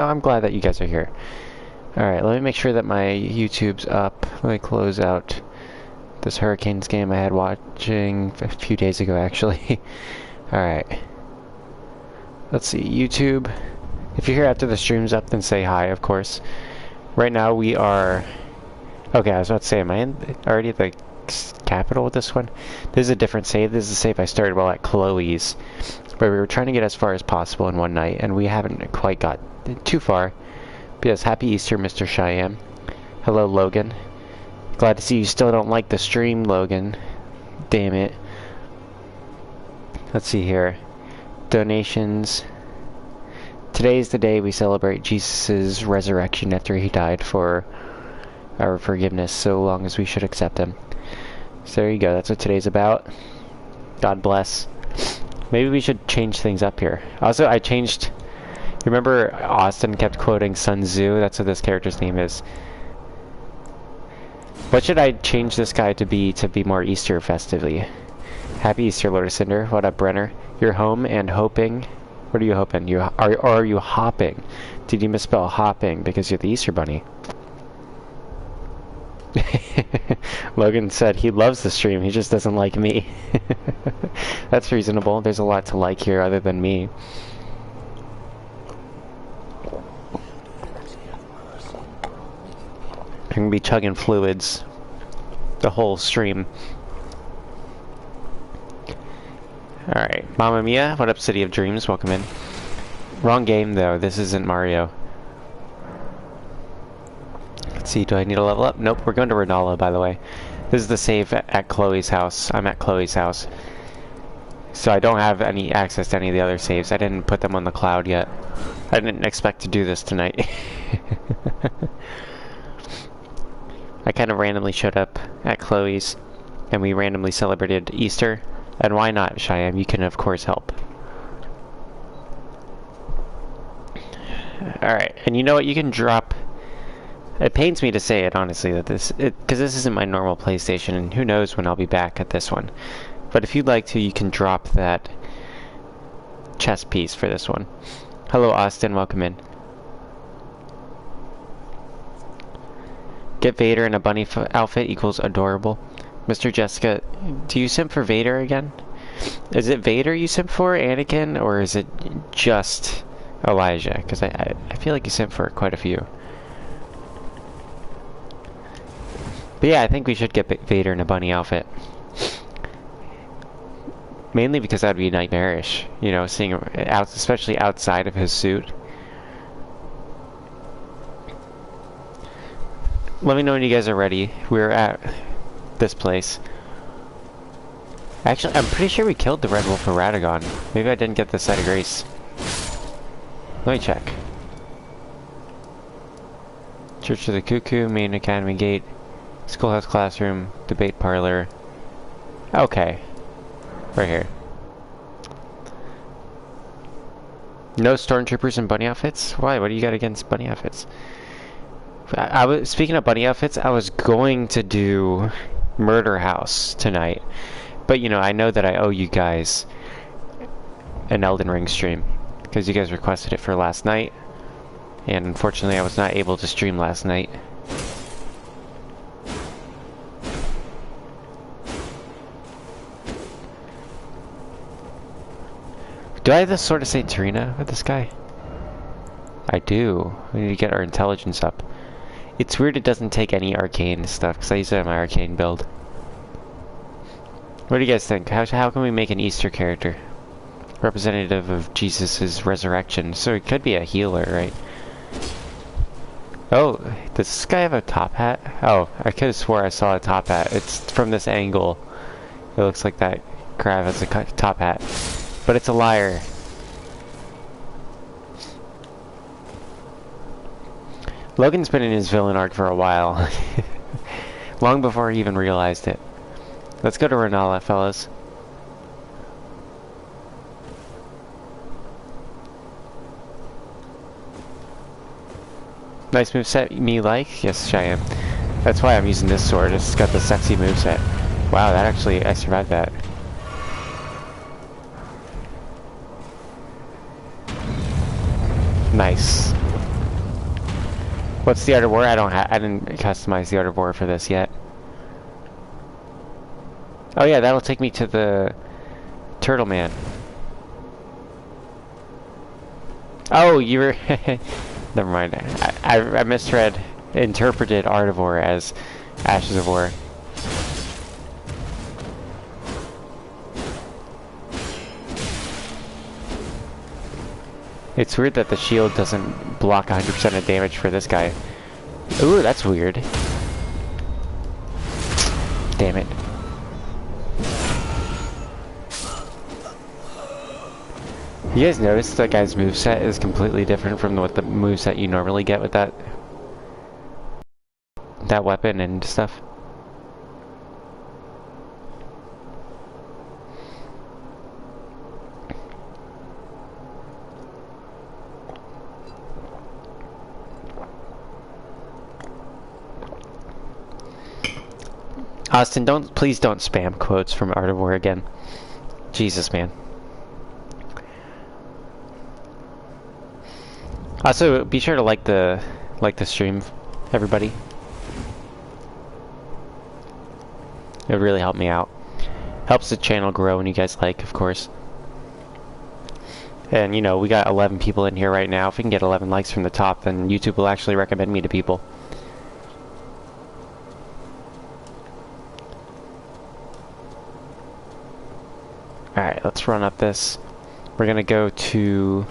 Oh, I'm glad that you guys are here. Alright, let me make sure that my YouTube's up. Let me close out this Hurricanes game I had watching a few days ago, actually. Alright. Let's see, YouTube. If you're here after the stream's up, then say hi, of course. Right now we are... Okay, I was about to say, am I already at the capital with this one? This is a different save. This is a save I started while at Chloe's, where we were trying to get as far as possible in one night, and we haven't quite got too far. But yes, happy Easter, Mr. Cheyenne. Hello, Logan. Glad to see you still don't like the stream, Logan. Damn it. Let's see here. Donations. Today's the day we celebrate Jesus' resurrection after he died for our forgiveness, so long as we should accept him. So there you go, that's what today's about. God bless. Maybe we should change things up here. Also, I changed... Remember Austin kept quoting Sun Tzu? That's what this character's name is. What should I change this guy to be more Easter festively? Happy Easter, Lord of Cinder. What up, Brenner? You're home and hoping... What are you hoping? Are you hopping? Did you misspell hopping because you're the Easter Bunny? Logan said he loves the stream, he just doesn't like me. That's reasonable. There's a lot to like here other than me. I'm gonna be chugging fluids the whole stream. Alright, Mamma Mia, what up, City of Dreams? Welcome in. Wrong game, though. This isn't Mario. Let's see, do I need to level up? Nope, we're going to Renala, by the way. This is the save at Chloe's house. I'm at Chloe's house. So I don't have any access to any of the other saves. I didn't put them on the cloud yet. I didn't expect to do this tonight. I kind of randomly showed up at Chloe's, and we randomly celebrated Easter. And why not, Cheyenne? You can, of course, help. Alright, and you know what? You can drop... It pains me to say it, honestly, that because this isn't my normal PlayStation, and who knows when I'll be back at this one. But if you'd like to, you can drop that chess piece for this one. Hello, Austin. Welcome in. Get Vader in a bunny outfit equals adorable. Mr. Jessica, do you simp for Vader again? Is it Vader you simp for, Anakin, or is it just Elijah? Because I feel like you simp for quite a few. But yeah, I think we should get Vader in a bunny outfit. Mainly because that would be nightmarish, you know, seeing him out, especially outside of his suit. Let me know when you guys are ready. We're at this place. Actually, I'm pretty sure we killed the Red Wolf of Radagon. Maybe I didn't get the site of grace. Let me check. Church of the Cuckoo, Main Academy Gate, Schoolhouse Classroom, Debate Parlor. Okay. Right here. No stormtroopers in bunny outfits? Why? What do you got against bunny outfits? I was speaking of bunny outfits, I was going to do Murder House tonight. But you know, I know that I owe you guys an Elden Ring stream because you guys requested it for last night. And unfortunately, I was not able to stream last night. Do I have the Sword of Saint Terina with this guy? I do. We need to get our intelligence up. It's weird it doesn't take any arcane stuff, because I use it in my arcane build. What do you guys think? How can we make an Easter character? Representative of Jesus' resurrection. So it could be a healer, right? Oh, does this guy have a top hat? Oh, I could have swore I saw a top hat. It's from this angle. It looks like that crab has a top hat. But it's a liar. Logan's been in his villain arc for a while. Long before he even realized it. Let's go to Renala, fellas. Nice moveset, me like? Yes, I am. That's why I'm using this sword. It's got the sexy moveset. Wow, that actually, I survived that. Nice. What's the Art of War? I didn't customize the Art of War for this yet. Oh yeah, that'll take me to the Turtle Man. Oh, you were... Never mind. I interpreted Art of War as Ashes of War. It's weird that the shield doesn't block 100% of damage for this guy. Ooh, that's weird. Damn it. You guys notice that guy's moveset is completely different from what the moveset you normally get with that weapon and stuff? Austin, please don't spam quotes from Art of War again. Jesus, man. Also, be sure to like the stream, everybody. It would really help me out. Helps the channel grow when you guys like, of course. And, you know, we got 11 people in here right now. If we can get 11 likes from the top, then YouTube will actually recommend me to people. Alright, let's run up this. We're gonna go to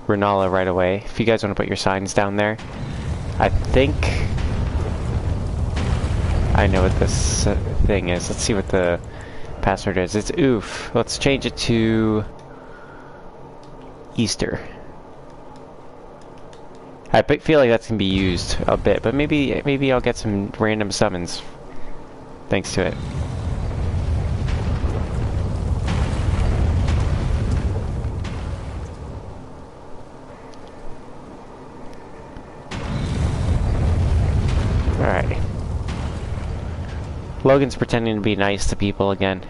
Renala right away. If you guys want to put your signs down there. I think I know what this thing is. Let's see what the password is. It's oof. Let's change it to Easter. I feel like that's gonna be used a bit, but maybe I'll get some random summons thanks to it. Alright. Logan's pretending to be nice to people again.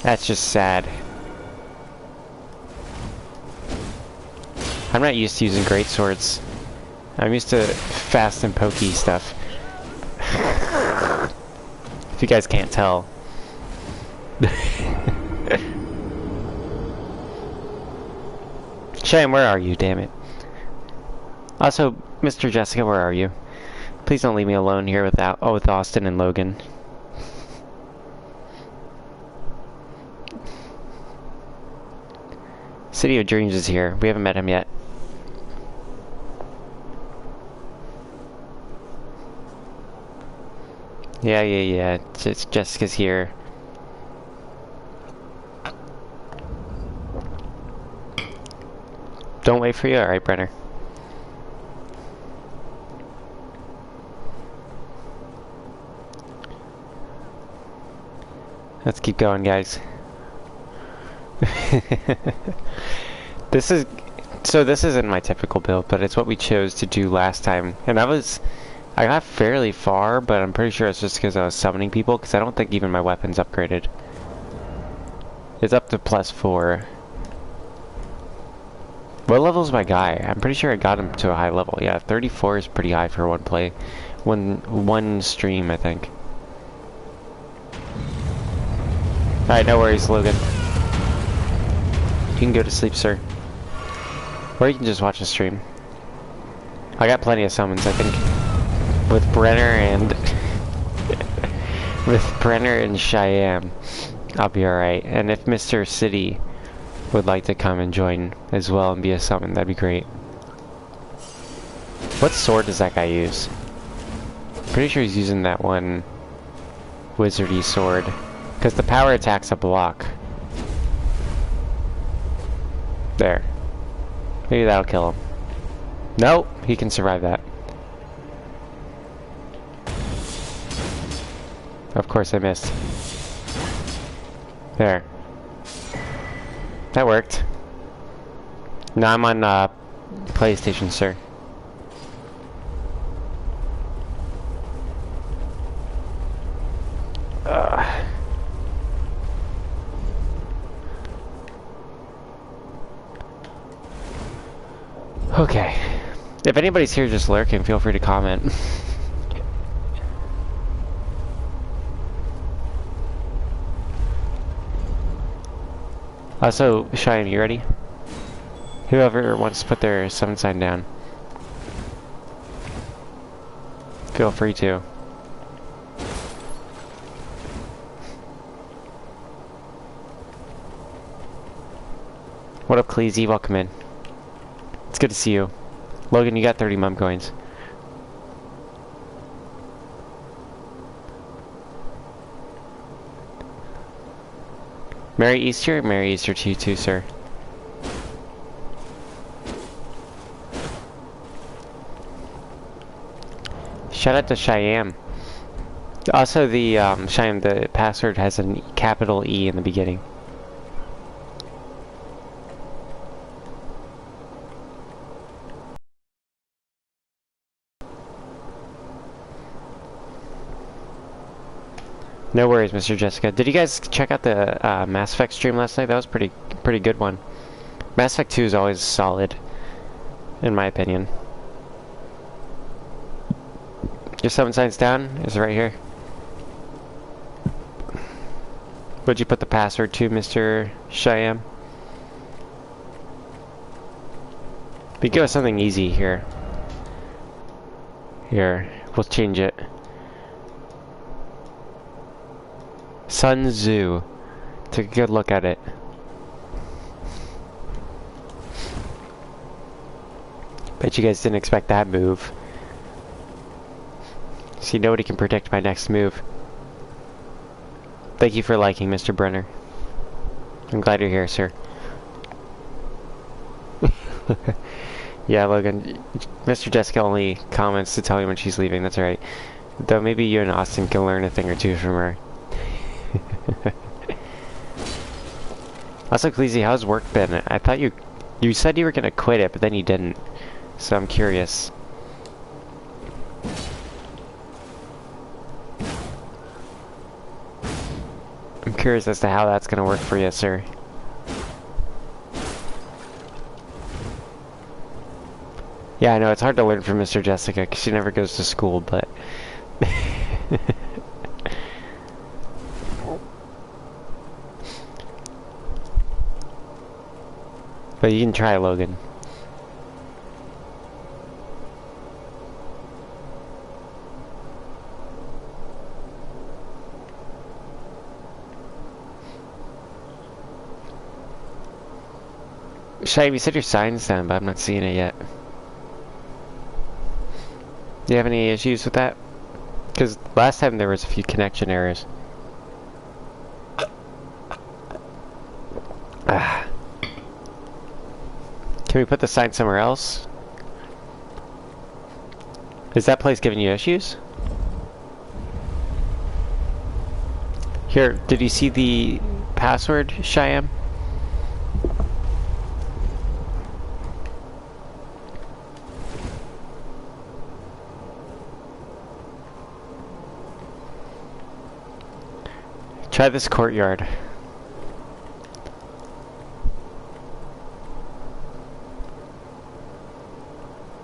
That's just sad. I'm not used to using great swords. I'm used to fast and pokey stuff. If you guys can't tell. Cheyenne, where are you, damn it? Also, Mr. Jessica, where are you? Please don't leave me alone here with Austin and Logan. City of Dreams is here. We haven't met him yet. Yeah. Jessica's here. Don't wait for you? Alright, Brenner. Let's keep going, guys. This isn't my typical build, but it's what we chose to do last time. And I got fairly far, but I'm pretty sure it's just because I was summoning people, because I don't think even my weapon's upgraded. It's up to +4. What level's my guy? I'm pretty sure I got him to a high level. Yeah, 34 is pretty high for one stream, I think. Alright, no worries, Logan. You can go to sleep, sir. Or you can just watch the stream. I got plenty of summons, I think. With Brenner and... with Brenner and Cheyenne, I'll be alright. And if Mr. City would like to come and join as well and be a summon, that'd be great. What sword does that guy use? Pretty sure he's using that one wizardy sword. Because the power attack's a block. There. Maybe that'll kill him. Nope, he can survive that. Of course I missed. There. That worked. Now I'm on PlayStation, sir. Okay. If anybody's here just lurking, feel free to comment. Also, Cheyenne, you ready? Whoever wants to put their summon sign down, feel free to. What up, Cleezy? Welcome in. It's good to see you. Logan, you got 30 mum coins. Merry Easter? Merry Easter to you too, sir. Shout out to Cheyenne. Also, the Cheyenne, the password has a capital E in the beginning. No worries, Mr. Jessica. Did you guys check out the Mass Effect stream last night? That was pretty good one. Mass Effect 2 is always solid, in my opinion. Your summon sign's down? Is it right here? Would you put the password to, Mr. Cheyenne? We give us something easy here. Here, we'll change it. Sun Tzu. Take a good look at it. Bet you guys didn't expect that move. See, nobody can predict my next move. Thank you for liking, Mr. Brenner. I'm glad you're here, sir. Yeah, Logan. Mr. Jessica only comments to tell me when she's leaving, that's alright. Though maybe you and Austin can learn a thing or two from her. Also, Cleezy, how's work been? I thought you said you were gonna quit it, but then you didn't. So I'm curious. I'm curious as to how that's gonna work for you, sir. Yeah, I know, it's hard to learn from Mr. Jessica, because she never goes to school, but... But you can try, Logan. Shai, you said your sign's down, but I'm not seeing it yet. Do you have any issues with that? Because last time there was a few connection errors. Ah. Can we put the sign somewhere else? Is that place giving you issues? Here, did you see the password, Cheyenne? Try this courtyard.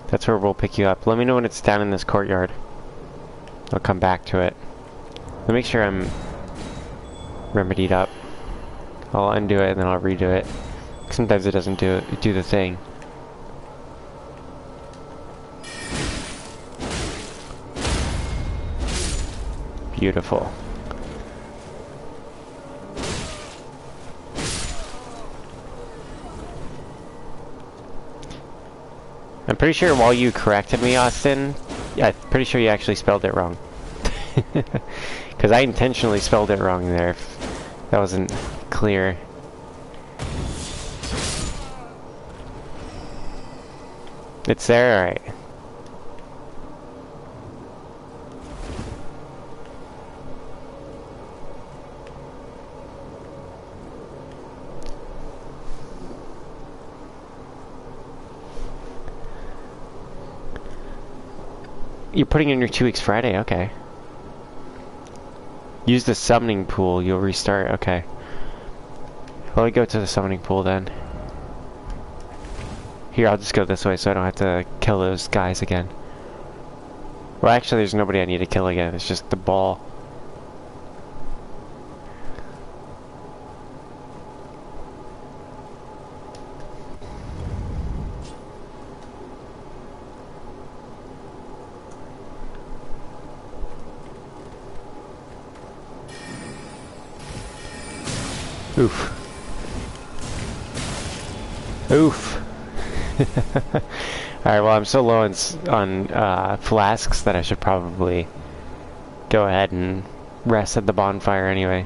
That's where we'll pick you up. Let me know when it's down in this courtyard. I'll come back to it. Let me make sure I'm remedied up. I'll undo it and then I'll redo it. Sometimes it doesn't do the thing. Beautiful. I'm pretty sure while you corrected me, Austin, yeah, I'm pretty sure you actually spelled it wrong. Because I intentionally spelled it wrong there, if that wasn't clear. It's there? Alright. You're putting in your 2 weeks Friday, okay. Use the summoning pool, you'll restart, okay. Well, we go to the summoning pool then. Here, I'll just go this way so I don't have to kill those guys again. Well, actually, there's nobody I need to kill again. It's just the ball. Oof. Oof. Alright, well, I'm so low on flasks that I should probably go ahead and rest at the bonfire anyway.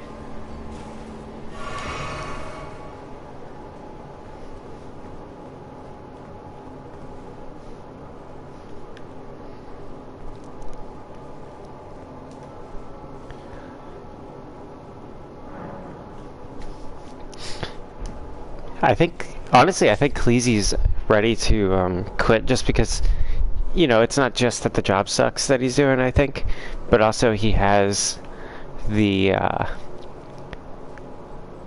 Honestly, I think Cleesy's ready to quit just because, you know, it's not just that the job sucks that he's doing, I think, but also he has the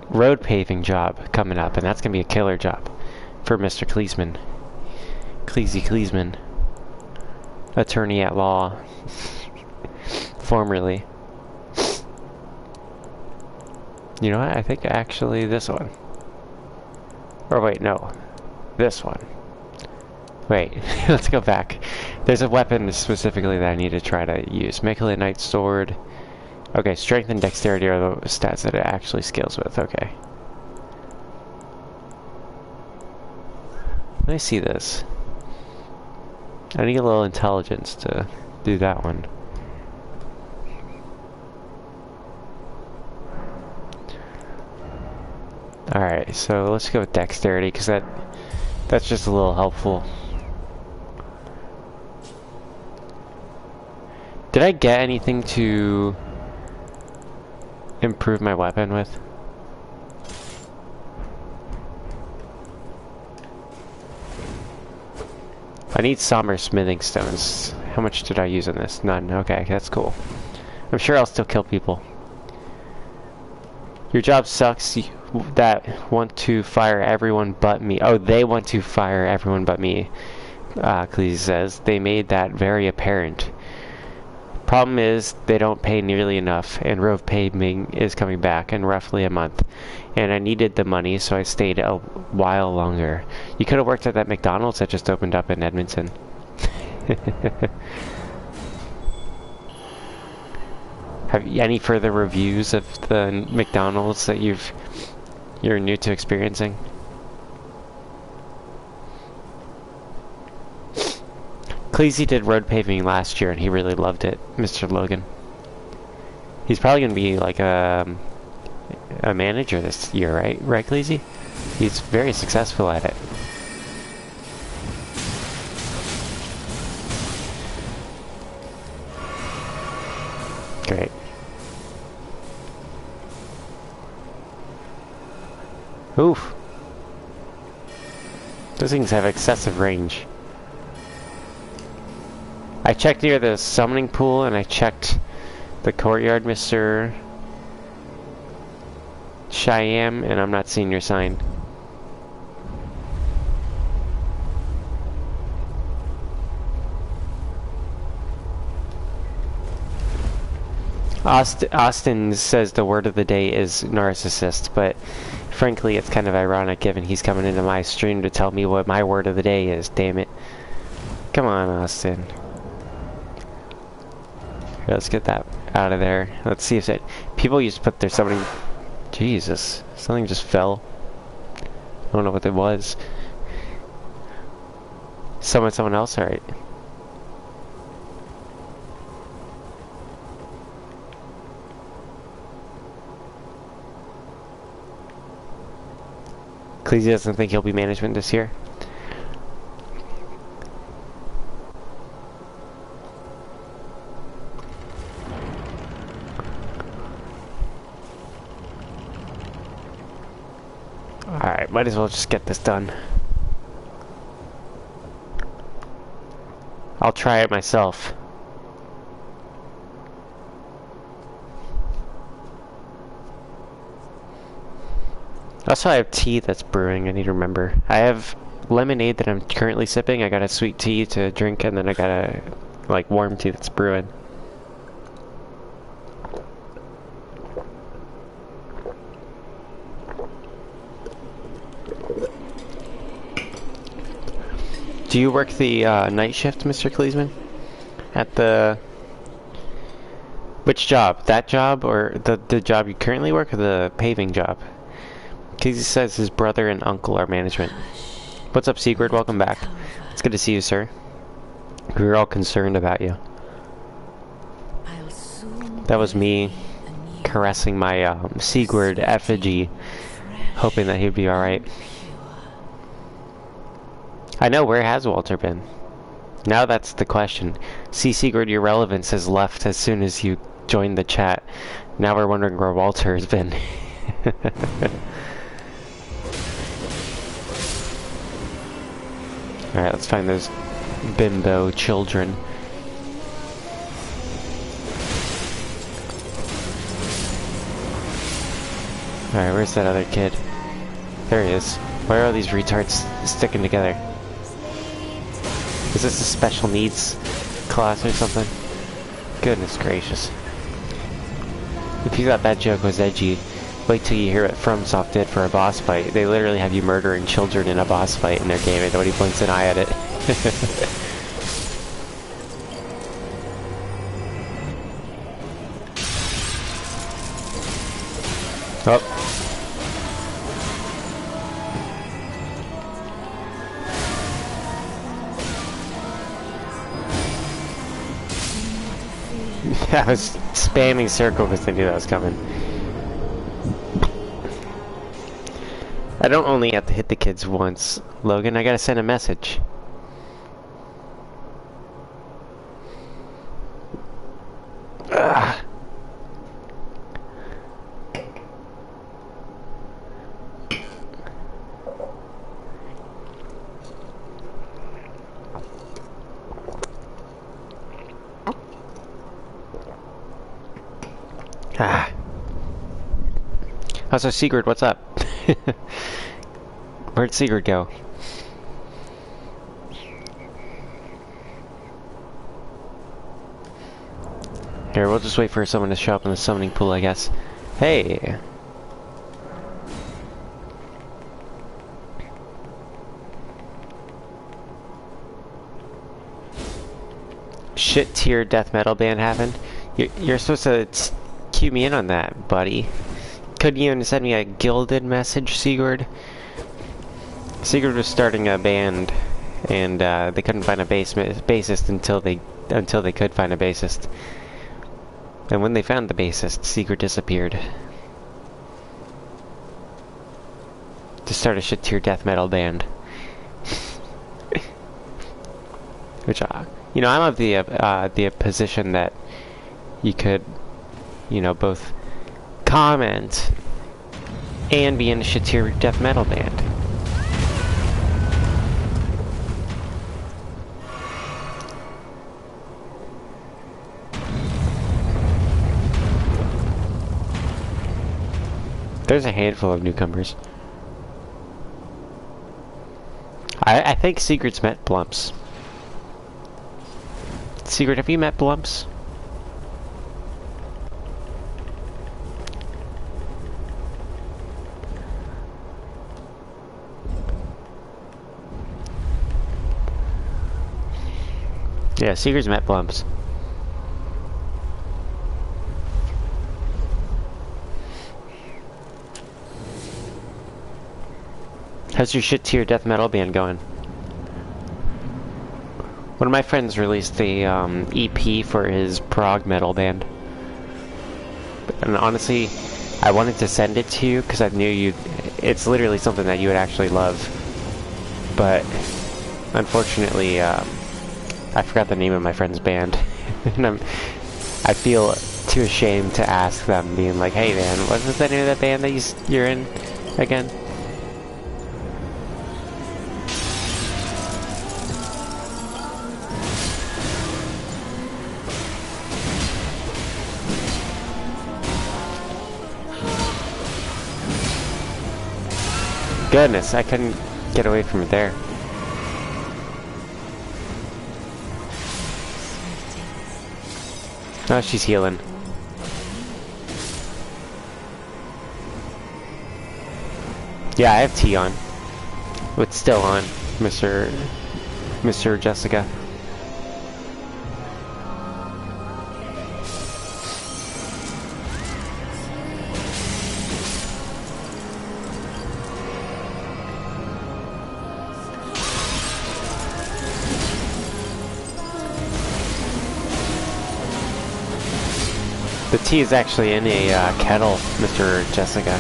road paving job coming up, and that's going to be a killer job for Mr. Cleesman. Cleesy Cleesman. Attorney at law. Formerly. You know what? I think actually this one. Or wait, no. This one. Wait, let's go back. There's a weapon specifically that I need to try to use. Melee Knight Sword. Okay, strength and dexterity are the stats that it actually scales with. Okay. Let me see this. I need a little intelligence to do that one. Alright, so let's go with dexterity, because that's just a little helpful. Did I get anything to improve my weapon with? I need somber smithing stones. How much did I use on this? None. Okay, that's cool. I'm sure I'll still kill people. Your job sucks. That want to fire everyone but me. Oh, they want to fire everyone but me. Cleese says. They made that very apparent. Problem is, they don't pay nearly enough, and road paving is coming back in roughly a month. And I needed the money, so I stayed a while longer. You could have worked at that McDonald's that just opened up in Edmonton. Have you any further reviews of the McDonald's that you're new to experiencing? Cleesy did road paving last year and he really loved it, Mr. Logan. He's probably gonna be like a manager this year, right? Right, Cleesy? He's very successful at it. Great. Oof. Those things have excessive range. I checked near the summoning pool and I checked the courtyard, Mr. Cheyenne, and I'm not seeing your sign. Austin says the word of the day is narcissist, but frankly it's kind of ironic given he's coming into my stream to tell me what my word of the day is, damn it. Come on, Austin. Here, let's get that out of there. Let's see if it... People used to put their summoning... Jesus, something just fell. I don't know what it was. Someone else, alright. Cleesy doesn't think he'll be management this year. Alright, might as well just get this done. I'll try it myself. Also, I have tea that's brewing, I need to remember. I have lemonade that I'm currently sipping. I got a sweet tea to drink, and then I got a like warm tea that's brewing. Do you work the night shift, Mr. Kleesman? At the... Which job? That job or the job you currently work, or the paving job? Casey says his brother and uncle are management. What's up, Sigurd? Welcome back. It's good to see you, sir. We were all concerned about you. That was me caressing my Sigurd effigy, hoping that he'd be alright. I know, where has Walter been? Now that's the question. See, Sigurd, your relevance has left as soon as you joined the chat. Now we're wondering where Walter has been. Alright, let's find those bimbo children. Alright, where's that other kid? There he is. Why are all these retards sticking together? Is this a special needs class or something? Goodness gracious. If you thought that joke was edgy, wait till you hear what FromSoft did for a boss fight. They literally have you murdering children in a boss fight in their game and nobody blinks an eye at it. Oh. I was spamming circle because I knew that was coming. I don't only have to hit the kids once, Logan. I gotta send a message. Ugh. Ah. Also, Sigurd, what's up? Where'd Sigurd go? Here, we'll just wait for someone to show up in the summoning pool, I guess. Hey! Shit tier death metal band happened? You're supposed to cue me in on that, buddy. Couldn't you even send me a gilded message, Sigurd? Sigurd was starting a band, and they couldn't find a bassist until they could find a bassist. And when they found the bassist, Sigurd disappeared. To start a shit tier death metal band. Which, you know, I'm of the position that you could, you know, both comment and be in a shit tier death metal band. There's a handful of newcomers. I think Sigurd's met Blumps. Sigurd, have you met Blumps? Yeah, Sigurd's met Blumps. How's your shit tier death metal band going? One of my friends released the EP for his prog metal band. And honestly, I wanted to send it to you because I knew it's literally something that you would actually love. But unfortunately, I forgot the name of my friend's band. And I feel too ashamed to ask them, being like, hey man, what was the name of that band that you're in again? Goodness, I couldn't get away from it there. Oh, she's healing. Yeah, I have tea on. It's still on, Mr. Jessica. The tea is actually in a kettle, Mr. Jessica.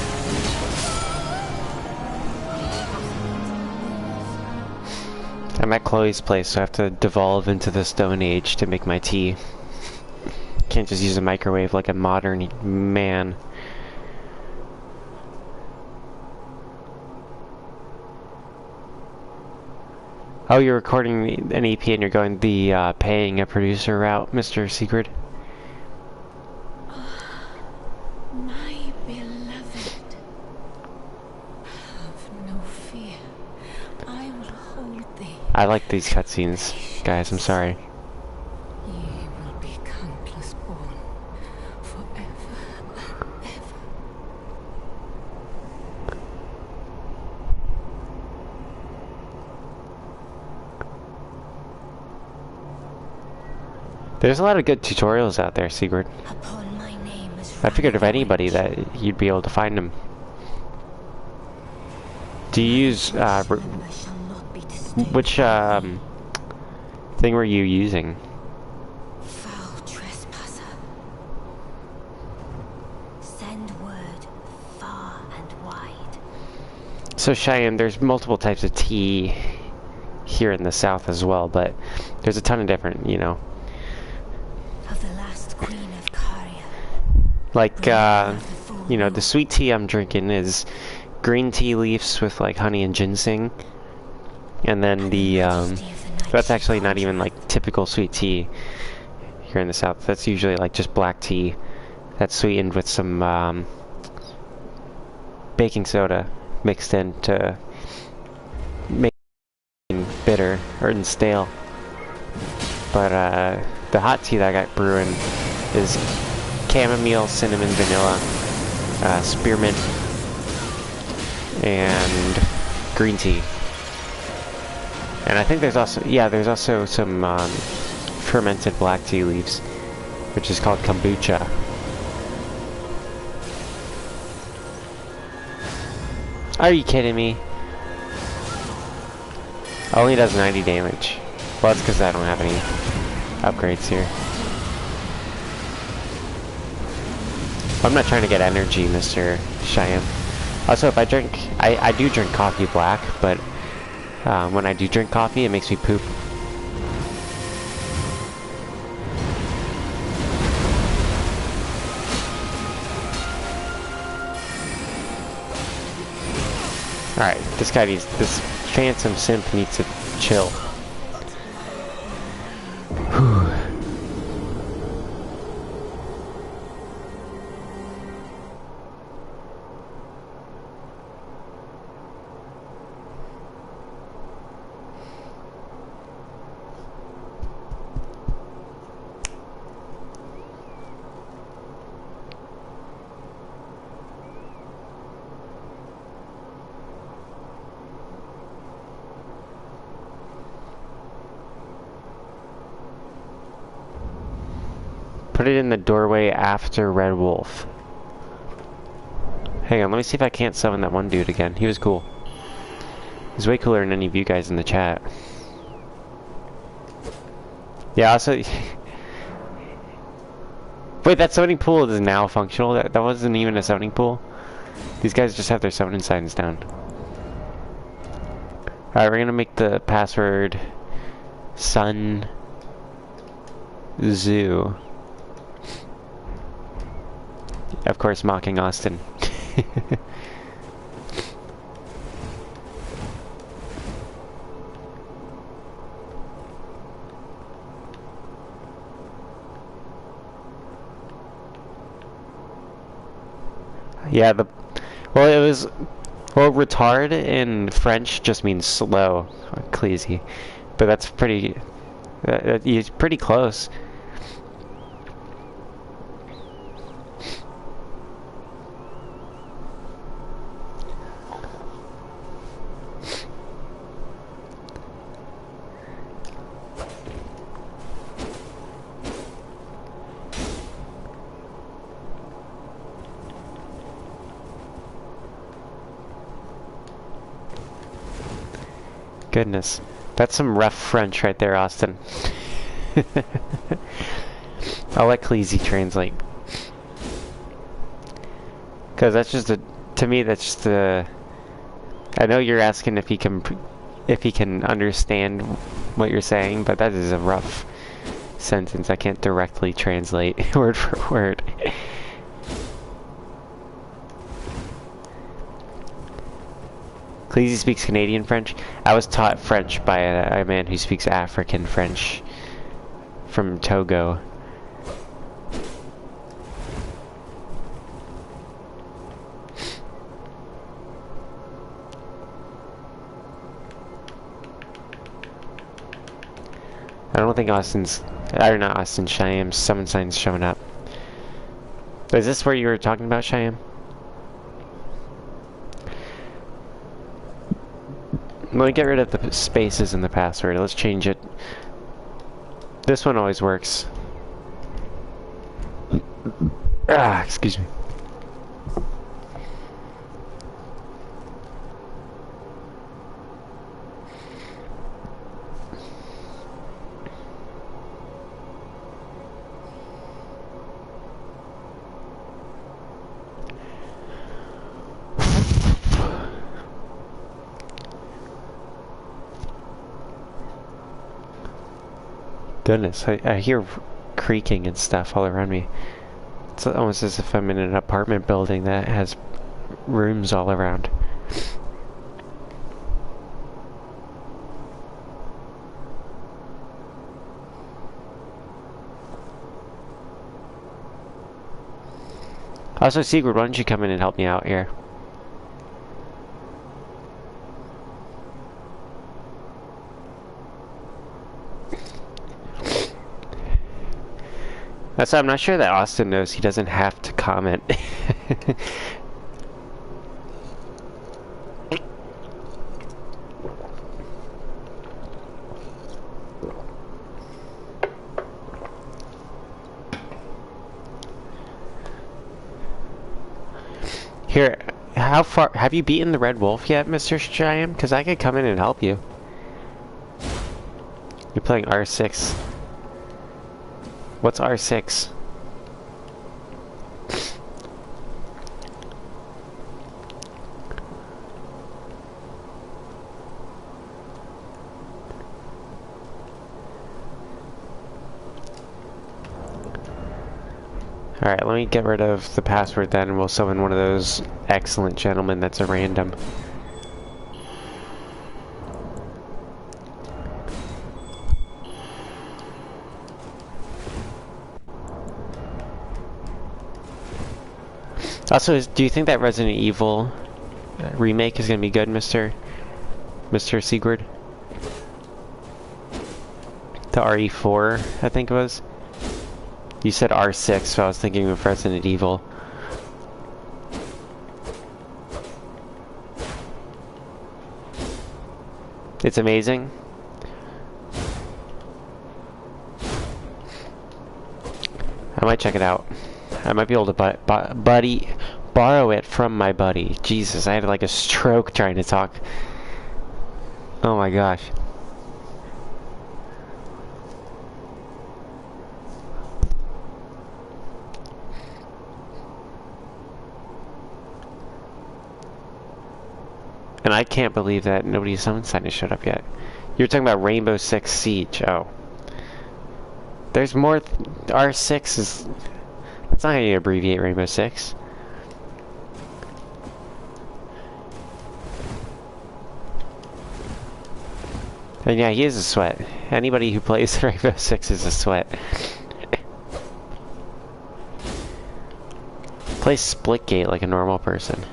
I'm at Chloe's place, so I have to devolve into the Stone Age to make my tea. Can't just use a microwave like a modern man. Oh, you're recording an EP and you're going the paying a producer route, Mr. Secret? My beloved, have no fear. I will hold thee. I like these cutscenes, guys. I'm sorry. Ye will be countless born forever and ever. There's a lot of good tutorials out there, Sigurd. Upon my name is I figured if anybody that you'd be able to find them. Do you use which thing were you using? Foul trespasser. Send word far and wide. So Cheyenne, there's multiple types of tea here in the south as well, but there's a ton of different, you know. Of the last queen of Caria. Like, you know, the sweet tea I'm drinking is green tea leaves with like honey and ginseng. And then the, that's actually not even like typical sweet tea here in the south. That's usually like just black tea that's sweetened with some, baking soda mixed in to make it bitter or stale. But, the hot tea that I got brewing is chamomile, cinnamon, vanilla, spearmint, and green tea. And I think there's also, yeah, there's also some fermented black tea leaves, which is called kombucha. Are you kidding me? Only does 90 damage. Well, that's because I don't have any upgrades here. I'm not trying to get energy, Mr. Cheyenne. Also, if I drink, I do drink coffee black, but when I do drink coffee, it makes me poop. Alright, this phantom simp needs to chill. Whew. Put it in the doorway after Red Wolf. Hang on, let me see if I can't summon that one dude again. He was cool. He's way cooler than any of you guys in the chat. Yeah, also... Wait, that summoning pool is now functional? That wasn't even a summoning pool? These guys just have their summoning signs down. Alright, we're gonna make the password... Sun... Zoo. Of course, mocking Austin. Yeah, well, retard in French just means slow, Cleasy. But that's pretty, he's pretty close. Goodness. That's some rough French right there, Austin. I'll let Cleasy translate. Because that's just to me, that's just I know you're asking if he can understand what you're saying, but that is a rough sentence. I can't directly translate word for word. Cleasy speaks Canadian French. I was taught French by a man who speaks African French from Togo. I don't think not Austin, Shyam, summon sign's showing up. Is this where you were talking about, Shyam? Let me get rid of the spaces in the password. Let's change it. This one always works. Excuse me. Goodness, I hear creaking and stuff all around me. It's almost as if I'm in an apartment building that has rooms all around. Also, Sigurd, why don't you come in and help me out here? That's why I'm not sure that Austin knows he doesn't have to comment. Here, how far have you beaten the Red Wolf yet, Mr. Shyam? Because I could come in and help you. You're playing R6. What's R6? Alright, let me get rid of the password then, and we'll summon one of those excellent gentlemen that's a random. Also, do you think that Resident Evil remake is going to be good, Mr. Sigurd? The RE4, I think it was. You said R6, so I was thinking of Resident Evil. It's amazing. I might check it out. I might be able to borrow it from my buddy. Jesus, I had like a stroke trying to talk. Oh my gosh. And I can't believe that nobody's summon sign has showed up yet. You're talking about Rainbow Six Siege. Oh. There's more. R6 is. That's not how you abbreviate Rainbow Six. And yeah, he is a sweat. Anybody who plays Rainbow Six is a sweat. Play Splitgate like a normal person.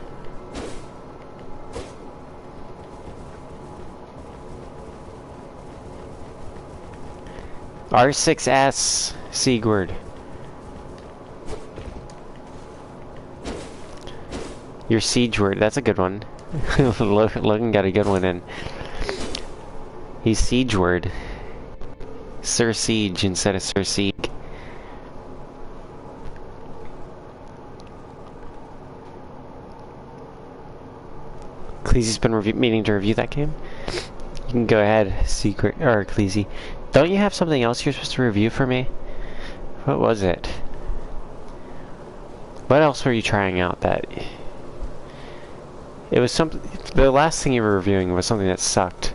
R6S, Sigurd. Your siege word, that's a good one. Logan got a good one in. He's siege word. Sir Siege instead of Sir Sieg. Cleesy's been meaning to review that game. You can go ahead, Secret or Ecclesi. Don't you have something else you're supposed to review for me? What was it? What else were you trying out that... It was something... The last thing you were reviewing was something that sucked.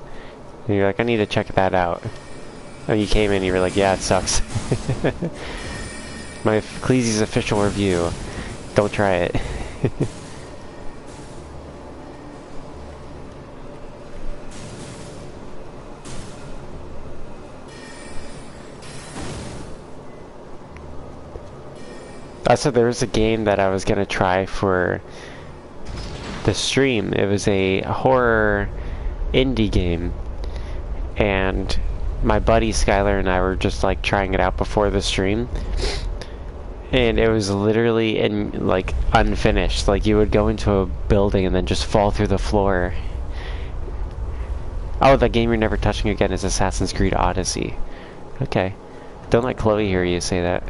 And you're like, I need to check that out. And you came in and you were like, yeah, it sucks. My Ecclesi's official review. Don't try it. Also, there was a game that I was gonna try for the stream. It was a horror indie game, and my buddy Skylar and I were just like trying it out before the stream, and it was literally like unfinished. Like you would go into a building and then just fall through the floor. Oh, the game you're never touching again is Assassin's Creed Odyssey. Okay, don't let Chloe hear you say that.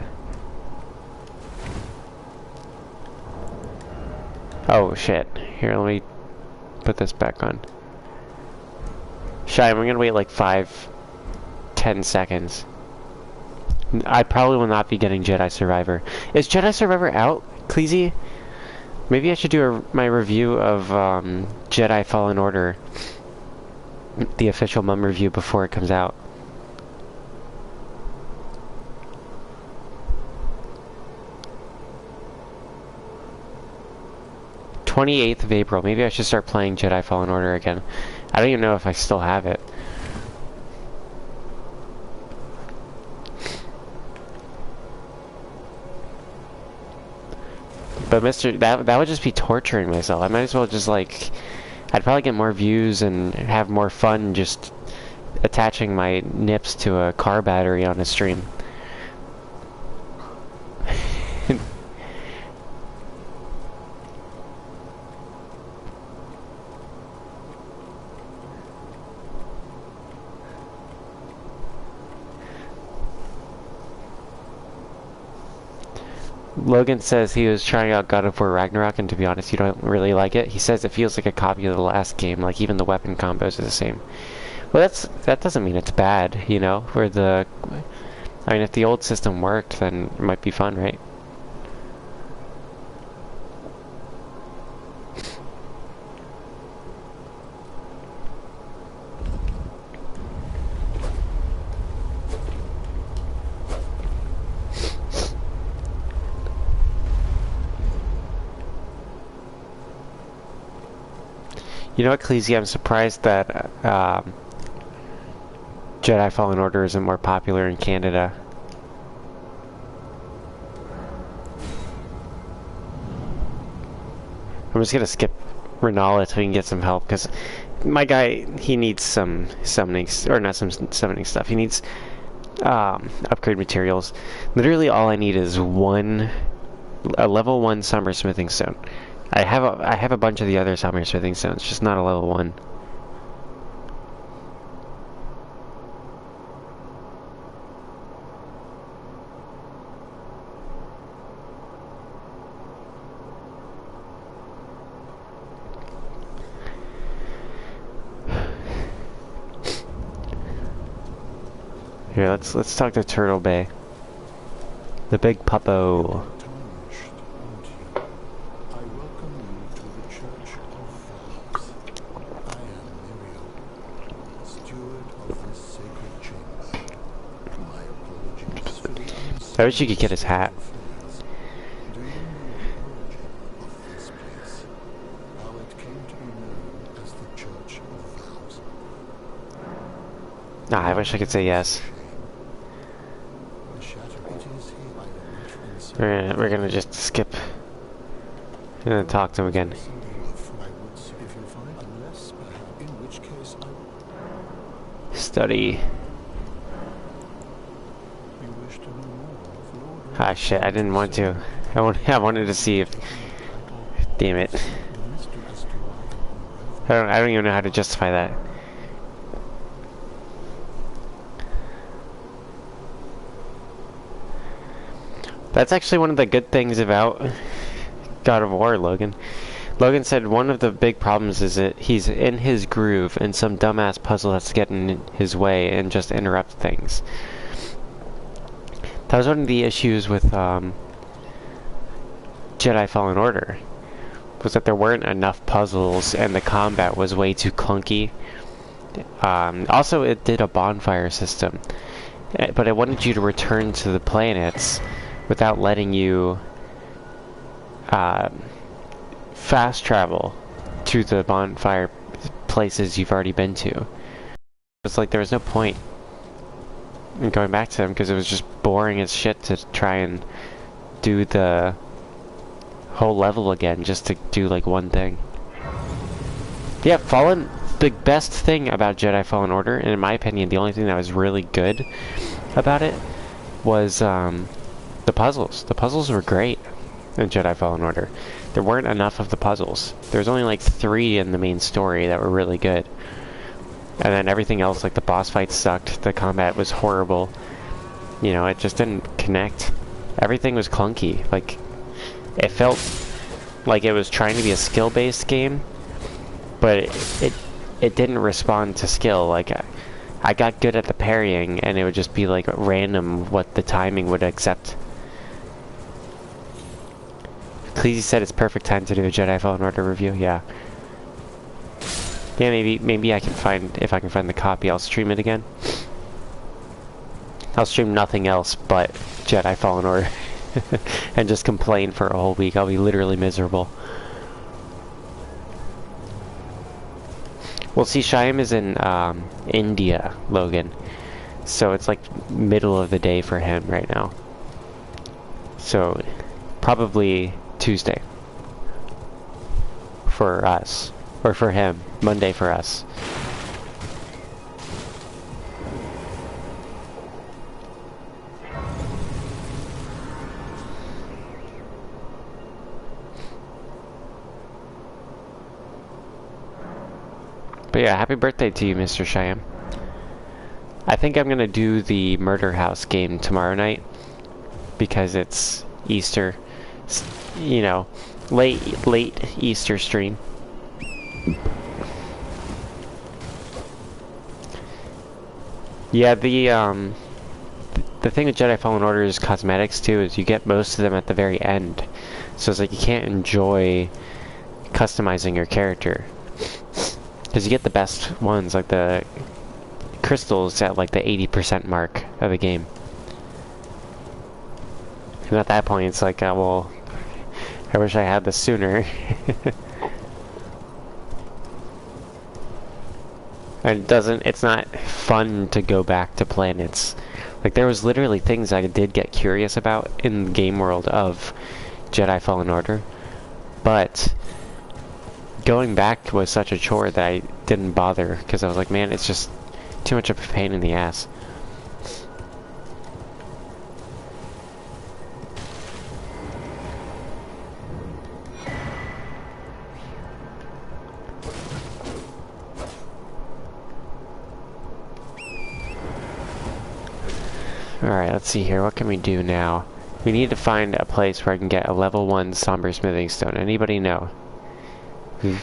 Oh shit. Here, let me put this back on. Shy, we're gonna wait like 5-10 seconds. I probably will not be getting Jedi Survivor. Is Jedi Survivor out, Cleasy? Maybe I should do my review of Jedi Fallen Order. The official mum review before it comes out. 28th of April. Maybe I should start playing Jedi Fallen Order again. I don't even know if I still have it. But that would just be torturing myself. I might as well just like... I'd probably get more views and have more fun just attaching my nips to a car battery on a stream. Logan says he was trying out God of War Ragnarok, and to be honest, you don't really like it. He says it feels like a copy of the last game, like even the weapon combos are the same. Well, that doesn't mean it's bad, you know? I mean, if the old system worked, then it might be fun, right? You know what, Cleasy? I'm surprised that Jedi Fallen Order isn't more popular in Canada. I'm just gonna skip Renala till we can get some help, because my guy, he needs some summoning, or not some summoning stuff. He needs upgrade materials. Literally all I need is a level 1 Summer Smithing Stone. I have a bunch of the other Summer Smithing Stones, just not a level 1. Here, let's talk to Turtle Bay. The big puppo. I wish you could get his hat. Nah, I wish I could say yes. We're gonna just skip. I'm gonna talk to him again. Study. Ah shit, I didn't want to. I wanted to see if... Damn it. I don't even know how to justify that. That's actually one of the good things about God of War, Logan. Logan said one of the big problems is that he's in his groove and some dumbass puzzle has to get in his way and just interrupt things. That was one of the issues with Jedi Fallen Order, was that there weren't enough puzzles and the combat was way too clunky. Also, it did a bonfire system, but it wanted you to return to the planets without letting you fast travel to the bonfire places you've already been to. It's like there was no point in going back to them because it was just boring as shit to try and do the whole level again just to do like one thing. Yeah, the best thing about Jedi Fallen Order, and in my opinion the only thing that was really good about it, was the puzzles. The puzzles were great in Jedi Fallen Order. There weren't enough of the puzzles. There was only like 3 in the main story that were really good. And then everything else, like the boss fights sucked, the combat was horrible. You know, it just didn't connect. Everything was clunky. Like, it felt like it was trying to be a skill-based game, but it didn't respond to skill. Like, I got good at the parrying, and it would just be like random what the timing would accept. Cleese said it's perfect time to do a Jedi Fallen Order review. Yeah. Yeah, maybe I can find, if I can find the copy, I'll stream it again. I'll stream nothing else but Jedi Fallen Order. And just complain for a whole week. I'll be literally miserable. Well, see, Shyam is in India, Logan. So it's like middle of the day for him right now. So probably Tuesday for us, or for him, Monday for us. But yeah, happy birthday to you, Mr. Shyam. I think I'm gonna do the Murder House game tomorrow night because it's Easter. You know, late Easter stream. Yeah, the thing with Jedi Fallen Order is cosmetics too, is you get most of them at the very end. So it's like you can't enjoy customizing your character. Because you get the best ones, like the crystals at like the 80% mark of the game. And at that point it's like, well, I wish I had this sooner. And it's not fun to go back to planets. Like, there was literally things I did get curious about in the game world of Jedi Fallen Order, but going back was such a chore that I didn't bother, because I was like, man, it's just too much of a pain in the ass. Alright, let's see here. What can we do now? We need to find a place where I can get a level 1 Somber Smithing Stone. Anybody know?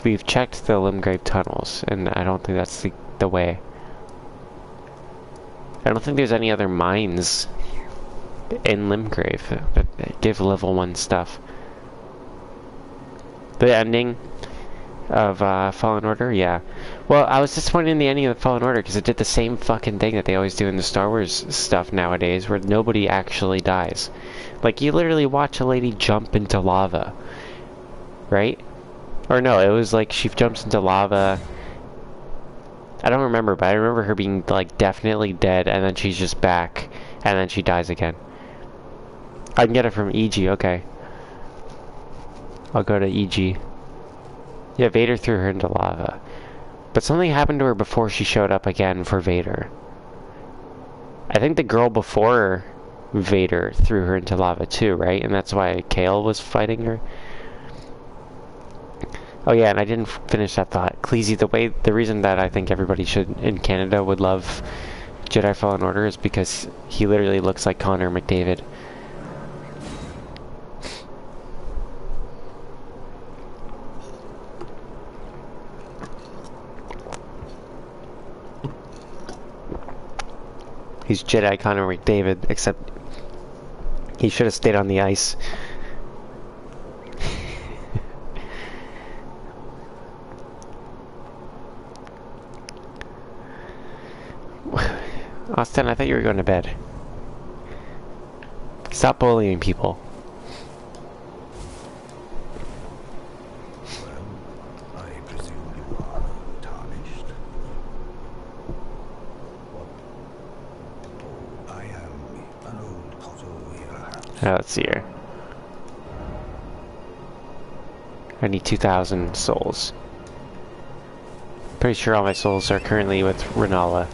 We've checked the Limgrave tunnels, and I don't think that's the way. I don't think there's any other mines in Limgrave that give level 1 stuff. The ending of Fallen Order? Yeah. Well, I was disappointed in the ending of Fallen Order because it did the same fucking thing that they always do in the Star Wars stuff nowadays, where nobody actually dies. Like, you literally watch a lady jump into lava, right? Or no, it was like she jumps into lava. I don't remember, but I remember her being like definitely dead, and then she's just back, and then she dies again. I can get it from EG, okay. I'll go to EG. Yeah, Vader threw her into lava. But something happened to her before she showed up again for Vader. I think the girl before Vader threw her into lava too, right? And that's why Kale was fighting her. Oh yeah, and I didn't finish that thought. Cleese, the reason that I think everybody in Canada would love Jedi Fallen Order is because he literally looks like Connor McDavid. He's Jedi Connor McDavid, except he should have stayed on the ice. Austin, I thought you were going to bed. Stop bullying people. Well, I presume you are tarnished. What? Oh, I am an old potter here. Let's see here. I need 2,000 souls. Pretty sure all my souls are currently with Renala.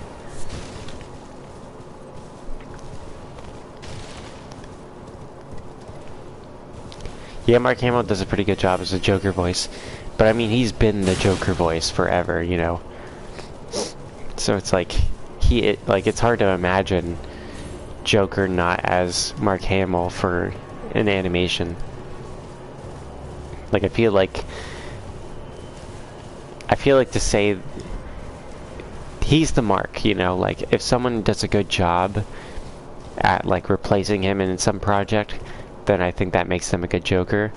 Yeah, Mark Hamill does a pretty good job as a Joker voice. But I mean, he's been the Joker voice forever, you know. So it's like, it's hard to imagine Joker not as Mark Hamill for an animation. Like, I feel like to say he's the Mark, you know, like if someone does a good job at like replacing him in some project, then I think that makes them a good Joker.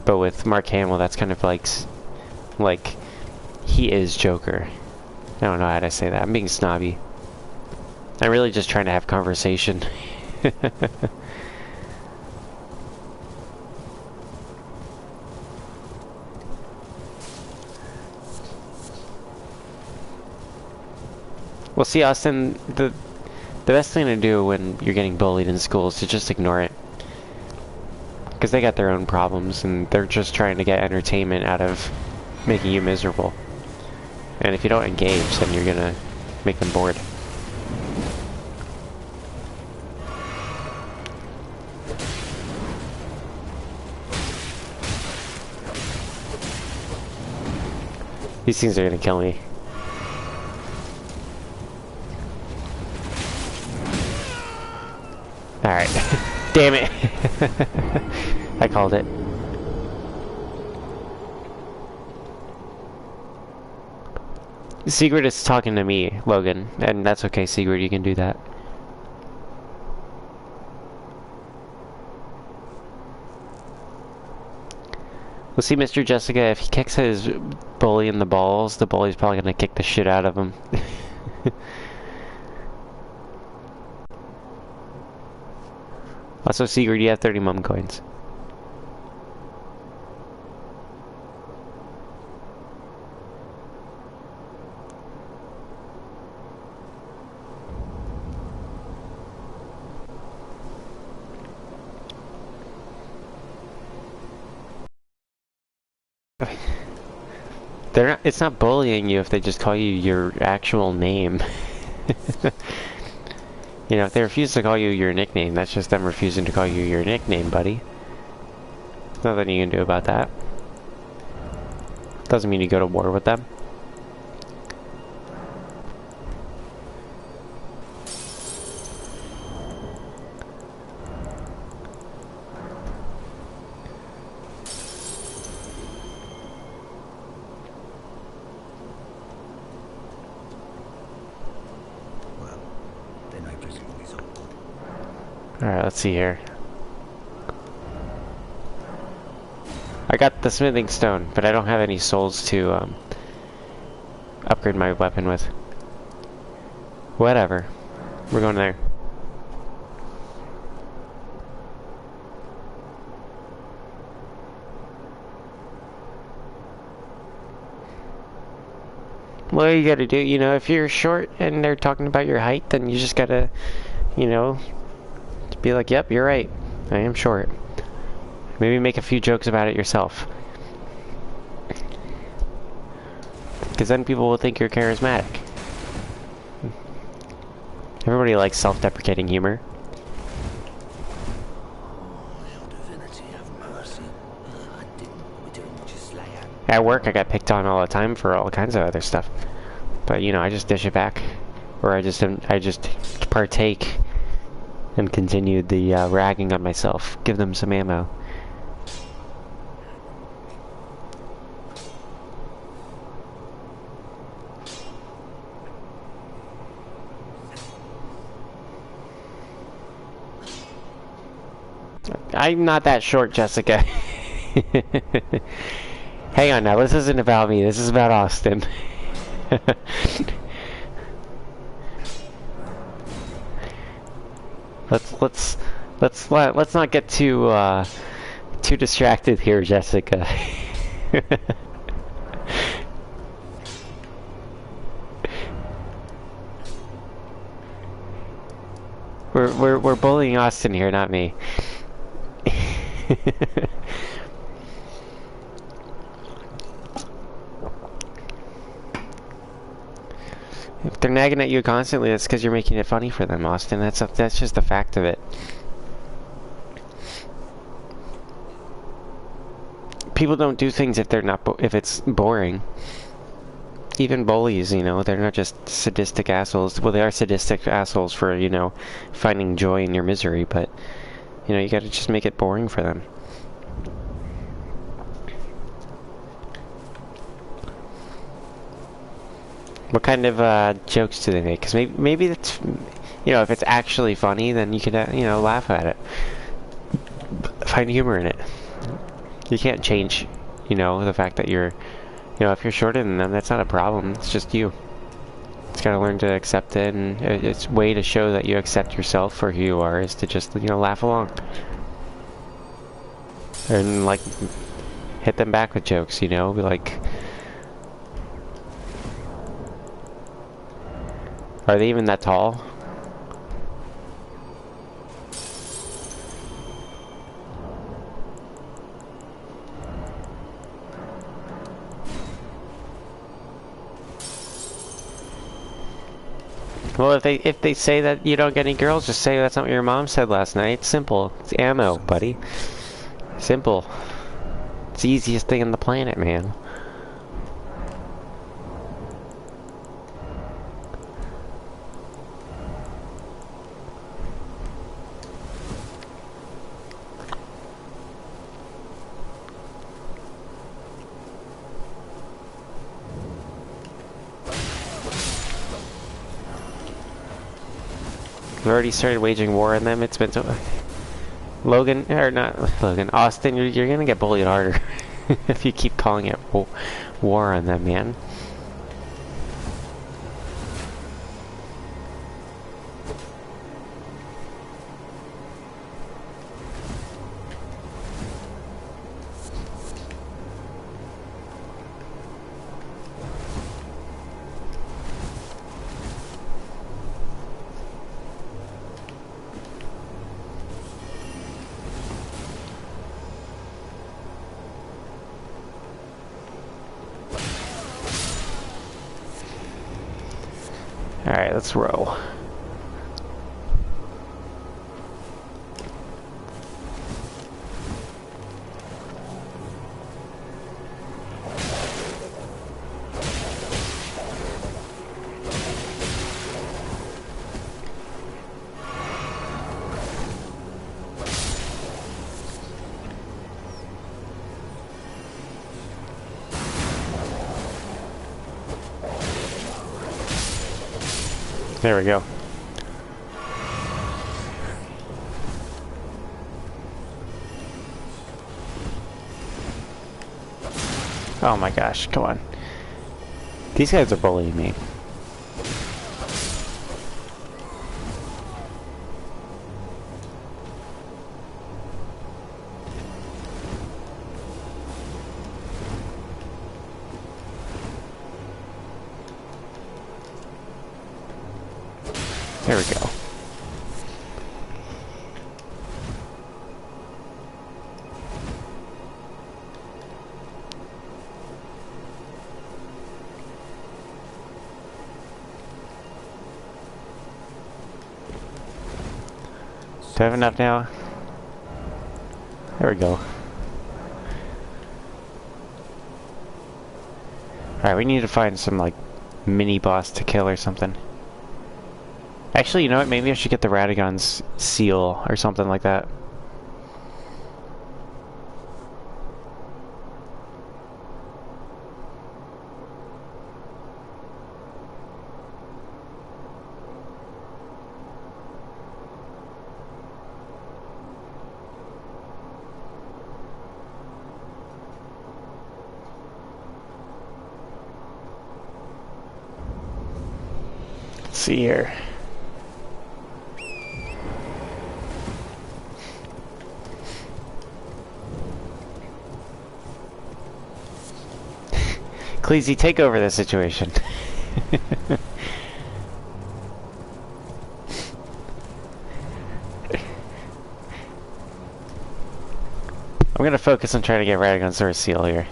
But with Mark Hamill, that's kind of like he is Joker. I don't know how to say that. I'm being snobby. I'm really just trying to have conversation. Well, see, Austin, the best thing to do when you're getting bullied in school is to just ignore it. Because they got their own problems, and they're just trying to get entertainment out of making you miserable. And if you don't engage, then you're gonna make them bored. These things are gonna kill me. Alright. Damn it! I called it. Sigrid is talking to me, Logan, and that's okay, Sigrid, you can do that. We'll see, Mr. Jessica, if he kicks his bully in the balls, the bully's probably gonna kick the shit out of him. Also, Sigrid, you have 30 mum coins. It's not bullying you if they just call you your actual name. You know, if they refuse to call you your nickname, that's just them refusing to call you your nickname, buddy. Nothing you can do about that. Doesn't mean you go to war with them. Alright, let's see here. I got the smithing stone, but I don't have any souls to upgrade my weapon with. Whatever. We're going there. What you gotta do, you know, if you're short and they're talking about your height, then you just gotta, you know, be like, yep, you're right. I am short. Maybe make a few jokes about it yourself. Because then people will think you're charismatic. Everybody likes self-deprecating humor. At work, I got picked on all the time for all kinds of other stuff. But, you know, I just dish it back. Or I just partake and continue the ragging on myself. Give them some ammo. I'm not that short, Jessica. Hang on now, this isn't about me, this is about Austin. let's let's not get too distracted here, Jessica. We're bullying Austin here, not me. If they're nagging at you constantly, that's because you're making it funny for them, Austin. That's just the fact of it. People don't do things if they're not if it's boring. Even bullies, you know, they're not just sadistic assholes. Well, they are sadistic assholes for, you know, finding joy in your misery, but, you know, you gotta just make it boring for them. What kind of jokes do they make? Because maybe it's, you know, if it's actually funny, then you could, you know, laugh at it. Find humor in it. You can't change, you know, the fact that you're, you know, if you're shorter than them, that's not a problem. It's just you. It's gotta learn to accept it, and it's a way to show that you accept yourself for who you are is to just, you know, laugh along. And, like, hit them back with jokes, you know? Be like, are they even that tall? Well, if they say that you don't get any girls, just say that's not what your mom said last night. It's simple. It's ammo, buddy. Simple. It's the easiest thing on the planet, man. We've already started waging war on them. It's been so... Logan, or not Logan, Austin, you're gonna get bullied harder if you keep calling it war on them, man. Alright, let's roll. There we go. Oh my gosh, come on. These guys are bullying me. There we go. Do I have enough now? There we go. Alright, we need to find some, like, mini boss to kill or something. Actually, you know what? Maybe I should get the Radagon's seal or something like that. see here. Cleese, take over this situation. I'm gonna focus on trying to get Radagon's Source Seal here.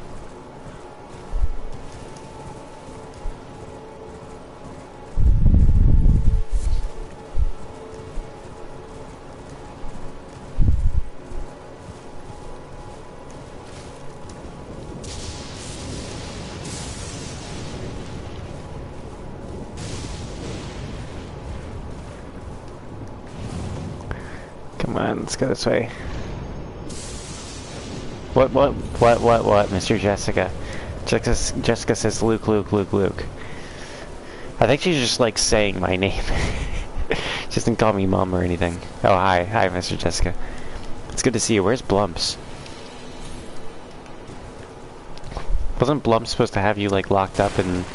Come on, let's go this way. What, Mr. Jessica? Jessica says Luke. I think she's just like saying my name. She doesn't call me Mom or anything. Oh, hi, Mr. Jessica. It's good to see you. Where's Blumps? Wasn't Blumps supposed to have you like locked up in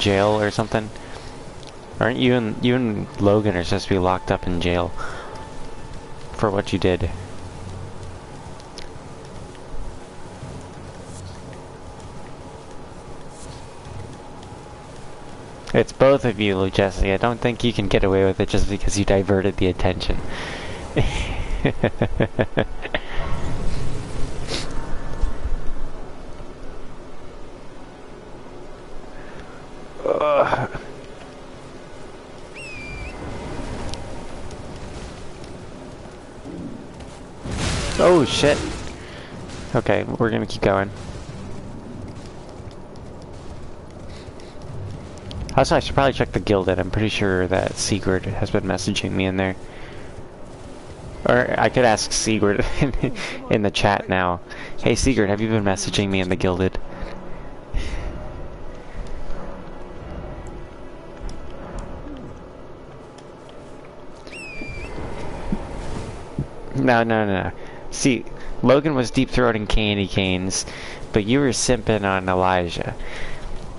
jail or something? Aren't you and Logan are supposed to be locked up in jail for what you did? It's both of you, Jessica. I don't think you can get away with it just because you diverted the attention. Oh shit. Okay, we're gonna keep going. Also, I should probably check the Gilded. I'm pretty sure that Sigurd has been messaging me in there. Or I could ask Sigurd in the chat now. Hey Sigurd, have you been messaging me in the Gilded? No. See, Logan was deep-throating candy canes, but you were simping on Elijah.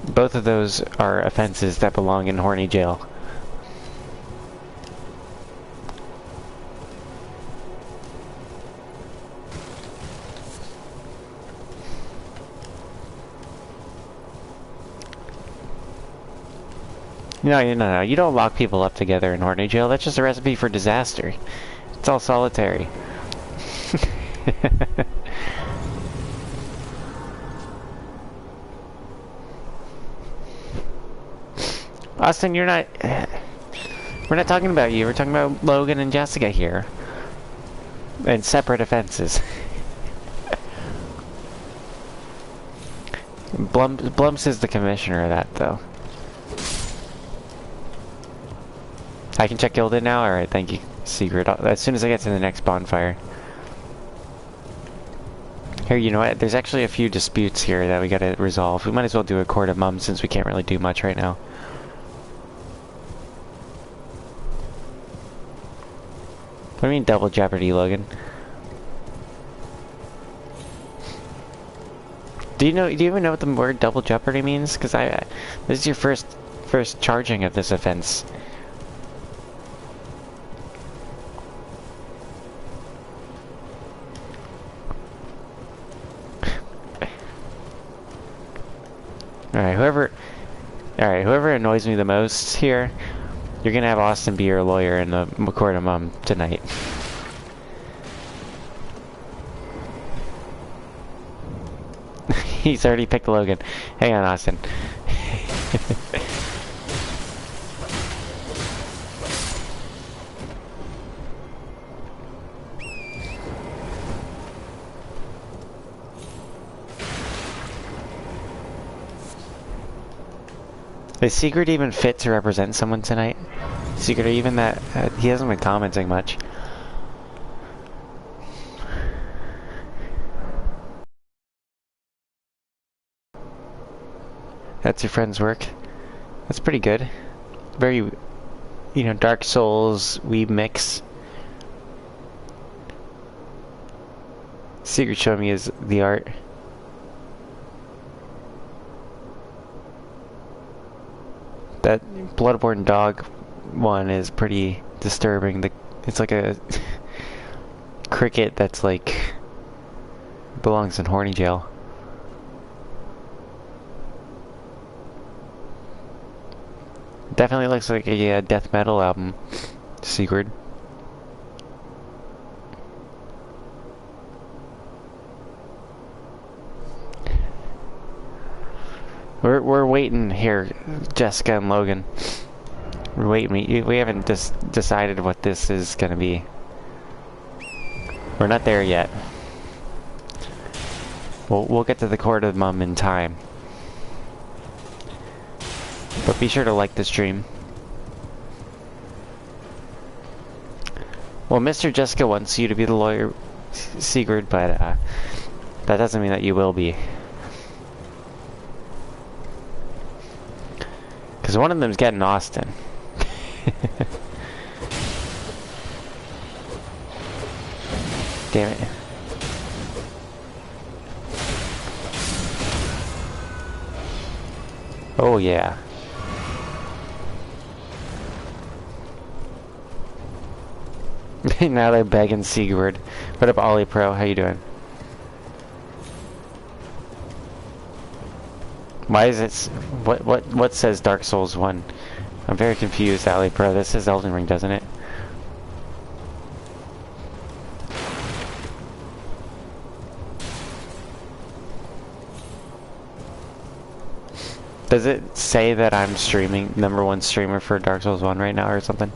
Both of those are offenses that belong in horny jail. No. You don't lock people up together in horny jail. That's just a recipe for disaster. It's all solitary. Austin, you're not... We're not talking about you. We're talking about Logan and Jessica here. And separate offenses. Blumps is the commissioner of that, though. I can check Elden now? Alright, thank you, Secret. As soon as I get to the next bonfire. Here, you know what? There's actually a few disputes here that we gotta resolve. We might as well do a Court of Mums since we can't really do much right now. What do you mean double jeopardy, Logan? Do you even know what the word double jeopardy means? Because this is your first charging of this offense. Alright, whoever annoys me the most here, you're gonna have Austin be your lawyer in the Court of Mum tonight. He's already picked Logan. Hang on, Austin. Is Secret even fit to represent someone tonight? Secret, even that... he hasn't been commenting much. That's your friend's work. That's pretty good. Very, you know, Dark Souls, weeb mix. Secret showed me is the art. That Bloodborne dog one is pretty disturbing. It's like a cricket that's like belongs in horny jail. Definitely looks like a death metal album, Sigurd. We're waiting here, Jessica and Logan. We're waiting. We haven't decided what this is gonna be. We're not there yet. We'll get to the court of mum in time. But be sure to like the stream. Well, Mr. Jessica wants you to be the lawyer, Sigurd, but that doesn't mean that you will be. Because one of them's getting Austin. Damn it. Oh yeah. Now they're begging Sigurd. What up, Ollie Pro? How you doing? Why is it... What says Dark Souls 1? I'm very confused, Ollie Pro. This says Elden Ring, doesn't it? Does it say that I'm streaming, #1 streamer for Dark Souls 1 right now or something?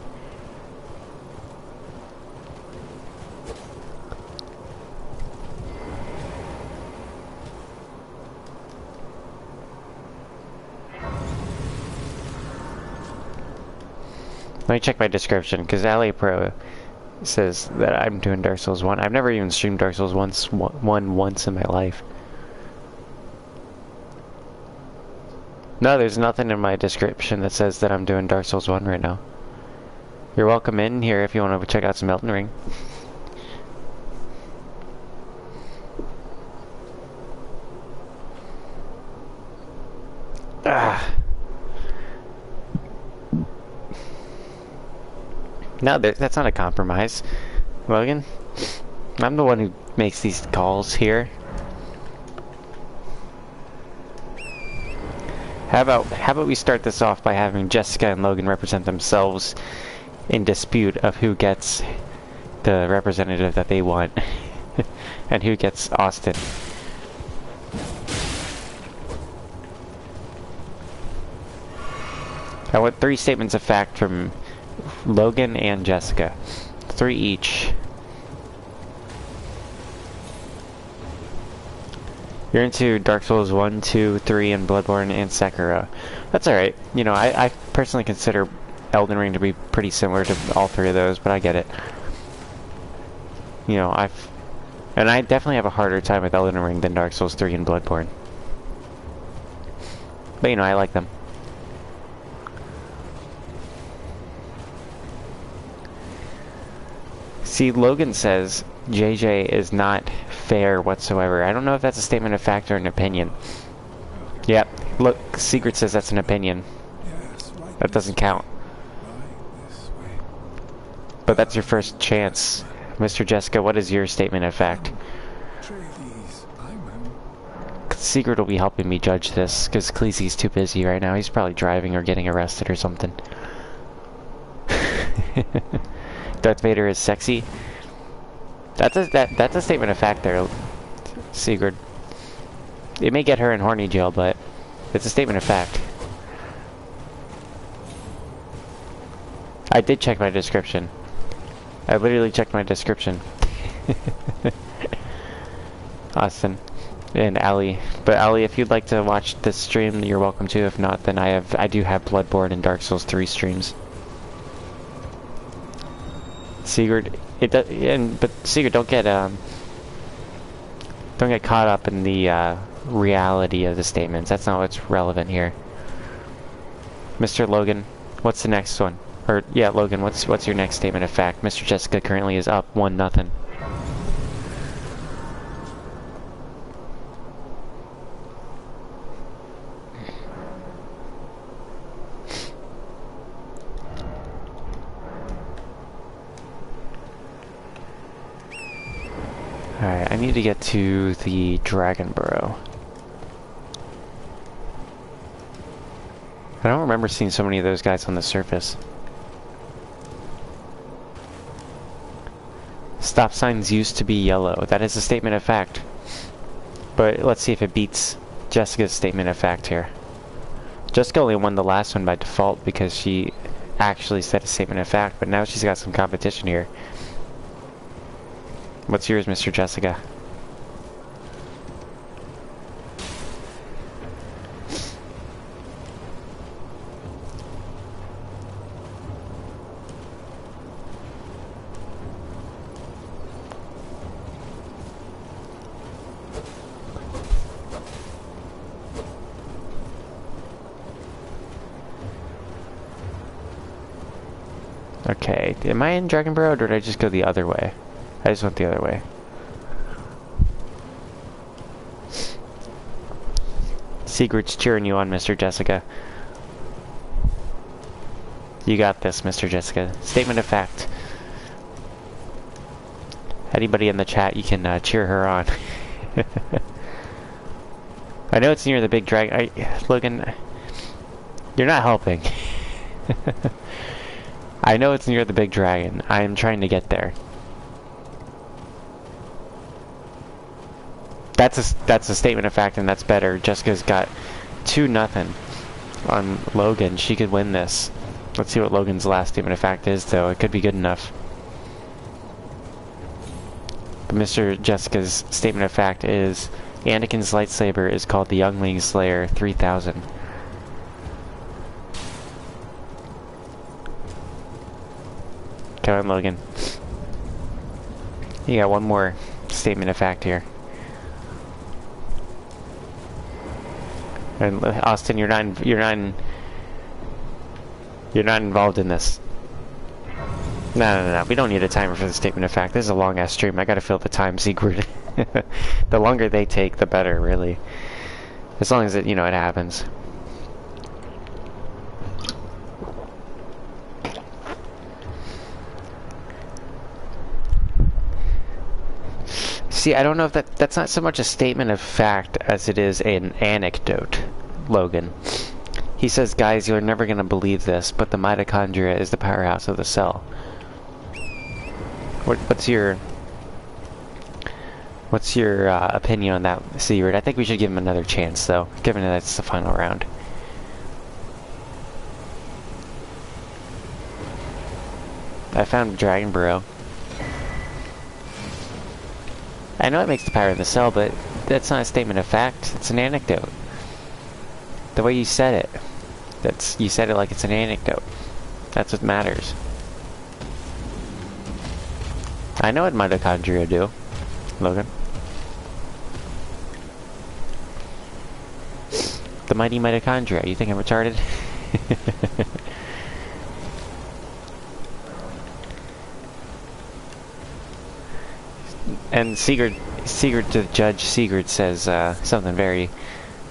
Let me check my description, because Ali Pro says that I'm doing Dark Souls 1. I've never even streamed Dark Souls once in my life. No, there's nothing in my description that says that I'm doing Dark Souls 1 right now. You're welcome in here if you want to check out some Elden Ring. Ah. No, that's not a compromise, Logan. I'm the one who makes these calls here. How about we start this off by having Jessica and Logan represent themselves in dispute of who gets the representative that they want and who gets Austin. I want 3 statements of fact from Logan and Jessica. 3 each. You're into Dark Souls 1, 2, 3, and Bloodborne and Sekiro. That's alright. You know, I personally consider Elden Ring to be pretty similar to all 3 of those, but I get it. You know, I definitely have a harder time with Elden Ring than Dark Souls 3 and Bloodborne. But you know, I like them. See, Logan says JJ is not fair whatsoever. I don't know if that's a statement of fact or an opinion. Yep. Look, Secret says that's an opinion. Yes, right. That doesn't count. Right this way. But that's your first chance. Mr. Jessica, what is your statement of fact? Atreides, I'm Secret will be helping me judge this, because Khaleesi's too busy right now. He's probably driving or getting arrested or something. Darth Vader is sexy. That's a statement of fact there, Sigurd. It may get her in horny jail, but it's a statement of fact. I did check my description. I literally checked my description. Austin and Ali. But Ali, if you'd like to watch this stream, you're welcome to. If not, then I do have Bloodborne and Dark Souls 3 streams. Sigurd, but Sigurd, don't get caught up in the reality of the statements. That's not what's relevant here. Mr. Logan, what's the next one? Or yeah, Logan, what's your next statement of fact? Mr. Jessica currently is up 1-0. Alright, I need to get to the Dragon Burrow. I don't remember seeing so many of those guys on the surface. Stop signs used to be yellow. That is a statement of fact. But let's see if it beats Jessica's statement of fact here. Jessica only won the last one by default because she actually said a statement of fact, but now she's got some competition here. What's yours, Mr. Jessica? Okay, am I in Dragon Burrow or did I just go the other way? I just went the other way. Sigurd's cheering you on, Mr. Jessica. You got this, Mr. Jessica. Statement of fact. Anybody in the chat, you can cheer her on. I know it's near the big dragon. Logan, you're not helping. I know it's near the big dragon. I am trying to get there. That's a statement of fact, and that's better. Jessica's got 2-0 on Logan. She could win this. Let's see what Logan's last statement of fact is, though. It could be good enough. But Mr. Jessica's statement of fact is Anakin's lightsaber is called the Youngling Slayer 3000. Come on, Logan. You got one more statement of fact here. And Austin, you're not involved in this. No. We don't need a timer for the statement of fact. This is a long ass stream. I gotta fill the time, Sigurd. The longer they take, the better, really. As long as it, it happens. See, I don't know if that's not so much a statement of fact as it is an anecdote, Logan. He says, guys, you're never going to believe this, but the mitochondria is the powerhouse of the cell. What's your opinion on that, Sigurd? I think we should give him another chance, though, given that it's the final round. I found Dragon Burrow. I know it makes the power of the cell, but that's not a statement of fact. It's an anecdote. The way you said it. You said it like it's an anecdote. That's what matters. I know what mitochondria do, Logan. The mighty mitochondria. You think I'm retarded? And Sigurd to Judge Sigurd says something very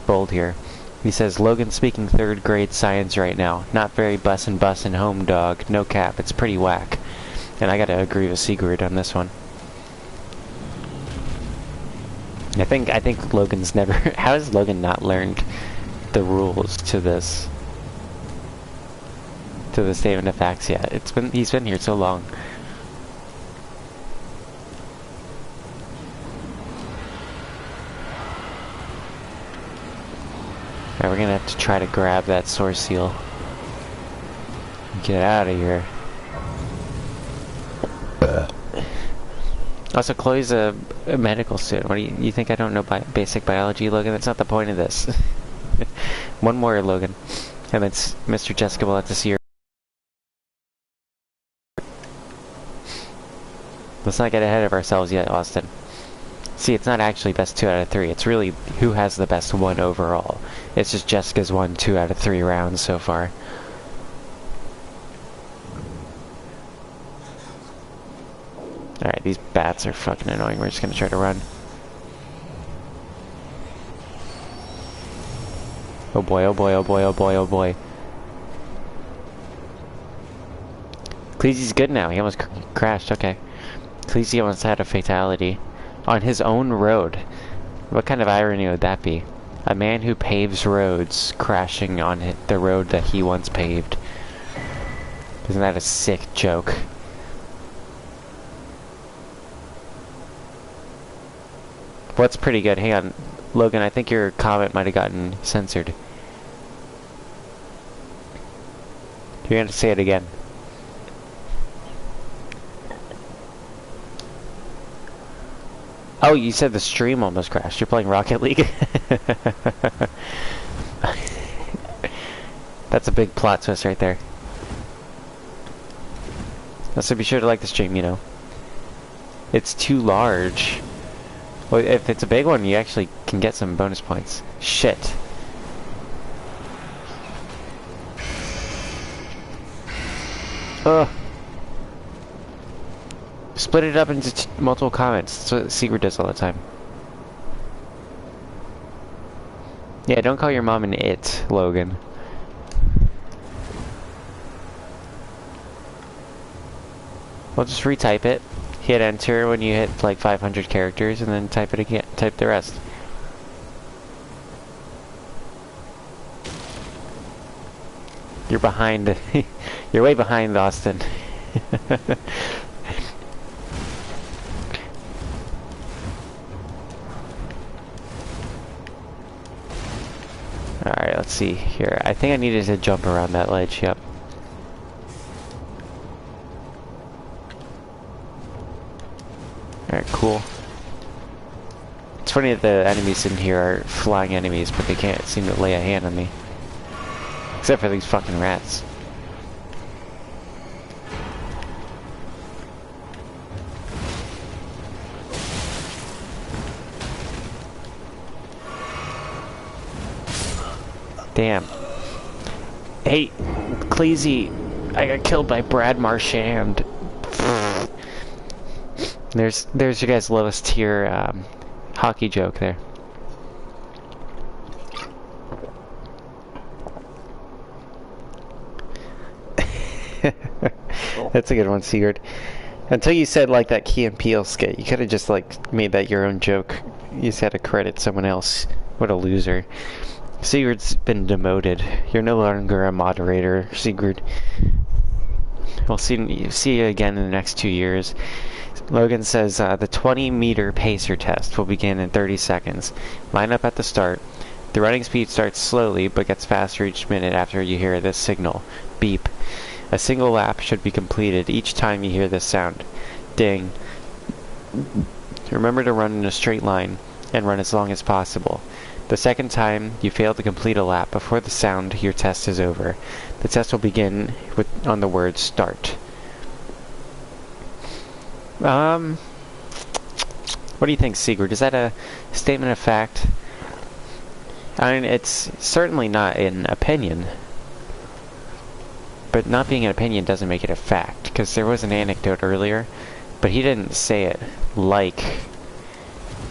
bold here. He says, Logan's speaking 3rd grade science right now. Not very bussin' home dog. No cap. It's pretty whack. And I gotta agree with Sigurd on this one. I think Logan's never... How has Logan not learned the rules to this? To the statement of facts yet? He's been here so long. Alright, we're gonna have to try to grab that source seal. Get out of here. Also, Chloe's a medical student. What do you think I don't know basic biology, Logan? That's not the point of this. One more, Logan. And then Mr. Jessica will have to see her. Let's not get ahead of ourselves yet, Austin. See, it's not actually best 2 out of 3. It's really who has the best 1 overall. It's just Jessica's won 2 out of 3 rounds so far. Alright, these bats are fucking annoying. We're just gonna try to run. Oh boy, oh boy, oh boy, oh boy, oh boy. Cleesy's good now. He almost crashed, okay. Cleesy almost had a fatality. On his own road. What kind of irony would that be? A man who paves roads crashing on the road that he once paved. Isn't that a sick joke? What's pretty good? Hang on. Logan, I think your comment might have gotten censored. You're gonna say it again. Oh, you said the stream almost crashed. You're playing Rocket League? That's a big plot twist right there. So be sure to like the stream, you know. It's too large. Well, if it's a big one, you actually can get some bonus points. Shit. Ugh. Split it up into multiple comments. That's what Secret does all the time. Yeah, don't call your mom an it, Logan. Well, just retype it. Hit enter when you hit like 500 characters, and then type it again. Type the rest. You're behind. You're way behind, Austin. Alright, let's see here. I think I needed to jump around that ledge, yep. Alright, cool. It's funny that the enemies in here are flying enemies, but they can't seem to lay a hand on me. Except for these fucking rats. Damn. Hey, Cleasy, I got killed by Brad Marchand. There's your guys' lowest tier hockey joke there. That's a good one, Sigurd. Until you said like that Key and Peele skit, you could have just like made that your own joke. You just had to credit someone else. What a loser. Sigurd's been demoted. You're no longer a moderator, Sigurd. We'll see you again in the next 2 years. Logan says the 20-meter pacer test will begin in 30 seconds. Line up at the start. The running speed starts slowly but gets faster each minute after you hear this signal. Beep. A single lap should be completed each time you hear this sound. Ding. Remember to run in a straight line and run as long as possible. The second time you fail to complete a lap before the sound, your test is over. The test will begin on the word start. What do you think, Sigurd? Is that a statement of fact? I mean, it's certainly not an opinion. But not being an opinion doesn't make it a fact, because there was an anecdote earlier, but he didn't say it like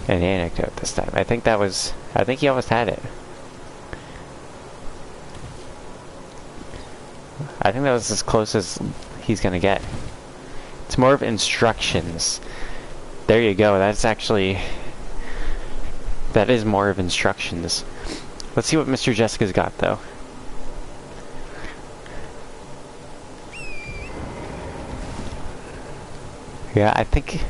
an anecdote this time. I think he almost had it. I think that was as close as he's gonna get. It's more of instructions. There you go, that is more of instructions. Let's see what Mr. Jessica's got, though. Yeah, I think...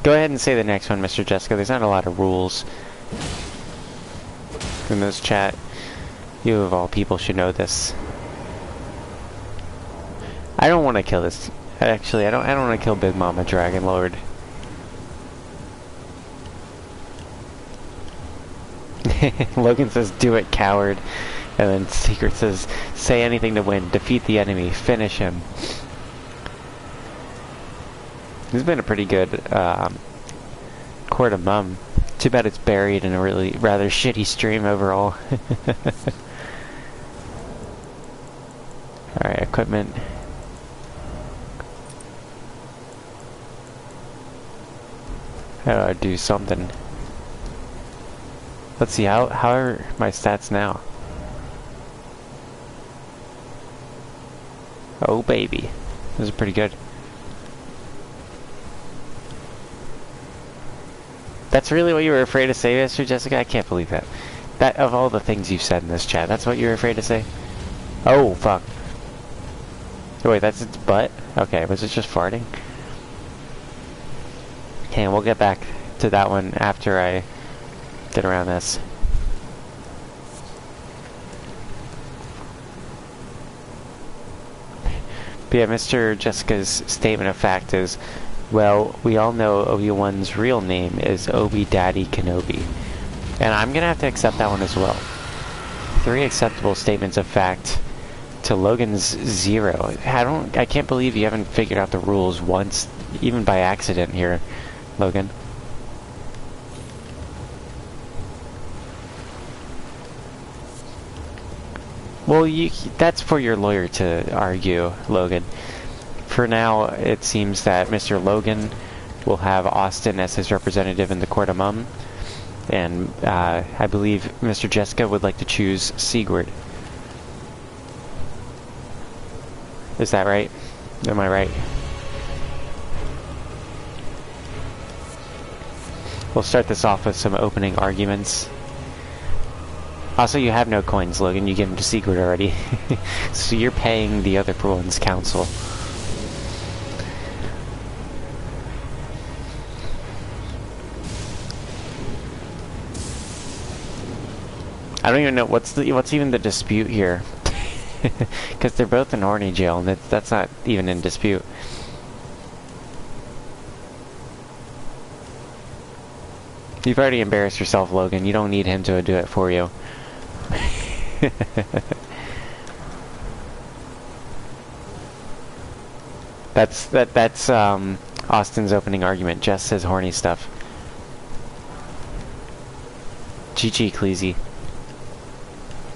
Go ahead and say the next one, Mr. Jessica. There's not a lot of rules in this chat. You of all people should know this. I don't want to kill this. Actually, I don't want to kill Big Mama Dragon Lord. Logan says, "Do it, coward," and then Secret says, "Say anything to win. Defeat the enemy. Finish him." This has been a pretty good Court of Mum. Too bad it's buried in a really rather shitty stream overall. Alright, equipment. How do I do something? Let's see, how are my stats now? Oh baby. This is pretty good. That's really what you were afraid to say, Mr. Jessica? I can't believe that. That, of all the things you've said in this chat, that's what you were afraid to say? Oh, fuck. Wait, that's its butt? Okay, was it just farting? Okay, we'll get back to that one after I get around this. But yeah, Mr. Jessica's statement of fact is, well, we all know Obi-Wan's real name is Obi-Daddy Kenobi. And I'm gonna have to accept that one as well. 3 acceptable statements of fact to Logan's 0. I can't believe you haven't figured out the rules once, even by accident here, Logan. Well, that's for your lawyer to argue, Logan. For now, it seems that Mr. Logan will have Austin as his representative in the Court of Mum, and I believe Mr. Jessica would like to choose Sigurd. Is that right? Am I right? We'll start this off with some opening arguments. Also, you have no coins, Logan. You gave them to Sigurd already. So you're paying the other one's counsel. I don't even know what's even the dispute here. Because they're both in horny jail, and that's not even in dispute. You've already embarrassed yourself, Logan. You don't need him to do it for you. That's Austin's opening argument. Jess says horny stuff. GG, Cleasy.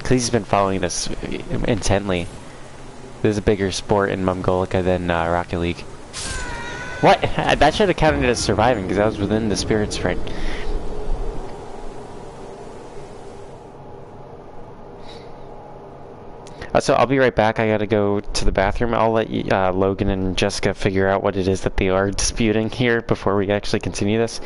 Cleasy's been following this intently. This is a bigger sport in Mongolica than Rocket League. What? That should have counted as surviving, because I was within the spirit sprint. So I'll be right back. I gotta go to the bathroom. I'll let Logan and Jessica figure out what it is that they are disputing here before we actually continue this.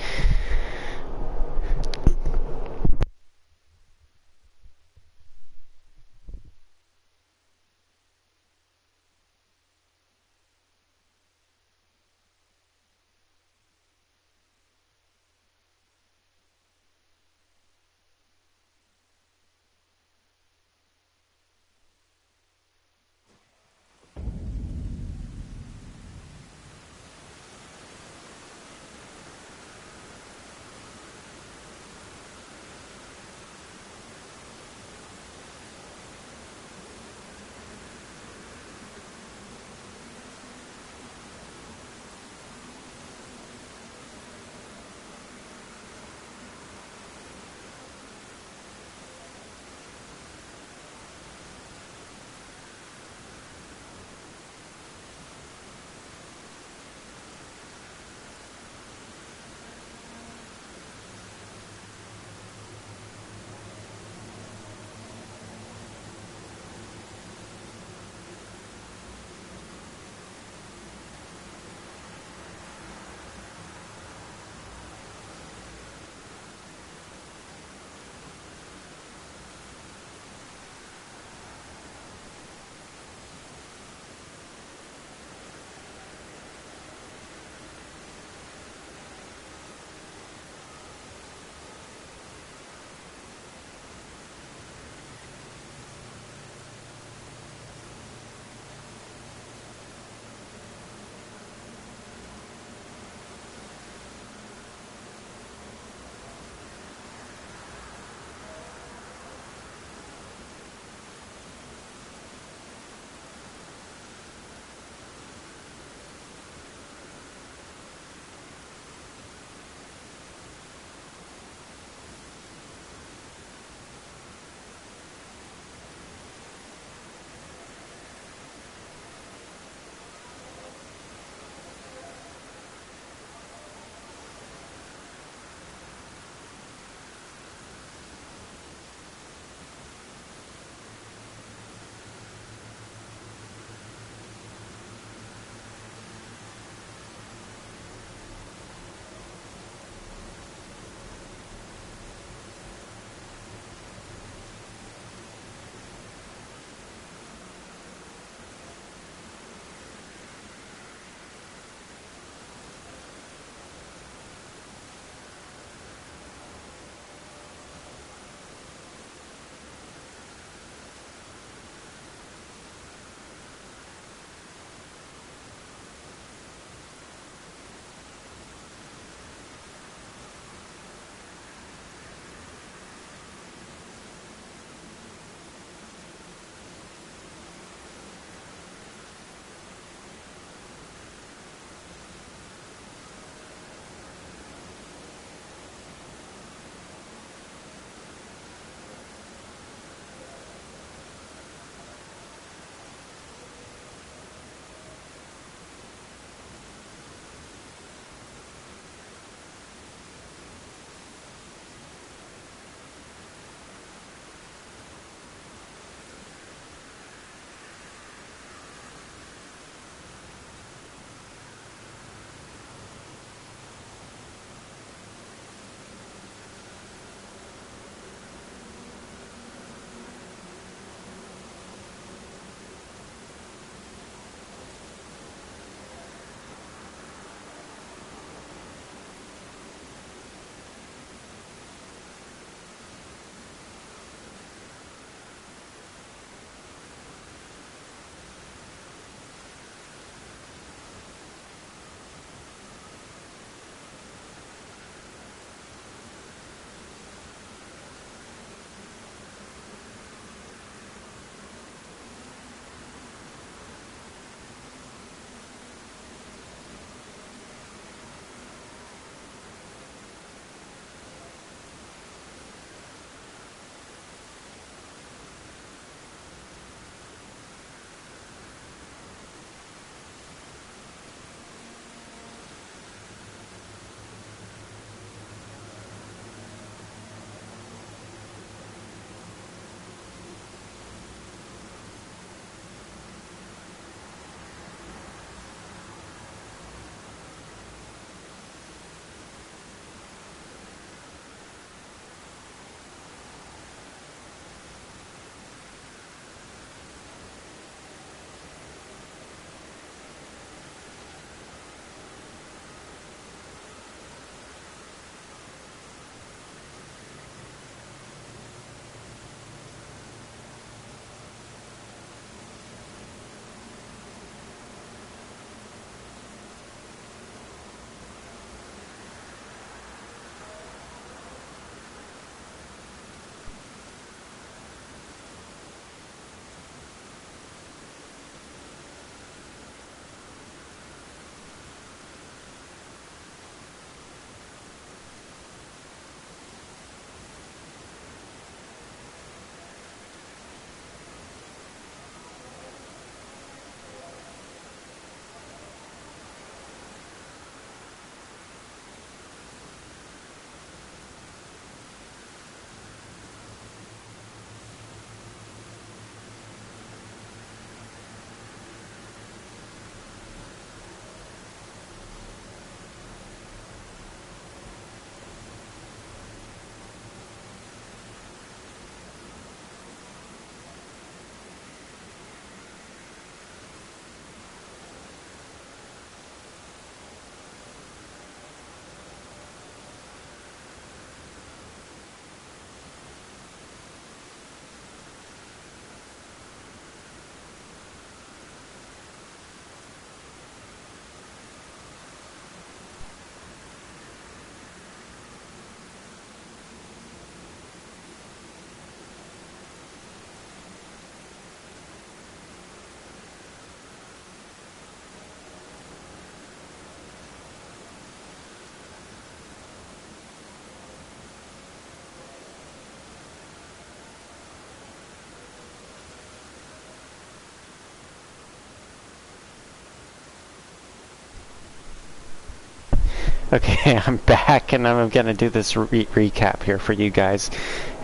Okay, I'm back, and I'm gonna do this recap here for you guys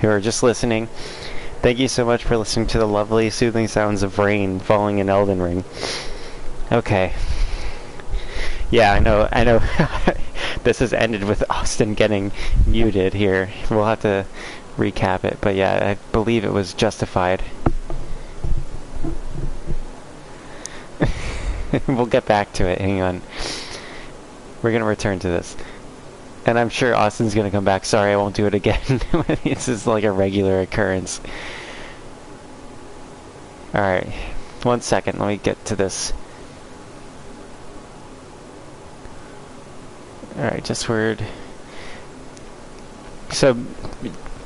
who are just listening. Thank you so much for listening to the lovely, soothing sounds of rain falling in Elden Ring. Okay. Yeah, I know. This has ended with Austin getting muted here. We'll have to recap it, but yeah, I believe it was justified. We'll get back to it. Hang on. We're gonna return to this. And I'm sure Austin's gonna come back. Sorry, I won't do it again. This is like a regular occurrence. Alright. 1 second, let me get to this. Alright, just word. So,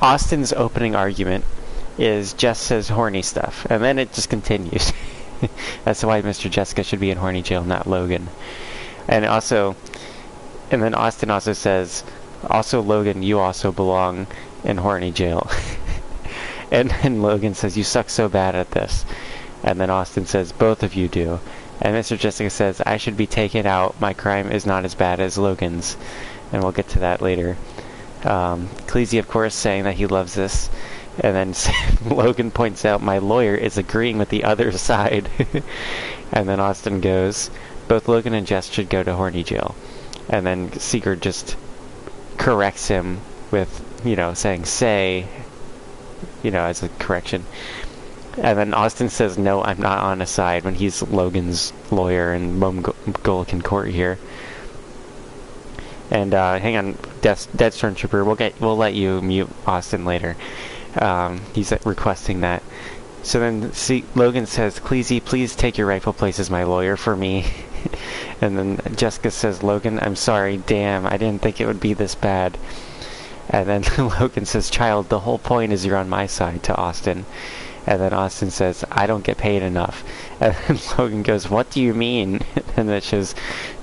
Austin's opening argument is Jess says horny stuff, and then it just continues. That's why Mr. Jessica should be in horny jail, not Logan. And then Austin also says, also Logan, you also belong in horny jail. And then Logan says, you suck so bad at this. And then Austin says, both of you do. And Mr. Jessica says, I should be taken out. My crime is not as bad as Logan's. And we'll get to that later. Cleese, of course, saying that he loves this. And then Logan points out, my lawyer is agreeing with the other side. And then Austin goes, both Logan and Jess should go to horny jail. And then Sigurd just corrects him with, saying say, as a correction. And then Austin says, no, I'm not on a side, when he's Logan's lawyer in Mongolian court here. And hang on, Dead Stormtrooper, we'll let you mute Austin later. He's requesting that. So then Logan says, Cleese, please take your rightful place as my lawyer for me. And then Jessica says, Logan, I'm sorry, damn, I didn't think it would be this bad. And then Logan says, child, the whole point is you're on my side, to Austin. And then Austin says, I don't get paid enough. And then Logan goes, what do you mean? And that shows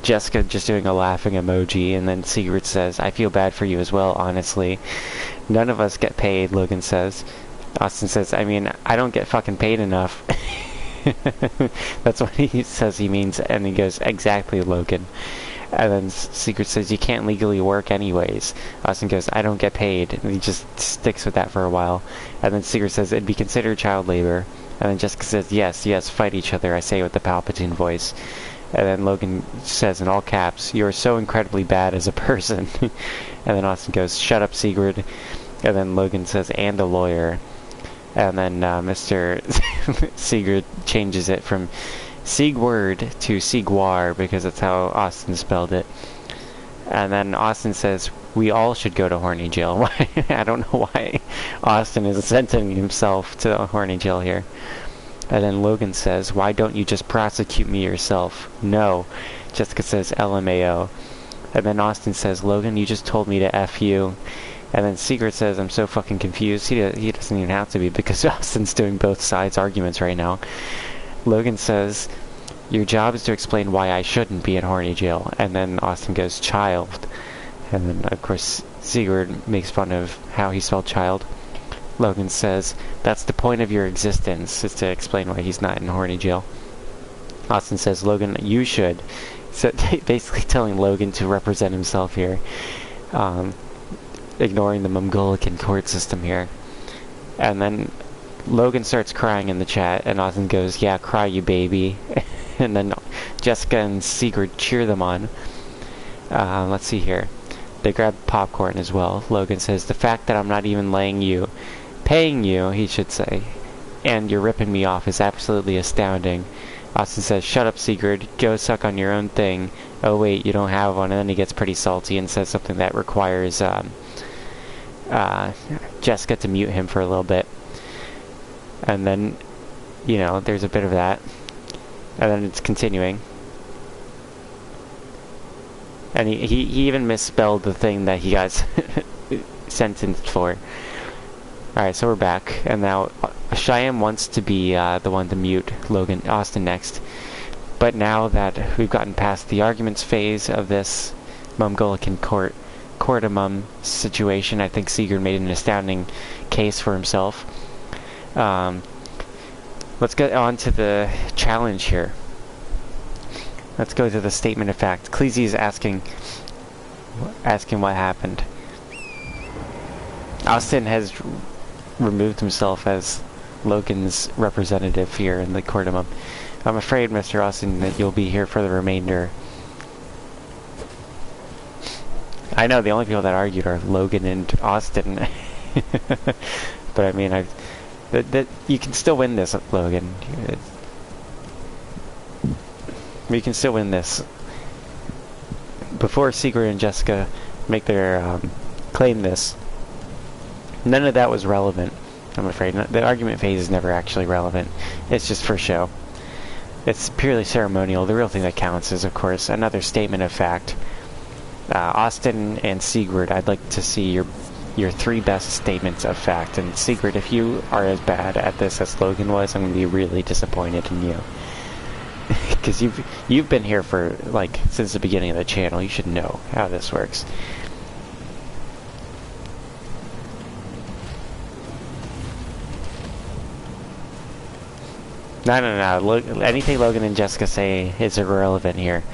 Jessica just doing a laughing emoji. And then Sigurd says, I feel bad for you as well, honestly. None of us get paid, Logan says. Austin says, I mean, I don't get fucking paid enough. That's what he says he means. And he goes, exactly, Logan. And then Sigurd says, you can't legally work anyways. Austin goes, I don't get paid. And he just sticks with that for a while. And then Sigurd says, it'd be considered child labor. And then Jessica says, yes, fight each other, I say with the Palpatine voice. And then Logan says in all caps, you are so incredibly bad as a person. And then Austin goes, shut up, Sigurd. And then Logan says, and a lawyer. And then Mr. Sigurd changes it from Sigward to Sigwar, because that's how Austin spelled it. And then Austin says, we all should go to horny jail. Why? I don't know why Austin is sentencing himself to horny jail here. And then Logan says, why don't you just prosecute me yourself? No. Jessica says, LMAO. And then Austin says, Logan, you just told me to F you. And then Sigurd says, I'm so fucking confused. He doesn't even have to be, because Austin's doing both sides' arguments right now. Logan says, your job is to explain why I shouldn't be in horny jail. And then Austin goes, child. And then, of course, Sigurd makes fun of how he spelled child. Logan says, that's the point of your existence, is to explain why he's not in horny jail. Austin says, Logan, you should. So basically telling Logan to represent himself here. Ignoring the Mongolian court system here. And then Logan starts crying in the chat, and Austin goes, yeah, cry, you baby. And then Jessica and Sigurd cheer them on. Let's see here. They grab popcorn as well. Logan says, the fact that I'm not even paying you, he should say, and you're ripping me off is absolutely astounding. Austin says, shut up, Sigurd. Go suck on your own thing. Oh, wait, you don't have one. And then he gets pretty salty and says something that requires Jessica to mute him for a little bit. And then, there's a bit of that. And then it's continuing. And he even misspelled the thing that he got sentenced for. Alright, so we're back. And now Cheyenne wants to be the one to mute Austin next. But now that we've gotten past the arguments phase of this Mongolian court-a-mum situation, I think Sigurd made an astounding case for himself. Let's get on to the challenge here. Let's go to the statement of fact. Cleese is asking, asking what happened. Austin has removed himself as Logan's representative here in the courtroom. I'm afraid, Mr. Austin, that you'll be here for the remainder. I know the only people that argued are Logan and Austin. But I mean, that you can still win this, Logan. You can still win this. Before Sigrid and Jessica make their claim this, none of that was relevant. I'm afraid the argument phase is never actually relevant. It's just for show. It's purely ceremonial. The real thing that counts is, of course, another statement of fact. Austin and Sigrid, I'd like to see your 3 best statements of fact. And Sigrid, if you are as bad at this as Logan was, I'm going to be really disappointed in you. Because you've been here for, like, since the beginning of the channel. You should know how this works. No. Anything Logan and Jessica say is irrelevant here.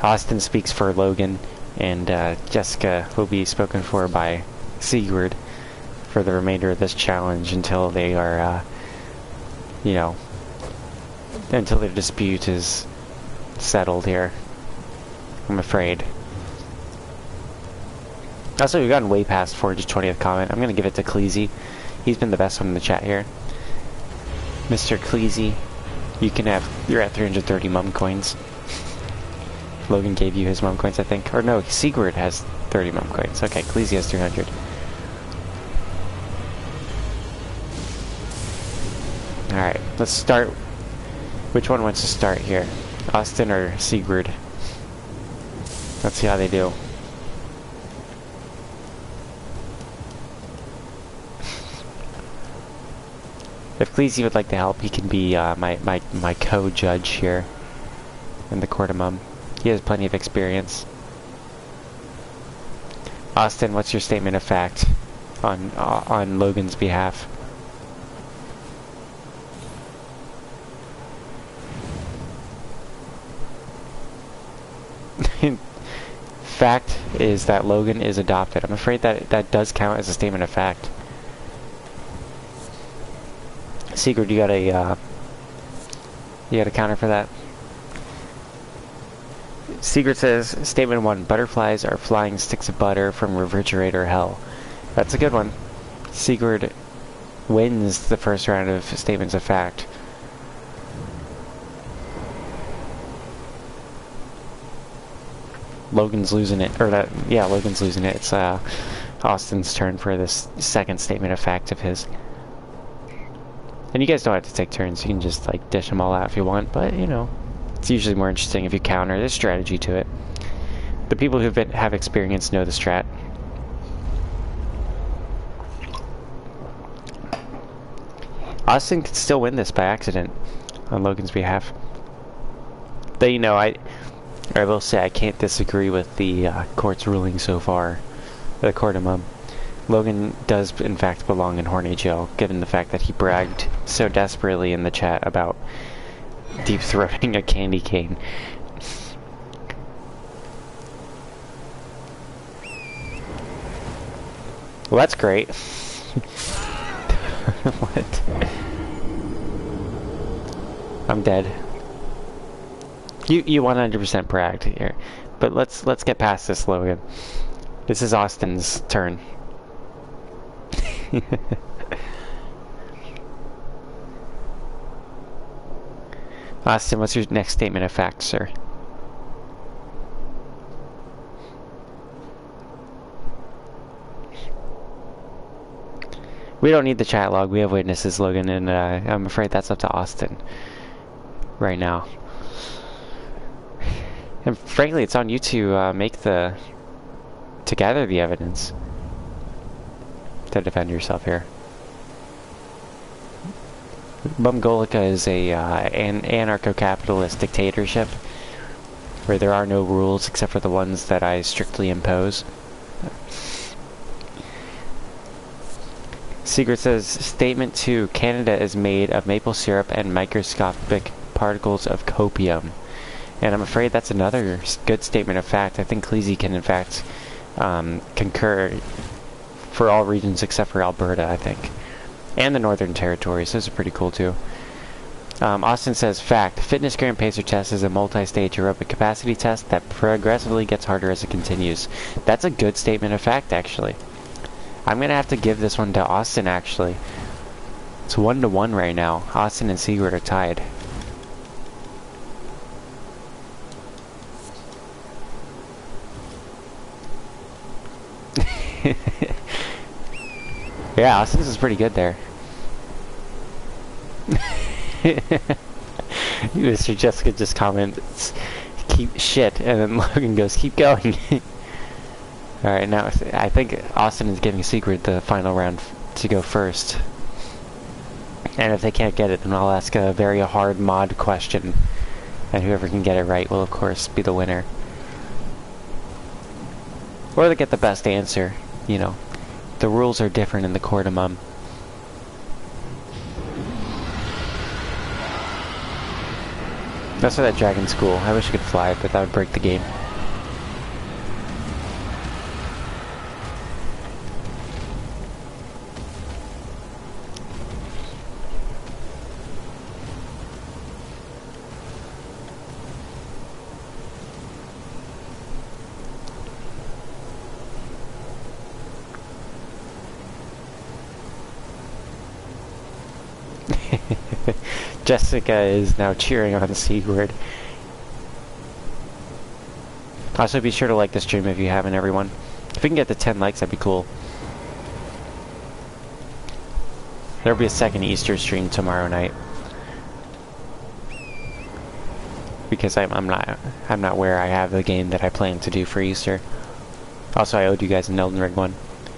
Austin speaks for Logan, and Jessica will be spoken for by Sigrid for the remainder of this challenge until they are, until their dispute is settled here. I'm afraid. Also, we've gotten way past Forge's 20th comment. I'm gonna give it to Cleasy. He's been the best one in the chat here. Mr. Cleasy, you're at 330 mum coins. Logan gave you his mum coins, I think. Or no, Sigrid has 30 mum coins. Okay, Cleasy has 300. Alright, let's start. Which one wants to start here? Austin or Sigrid? Let's see how they do. If Cleasy would like to help, he can be my co-judge here in the court of mum. He has plenty of experience. Austin, what's your statement of fact on Logan's behalf? Fact is that Logan is adopted. I'm afraid that does count as a statement of fact. Sigrid, you got a counter for that? Sigrid says, statement 1, butterflies are flying sticks of butter from refrigerator hell. That's a good one. Sigrid wins the first round of statements of fact. Logan's losing it, Logan's losing it. It's Austin's turn for this second statement of fact of his. And you guys don't have to take turns. You can just like dish them all out if you want, but you know, it's usually more interesting if you counter. There's strategy to it. The people who have experience know the strat. Austin could still win this by accident on Logan's behalf. But you know, I will say I can't disagree with the court's ruling so far. The court of mum. Logan does in fact belong in Horny Jail, given the fact that he bragged so desperately in the chat about deep-throating a candy cane. Well, that's great. What? I'm dead. You 100% bragged here, but let's get past this, Logan. This is Austin's turn. Austin, what's your next statement of fact, sir? We don't need the chat log. We have witnesses, Logan, and I'm afraid that's up to Austin right now. And frankly, it's on you to to gather the evidence to defend yourself here. Bumgolica is an anarcho-capitalist dictatorship where there are no rules except for the ones that I strictly impose. Sigrid says, statement 2, Canada is made of maple syrup and microscopic particles of copium. And I'm afraid that's another good statement of fact. I think Cleese can, in fact, concur for all regions except for Alberta, I think. And the Northern Territories. Those are pretty cool, too. Austin says, fact, Fitness Grand Pacer test is a multi-stage aerobic capacity test that progressively gets harder as it continues. That's a good statement of fact, actually. I'm going to have to give this one to Austin, actually. It's 1-1 right now. Austin and Sigurd are tied. Yeah, Austin's is pretty good there. Mr. Jessica just comments, keep shit, and then Logan goes, keep going. Alright, now I think Austin is giving Sigurd the final round to go first. And if they can't get it, then I'll ask a very hard mod question. And whoever can get it right will, of course, be the winner. Or they get the best answer, you know. The rules are different in the Cordamum. That's why that dragon's cool. I wish I could fly, but that would break the game. Jessica is now cheering on Sigurd. Also, be sure to like the stream if you haven't, everyone. If we can get to 10 likes, that'd be cool. There'll be a second Easter stream tomorrow night. Because I'm not where I have the game that I plan to do for Easter. Also, I owed you guys an Elden Ring one,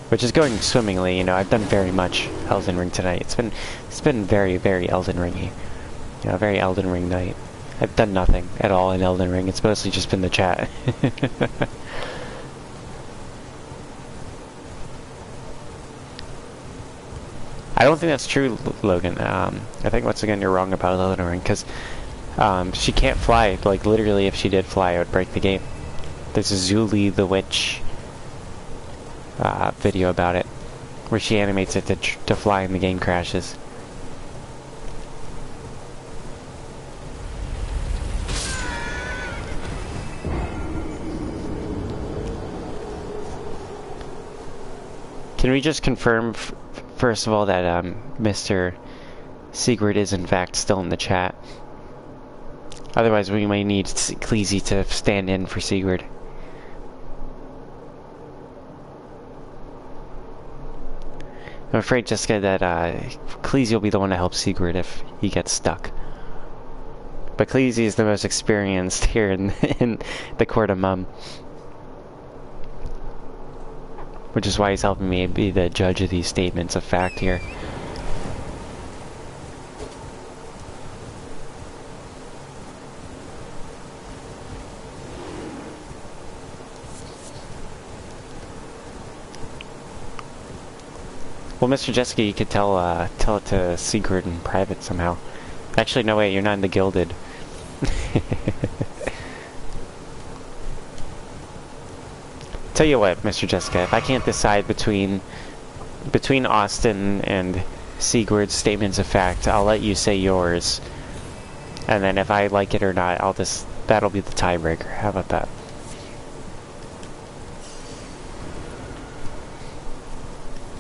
which is going swimmingly. You know, I've done very much Elden Ring tonight. It's been very, very Elden Ringy. You know, very Elden Ring night. I've done nothing at all in Elden Ring. It's mostly just been the chat. I don't think that's true, Logan. I think once again you're wrong about Elden Ring, because she can't fly. Like, literally, if she did fly, it would break the game. There's a Zuli the Witch video about it, where she animates it to fly and the game crashes. Can we just confirm, first of all, that Mr. Sigurd is in fact still in the chat? Otherwise, we may need Cleese to stand in for Sigurd. I'm afraid, Jessica, that Cleese will be the one to help Sigurd if he gets stuck. But Cleese is the most experienced here in the Cordamum. Which is why he's helping me be the judge of these statements of fact here. Well, Mr. Jessica, you could tell it to Sigurd in private somehow. Actually, no, wait, you're not in the Gilded. Tell you what, Mr. Jessica, if I can't decide between Austin and Sigurd's statements of fact, I'll let you say yours. And then if I like it or not, that'll be the tiebreaker. How about that?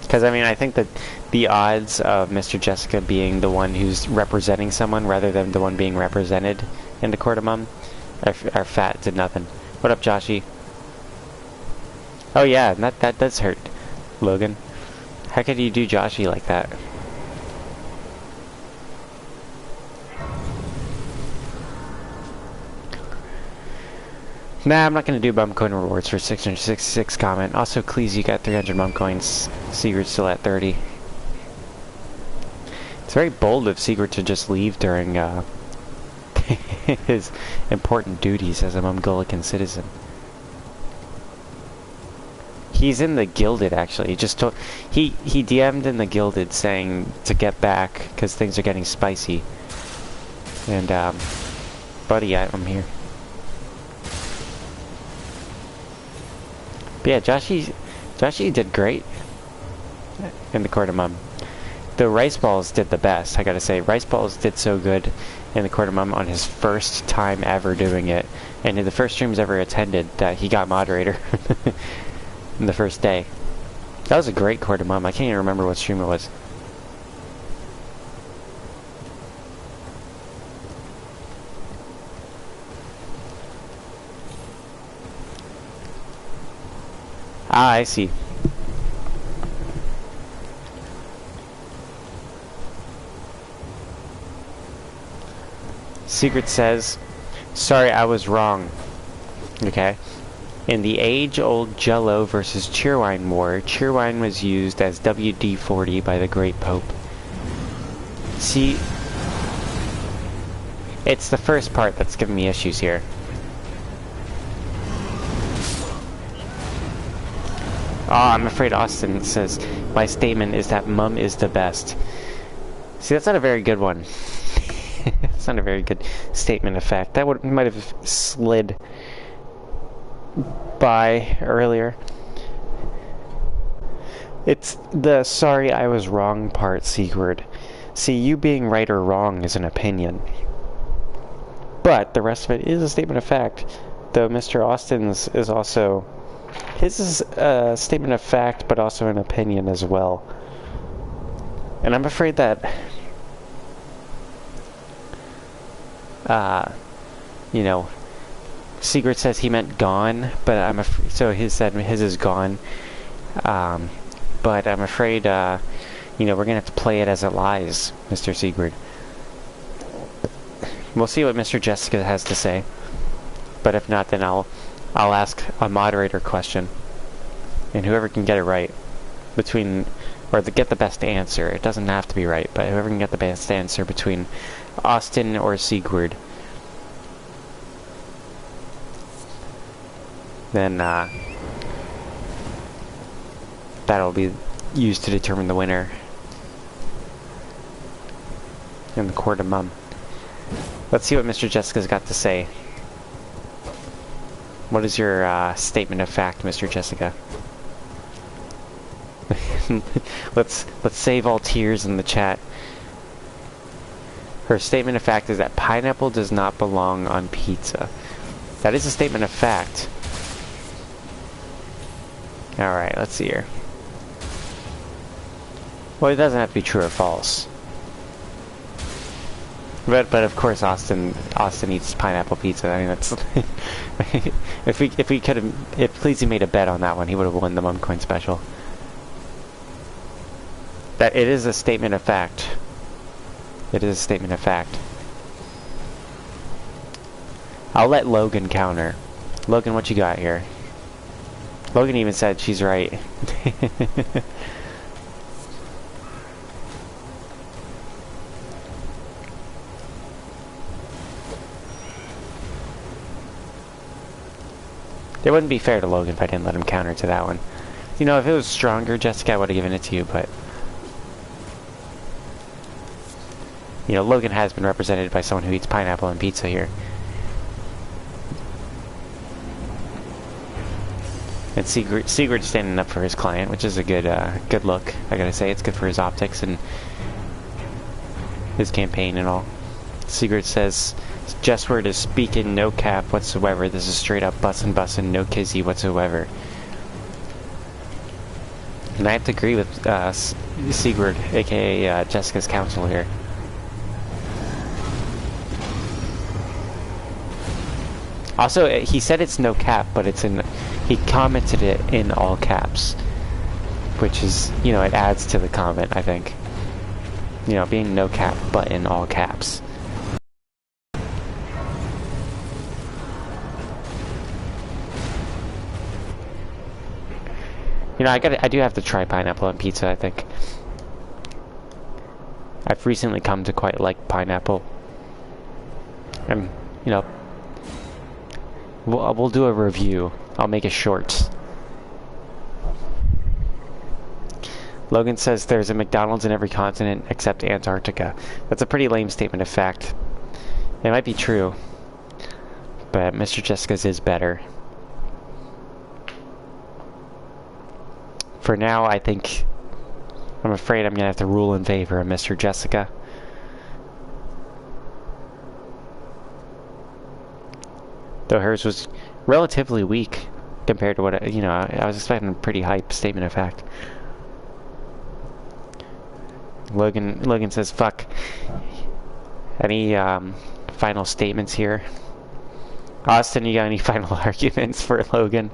Because, I mean, I think that the odds of Mr. Jessica being the one who's representing someone rather than the one being represented in the Cordamum are fat to nothing. What up, Joshy? Oh yeah, that does hurt, Logan. How could you do Joshy like that? Nah, I'm not gonna do bum coin rewards for 666 comment. Also, Cleese, you got 300 bum coins. Sigurd's still at 30. It's very bold of Sigurd to just leave during his important duties as a Mongolian citizen. He's in the Gilded, actually. He just he DM'd in the Gilded saying to get back because things are getting spicy. And buddy, I'm here. But yeah, Joshy did great in the Court of Mum. The Rice Balls did the best, I gotta say. Rice Balls did so good in the Court of Mum on his first time ever doing it, and in the first streams ever attended that he got moderator in the first day. That was a great Court of Mum. I can't even remember what stream it was. Ah, I see. Secret says, sorry, I was wrong. Okay. In the age-old Jello versus Cheerwine war, Cheerwine was used as WD-40 by the Great Pope. See, it's the first part that's giving me issues here. Oh, I'm afraid Austin says, my statement is that Mum is the best. See, that's not a very good one. It's not a very good statement of fact. That might have slid by earlier. It's the sorry I was wrong part, Sigurd. See, you being right or wrong is an opinion. But the rest of it is a statement of fact. Though Mr. Austin's is also... His is a statement of fact, but also an opinion as well. And I'm afraid that... you know... Sigurd says he meant gone, but so his said his is gone. But I'm afraid, you know, we're gonna have to play it as it lies, Mr. Sigurd. We'll see what Mr. Jessica has to say. But if not, then I'll ask a moderator question, and whoever can get it right get the best answer. It doesn't have to be right, but whoever can get the best answer between Austin or Sigurd, then that'll be used to determine the winner in the Court of Mum. Let's see what Mr. Jessica's got to say. What is your statement of fact, Mr. Jessica? let's save all tears in the chat. Her statement of fact is that pineapple does not belong on pizza. That is a statement of fact. Alright, let's see here. Well, it doesn't have to be true or false. But of course Austin eats pineapple pizza. I mean, that's if Cleese made a bet on that one, he would have won the Mumcoin special. That it is a statement of fact. It is a statement of fact. I'll let Logan counter. Logan, what you got here? Logan even said she's right. It wouldn't be fair to Logan if I didn't let him counter to that one. You know, if it was stronger, Jessica, I would have given it to you, but... You know, Logan has been represented by someone who eats pineapple and pizza here. And Sigurd's standing up for his client, which is a good look. I gotta say, it's good for his optics and his campaign and all. Sigurd says, Just word is speaking, no cap whatsoever. This is straight up bussin', no kizzy whatsoever. And I have to agree with Sigurd, aka Jessica's counsel here. Also, he said it's no cap, but he commented it in all caps. Which is, you know, it adds to the comment, I think. You know, being no cap, but in all caps. You know, I do have to try pineapple on pizza, I think. I've recently come to quite like pineapple. And, you know, we'll do a review. I'll make it short. Logan says there's a McDonald's in every continent except Antarctica. That's a pretty lame statement of fact. It might be true, but Mr. Jessica's is better. for now, I'm afraid I'm gonna have to rule in favor of Mr. Jessica. Though hers was relatively weak compared to what, I was expecting a pretty hype statement of fact. Logan says, fuck. Any, final statements here? Austin, you got any final arguments for Logan?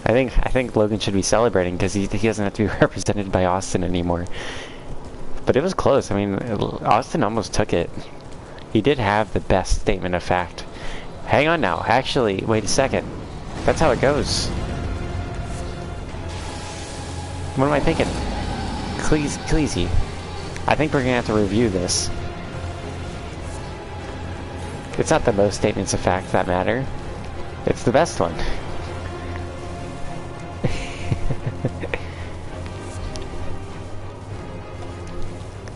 I think Logan should be celebrating because he doesn't have to be represented by Austin anymore. But it was close. I mean, Austin almost took it. He did have the best statement of fact. Hang on now. Actually, wait a second. That's how it goes. What am I thinking? Cleasy. I think we're gonna have to review this. It's not the most statements of fact that matter. It's the best one.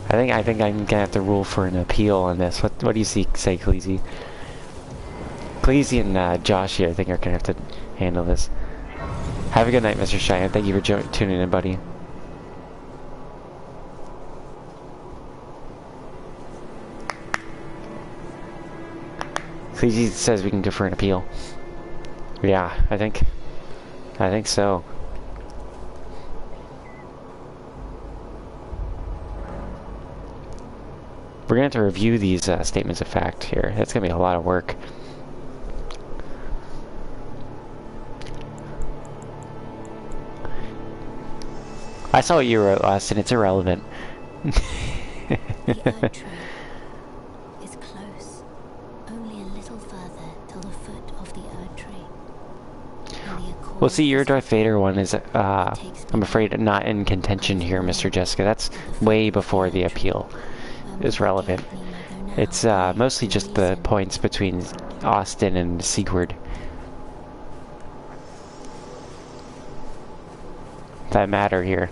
I think I'm gonna have to rule for an appeal on this. What do you say, Cleasy? Cleasy and Josh here, I think, are gonna have to handle this. Have a good night, Mr. Cheyenne. Thank you for tuning in, buddy. Cleasy says we can go for an appeal. Yeah, I think so. We're gonna have to review these statements of fact here. That's gonna be a lot of work. I saw what you wrote, Austin. It's irrelevant. The Erd tree is close. Only a little further till the foot of the Erd tree. Well, see, your Darth Vader one is, I'm afraid, not in contention here, Mr. Jessica. That's way before the appeal is relevant. It's mostly just the points between Austin and Sigurd that matter here.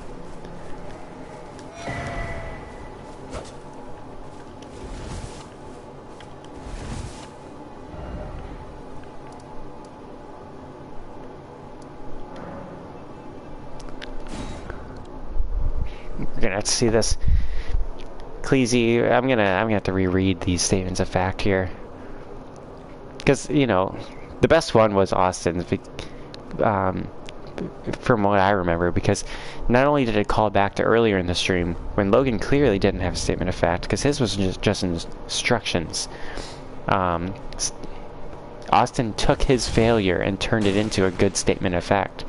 We're gonna have to see this. Cleasy, I'm gonna have to reread these statements of fact here, because the best one was Austin's, from what I remember, because not only did it call back to earlier in the stream when Logan clearly didn't have a statement of fact, because his was just instructions. Austin took his failure and turned it into a good statement of fact.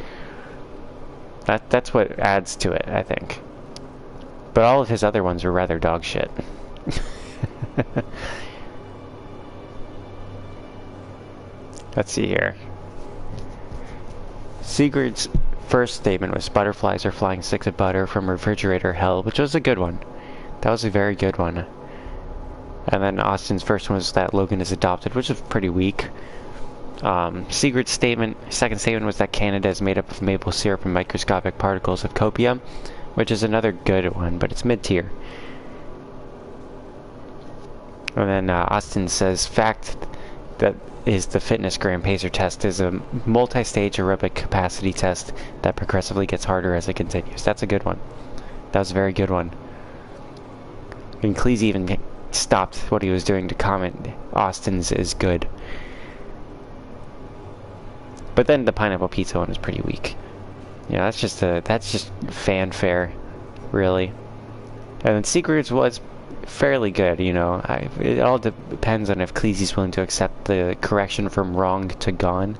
That's what adds to it, I think. But all of his other ones were rather dog shit. Let's see here. Sigurd's first statement was butterflies are flying sticks of butter from refrigerator hell, which was a good one. That was a very good one. And then Austin's first one was that Logan is adopted, which was pretty weak. Sigurd's second statement was that Canada is made up of maple syrup and microscopic particles of copium, which is another good one, but it's mid-tier. And then Austin says, fact that is the fitness gram pacer test is a multi-stage aerobic capacity test that progressively gets harder as it continues. That's a good one. That was a very good one. And Cleese even stopped what he was doing to comment, Austin's is good. But then the pineapple pizza one is pretty weak. Yeah, that's just fanfare, really. And then Secrets was fairly good, it all depends on if Cleesy's willing to accept the correction from wrong to gone.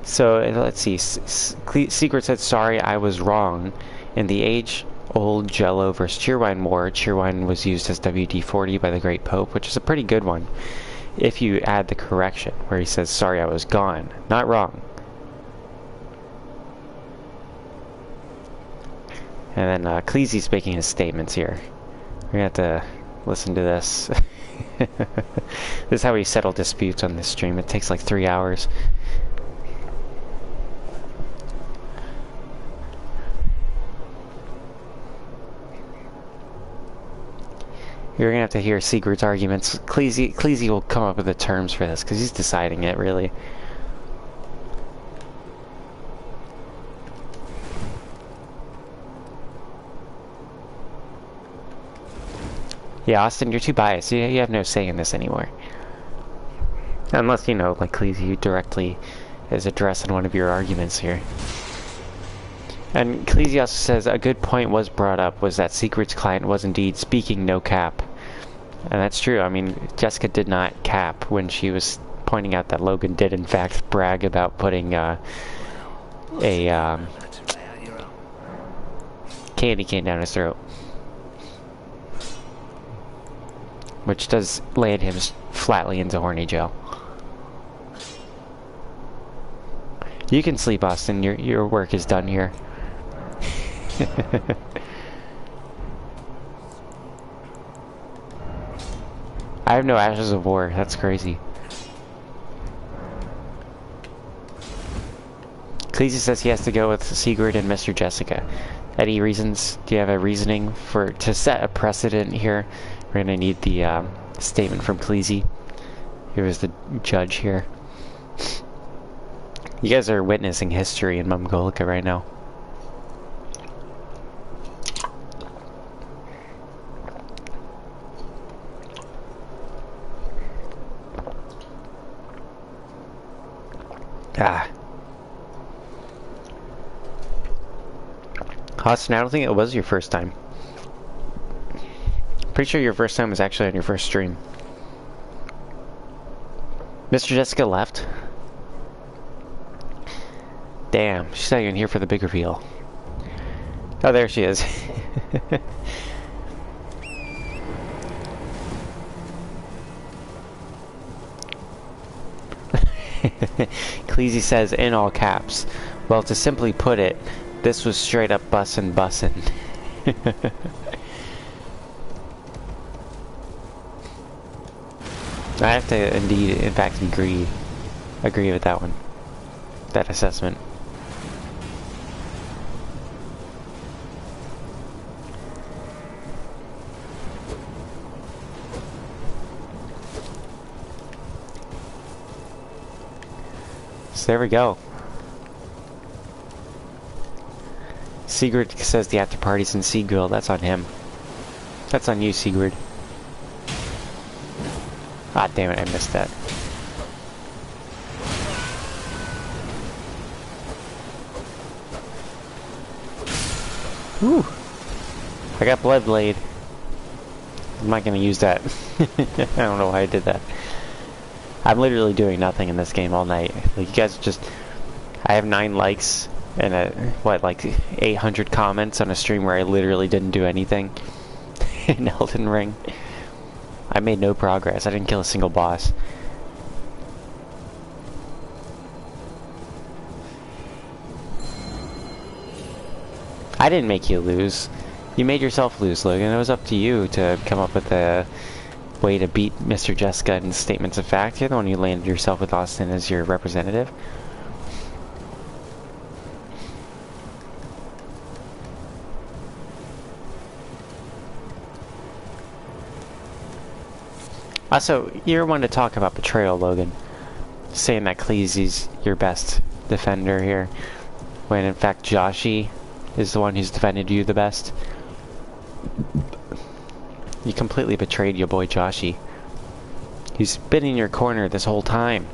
So let's see. Secret said, sorry, I was wrong. In the age-old Jello versus Cheerwine war, Cheerwine was used as WD-40 by the Great Pope, which is a pretty good one. If you add the correction, where he says, sorry, I was gone. Not wrong. And then Cleesy's making his statements here. We're going to have to listen to this. This is how we settle disputes on this stream. It takes like 3 hours. You're gonna have to hear Sigurd's arguments. Cleese will come up with the terms for this, because he's deciding it, really. Yeah, Austin, you're too biased. You have no say in this anymore. Unless, you know, like Cleese directly is addressing one of your arguments here. And Cleese also says a good point was brought up, was that Sigurd's client was indeed speaking no cap. And that's true. I mean, Jessica did not cap when she was pointing out that Logan did in fact brag about putting candy cane down his throat. Which does land him flatly into horny jail. You can sleep, Austin. Your work is done here. I have no Ashes of War. That's crazy. Cleese says he has to go with Sigurd and Mr. Jessica. Any reasons? Do you have a reasoning to set a precedent here? We're gonna need the statement from Cleese. Here is the judge here. You guys are witnessing history in Mongolica right now. Austin, I don't think it was your first time. Pretty sure your first time was actually on your first stream. Mr. Jessica left? Damn, she's not even here for the big reveal. Oh, there she is. Cleese says in all caps. Well, to simply put it, this was straight up bussin'. I have to indeed, in fact, agree with that one. That assessment. So there we go. Sigurd says the after party's in Sigurd. That's on him. That's on you, Sigurd. Ah, damn it, I missed that. Whew. I got Blood Blade. I'm not gonna use that. I don't know why I did that. I'm literally doing nothing in this game all night. Like, you guys just... I have 9 likes and like 800 comments on a stream where I literally didn't do anything in Elden Ring. I made no progress. I didn't kill a single boss. I didn't make you lose. You made yourself lose, Logan. It was up to you to come up with a way to beat Mr. Jessica in statements of fact. You're the one who landed yourself with Austin as your representative. Also, you're one to talk about betrayal, Logan. Saying that Cleese's your best defender here, when in fact Joshi is the one who's defended you the best. You completely betrayed your boy Joshi. He's been in your corner this whole time.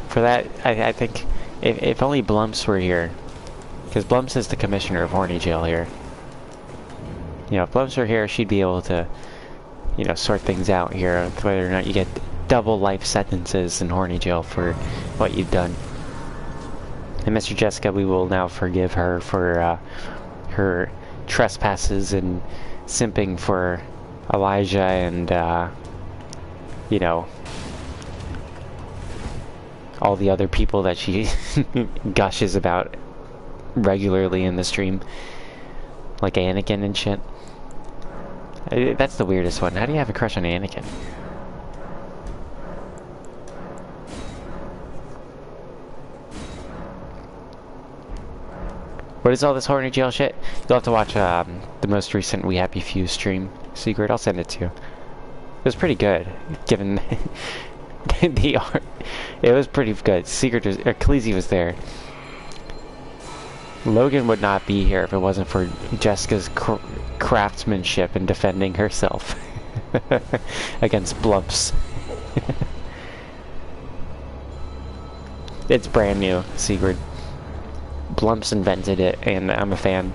For that, I think, if only Blumps were here, because Blumps is the commissioner of Horny Jail here. You know, if Blumps were here, she'd be able to, you know, sort things out here, whether or not you get double life sentences in Horny Jail for what you've done. And Mr. Jessica, we will now forgive her for her trespasses and simping for Elijah and, you know, all the other people that she gushes about regularly in the stream. Like Anakin and shit. That's the weirdest one. How do you have a crush on Anakin? What is all this horny jail shit? You'll have to watch the most recent We Happy Few stream, Secret. I'll send it to you. It was pretty good, given the art. It was pretty good. Secret was, Khaleesi was there. Logan would not be here if it wasn't for Jessica's craftsmanship in defending herself against Blumps. It's brand new, Secret. Blumps invented it, and I'm a fan.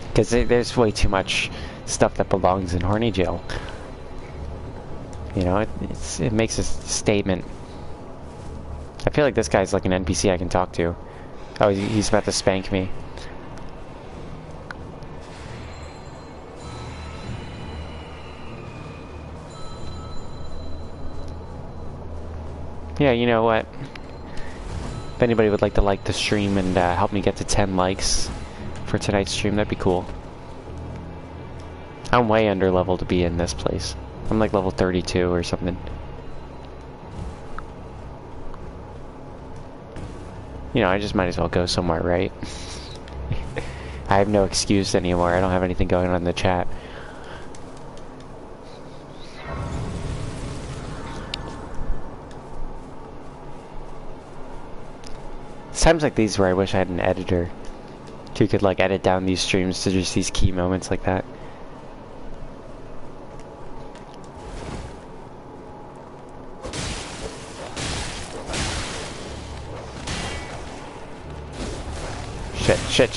Because there's way too much stuff that belongs in horny jail. You know, it makes a statement. I feel like this guy's like an NPC I can talk to. Oh, he's about to spank me. Yeah, you know what? If anybody would like to like the stream and help me get to 10 likes for tonight's stream, that'd be cool. I'm way under level to be in this place. I'm like level 32 or something. You know, I just might as well go somewhere, right? I have no excuse anymore. I don't have anything going on in the chat. It's times like these where I wish I had an editor who could like edit down these streams to just these key moments like that. Shit.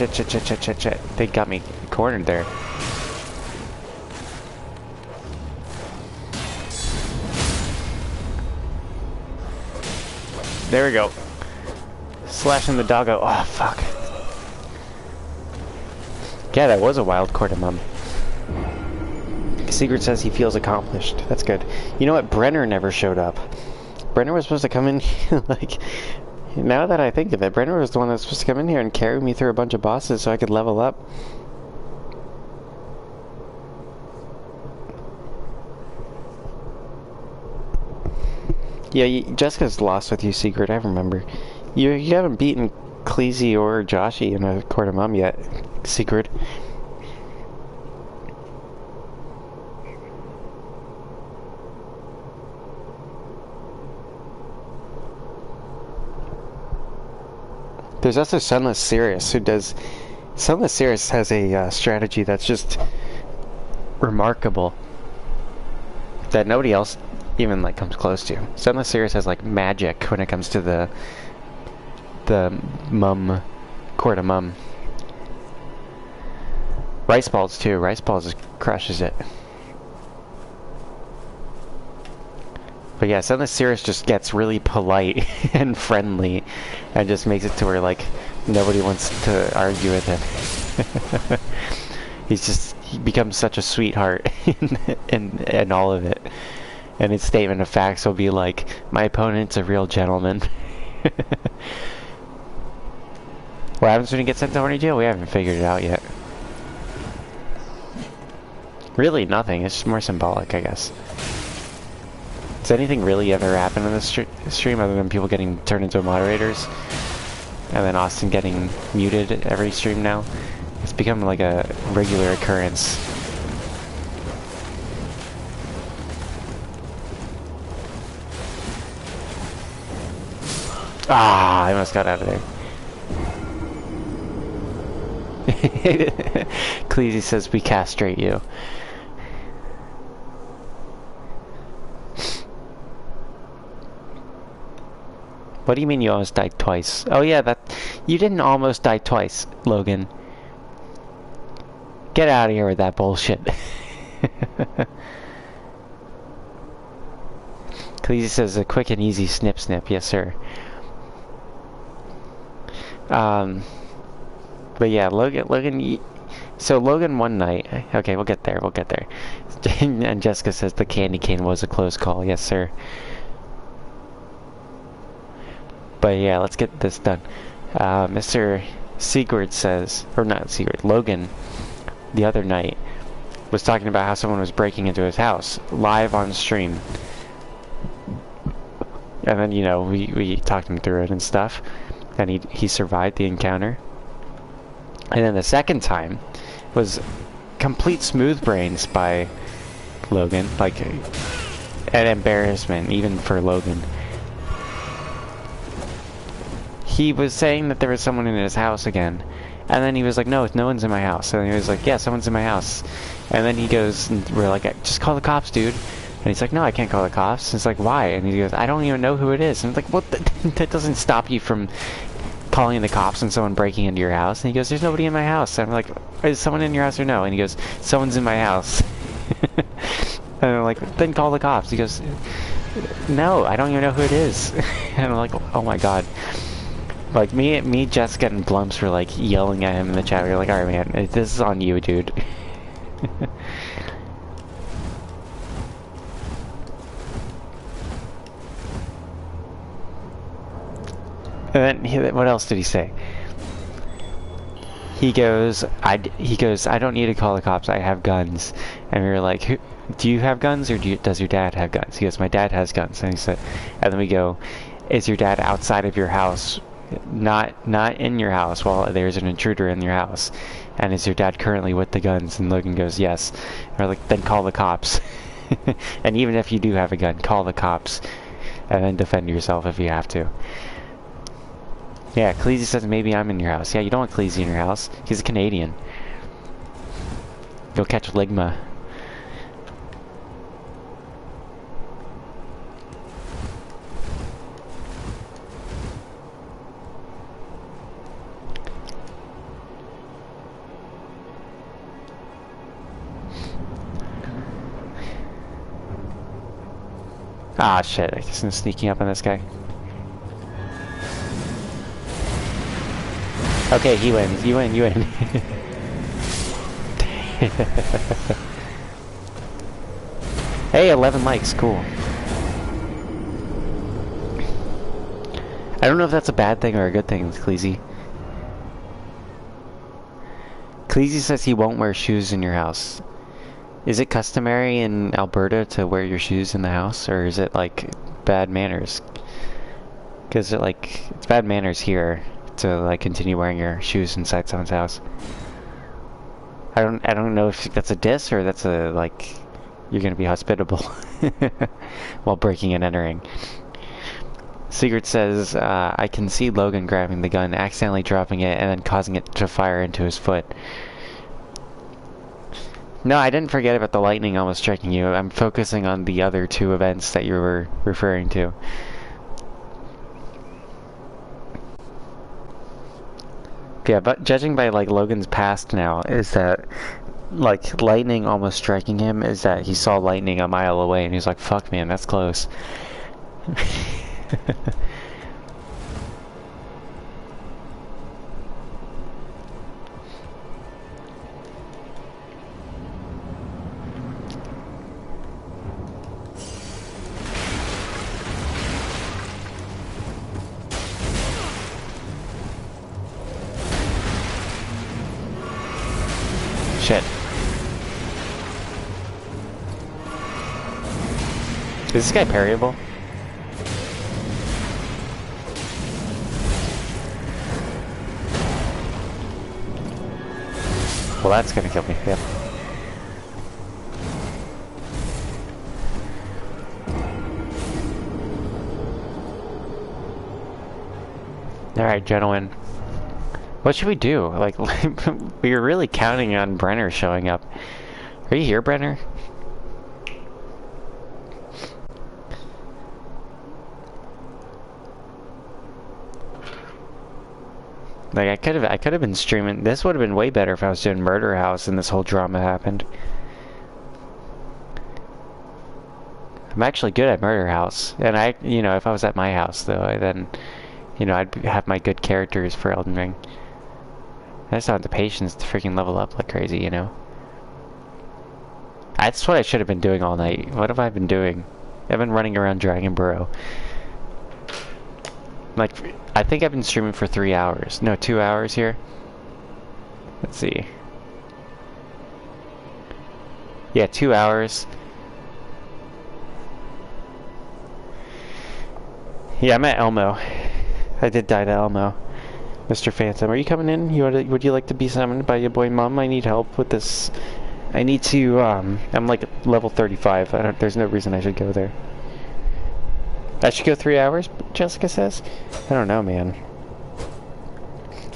They got me cornered there. There we go. Slashing the doggo. Oh, fuck. Yeah, that was a wild cardamom. Secret says he feels accomplished. That's good. You know what? Brenner never showed up. Brenner was supposed to come in like... Now that I think of it, Brenner was the one that was supposed to come in here and carry me through a bunch of bosses so I could level up. Yeah, Jessica's lost with you, Secret, I remember. You haven't beaten Khaleesi or Joshy in a Court of Mum yet, Secret. There's also Sunless Sirius, who does... Sunless Sirius has a strategy that's just remarkable. That nobody else even, like, comes close to. Sunless Sirius has, like, magic when it comes to the Mum... Court of Mum. Rice Balls, too. Rice Balls just crushes it. But yeah, Sunless Sirius just gets really polite and friendly and just makes it to where, like, nobody wants to argue with him. He becomes such a sweetheart in all of it. And his statement of facts will be like, my opponent's a real gentleman. What happens when he gets sent to horny jail? We haven't figured it out yet. Really, nothing. It's just more symbolic, I guess. Does anything really ever happen in this stream other than people getting turned into moderators? And then Austin getting muted every stream now? It's become like a regular occurrence. Ah, I almost got out of there. Khaleesi says we castrate you. What do you mean you almost died twice? Oh yeah, you didn't almost die twice, Logan. Get out of here with that bullshit. Khaleesi says a quick and easy snip snip, yes sir. But yeah, Logan, so Logan one night, okay, we'll get there. And Jessica says the candy cane was a close call, yes sir. But yeah, let's get this done. Mr. Sigurd says, or not Sigurd, Logan, the other night, was talking about how someone was breaking into his house, live on stream. And then, you know, we talked him through it and stuff. And he survived the encounter. And then the second time was complete smooth brains by Logan, like an embarrassment even for Logan. He was saying that there was someone in his house again, and then he was like, no one's in my house. And he was like, yeah, someone's in my house. And then he goes, and we're like, just call the cops, dude. And he's like, no, I can't call the cops. And it's like, why? And he goes, I don't even know who it is. And I'm like, what? That doesn't stop you from calling the cops and someone breaking into your house. And he goes, there's nobody in my house. And I'm like, is someone in your house or no? And he goes, someone's in my house. And I'm like, then call the cops. He goes, no, I don't even know who it is. And I'm like, oh my god. Like, me, Jessica, and Blumps were like yelling at him in the chat. We were like, alright man, this is on you, dude. And then, what else did he say? He goes, I don't need to call the cops, I have guns. And we were like, do you have guns, or does your dad have guns? He goes, my dad has guns. And he said, and then we go, is your dad outside of your house? Not in your house while there's an intruder in your house. And is your dad currently with the guns? And Logan goes, yes. And we're like, then call the cops. And even if you do have a gun, call the cops. And then defend yourself if you have to. Yeah, Cleese says maybe I'm in your house. Yeah, you don't want Cleese in your house. He's a Canadian. You'll catch Ligma. Ah, shit. I just been sneaking up on this guy. Okay, he wins. You win, you win. Hey, 11 likes. Cool. I don't know if that's a bad thing or a good thing, Cleese. Cleese says he won't wear shoes in your house. Is it customary in Alberta to wear your shoes in the house, or is it like bad manners? Because it's bad manners here to like continue wearing your shoes inside someone's house. I don't know if that's a diss or that's a like you're gonna be hospitable while breaking and entering. Secret says I can see Logan grabbing the gun, accidentally dropping it, and then causing it to fire into his foot. No, I didn't forget about the lightning almost striking you. I'm focusing on the other two events that you were referring to. Yeah, but judging by like Logan's past now, is that like lightning almost striking him is that he saw lightning a mile away and he's like, fuck man, that's close. Shit. Is this guy parryable? Well, that's gonna kill me, yep. Alright, gentlemen. What should we do? Like, we were really counting on Brenner showing up. Are you here, Brenner? Like, I could have been streaming. This would have been way better if I was doing Murder House and this whole drama happened. I'm actually good at Murder House, and if I was at my house though, then, I'd have my good characters for Elden Ring. I just don't have the patience to freaking level up like crazy, That's what I should have been doing all night. What have I been doing? I've been running around Dragon Burrow. Like, I think I've been streaming for 3 hours. No, 2 hours here. Let's see. Yeah, 2 hours. Yeah, I'm at Elmo. I did die to Elmo. Mr. Phantom, are you coming in? Would you like to be summoned by your boy Mom? I need help with this. I need to, I'm like level 35. There's no reason I should go there. I should go 3 hours, Jessica says? I don't know, man.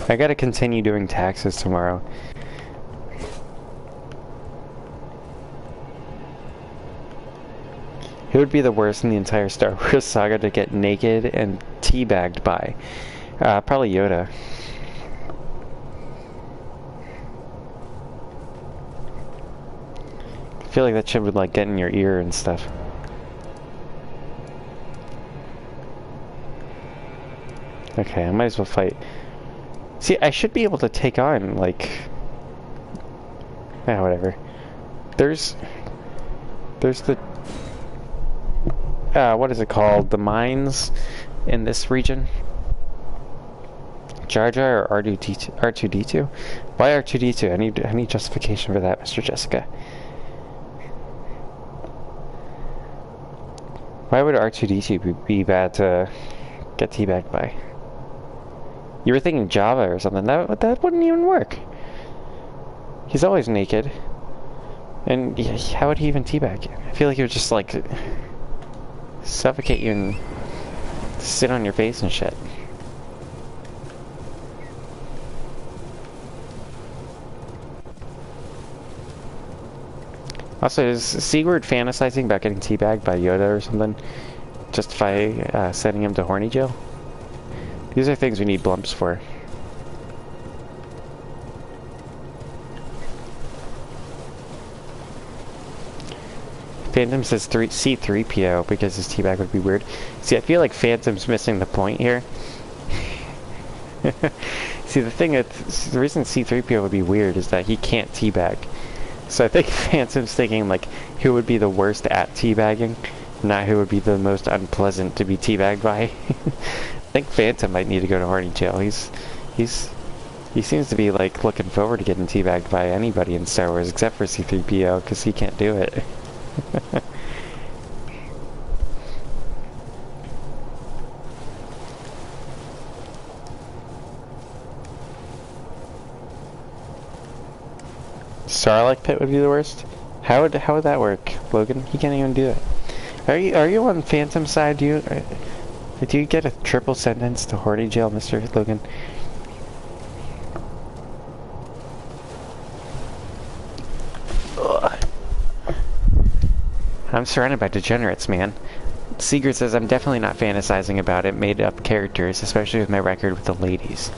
I gotta continue doing taxes tomorrow. Who would be the worst in the entire Star Wars saga to get naked and teabagged by? Probably Yoda. I feel like that shit would like get in your ear and stuff. Okay, I might as well fight. See, I should be able to take on, like... whatever. There's the... what is it called? The mines in this region? Jar Jar or R2-D2? Why R2-D2? I need justification for that, Mr. Jessica. Why would R2-D2 be bad to get teabagged by? You were thinking Java or something. That wouldn't even work. He's always naked. And how would he even teabag you? I feel like he would just like suffocate you and sit on your face and shit. Also, is Sigurd fantasizing about getting teabagged by Yoda or something? Justify sending him to horny jail? These are things we need blumps for. Phantom says C3PO because his teabag would be weird. See, I feel like Phantom's missing the point here. See, the reason C3PO would be weird is that he can't teabag. So I think Phantom's thinking, like, who would be the worst at teabagging, not who would be the most unpleasant to be teabagged by. I think Phantom might need to go to horny jail. He seems to be, like, looking forward to getting teabagged by anybody in Star Wars, except for C3PO, because he can't do it. Sarlacc pit would be the worst? How would that work, Logan? He can't even do it. Are you on Phantom's side? Do you get a triple sentence to horny jail, Mr. Logan? Ugh. I'm surrounded by degenerates, man. Sigurd says I'm definitely not fantasizing about it, made up characters, especially with my record with the ladies.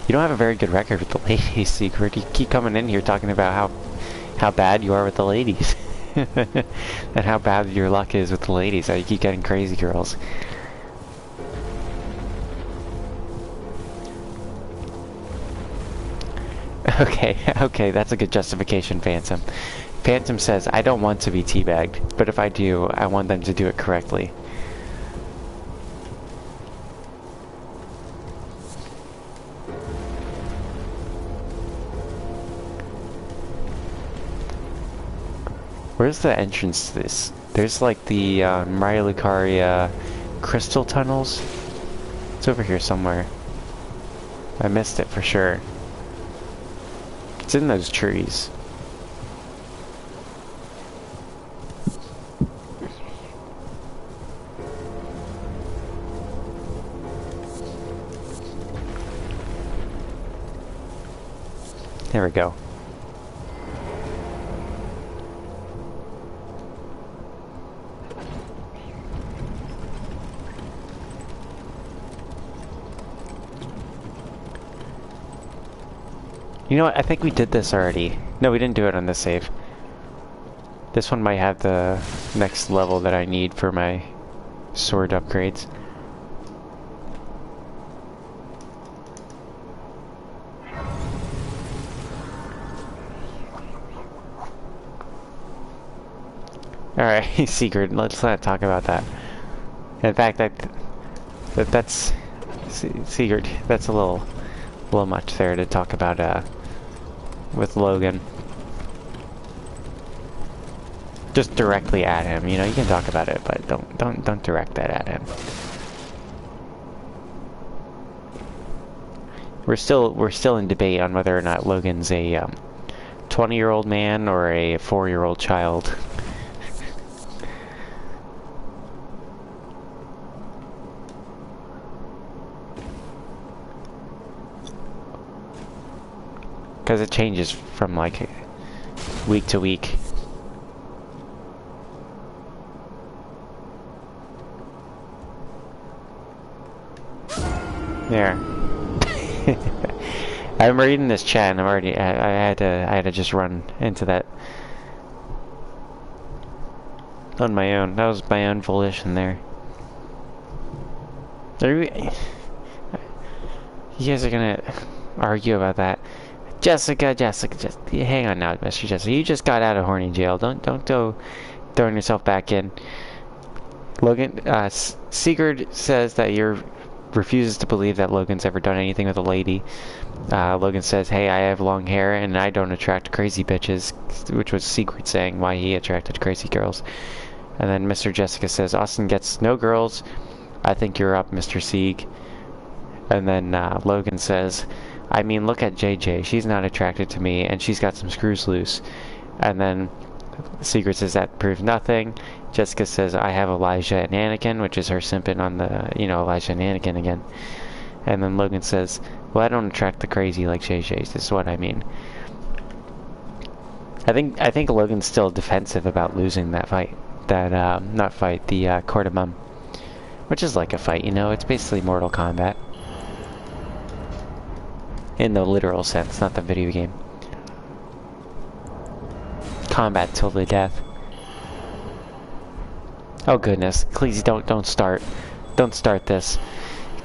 You don't have a very good record with the ladies, Sigurd. You keep coming in here talking about how bad you are with the ladies. And how bad your luck is with the ladies. How you keep getting crazy girls. Okay, that's a good justification, Phantom. Phantom says, I don't want to be teabagged, but if I do, I want them to do it correctly. Where's the entrance to this? There's like the Maria Lucaria crystal tunnels. It's over here somewhere. I missed it for sure. It's in those trees. There we go. You know what? I think we did this already. No, we didn't do it on this save. This one might have the next level that I need for my sword upgrades. Alright, Sigurd, let's not talk about that. In fact, that's Sigurd, that's a little much there to talk about with Logan. Just directly at him, you know, you can talk about it, but don't direct that at him. we're still in debate on whether or not Logan's a 20-year-old man or a 4-year-old child. Because it changes from like week to week. There. I'm reading this chat and I had to just run into that on my own. That was my own volition there. You guys are gonna argue about that. Jessica, just hang on now, Mr. Jessica. You just got out of horny jail. Don't go throwing yourself back in. Logan, Sigurd says that refuses to believe that Logan's ever done anything with a lady. Logan says, hey, I have long hair and I don't attract crazy bitches, which was Sigurd saying why he attracted crazy girls. And then Mr. Jessica says, Austin gets no girls. I think you're up, Mr. Sieg. And then Logan says, I mean, look at JJ. She's not attracted to me and she's got some screws loose. And then Sigurd says that proves nothing. Jessica says, I have Elijah and Anakin, which is her simping on the, Elijah and Anakin again. And then Logan says, well, I don't attract the crazy like JJ's. This is what I mean. I think Logan's still defensive about losing that fight. The Court of Mum. Which is like a fight, it's basically Mortal Kombat. In the literal sense, not the video game. Combat till the death. Oh goodness, please don't start. Don't start this.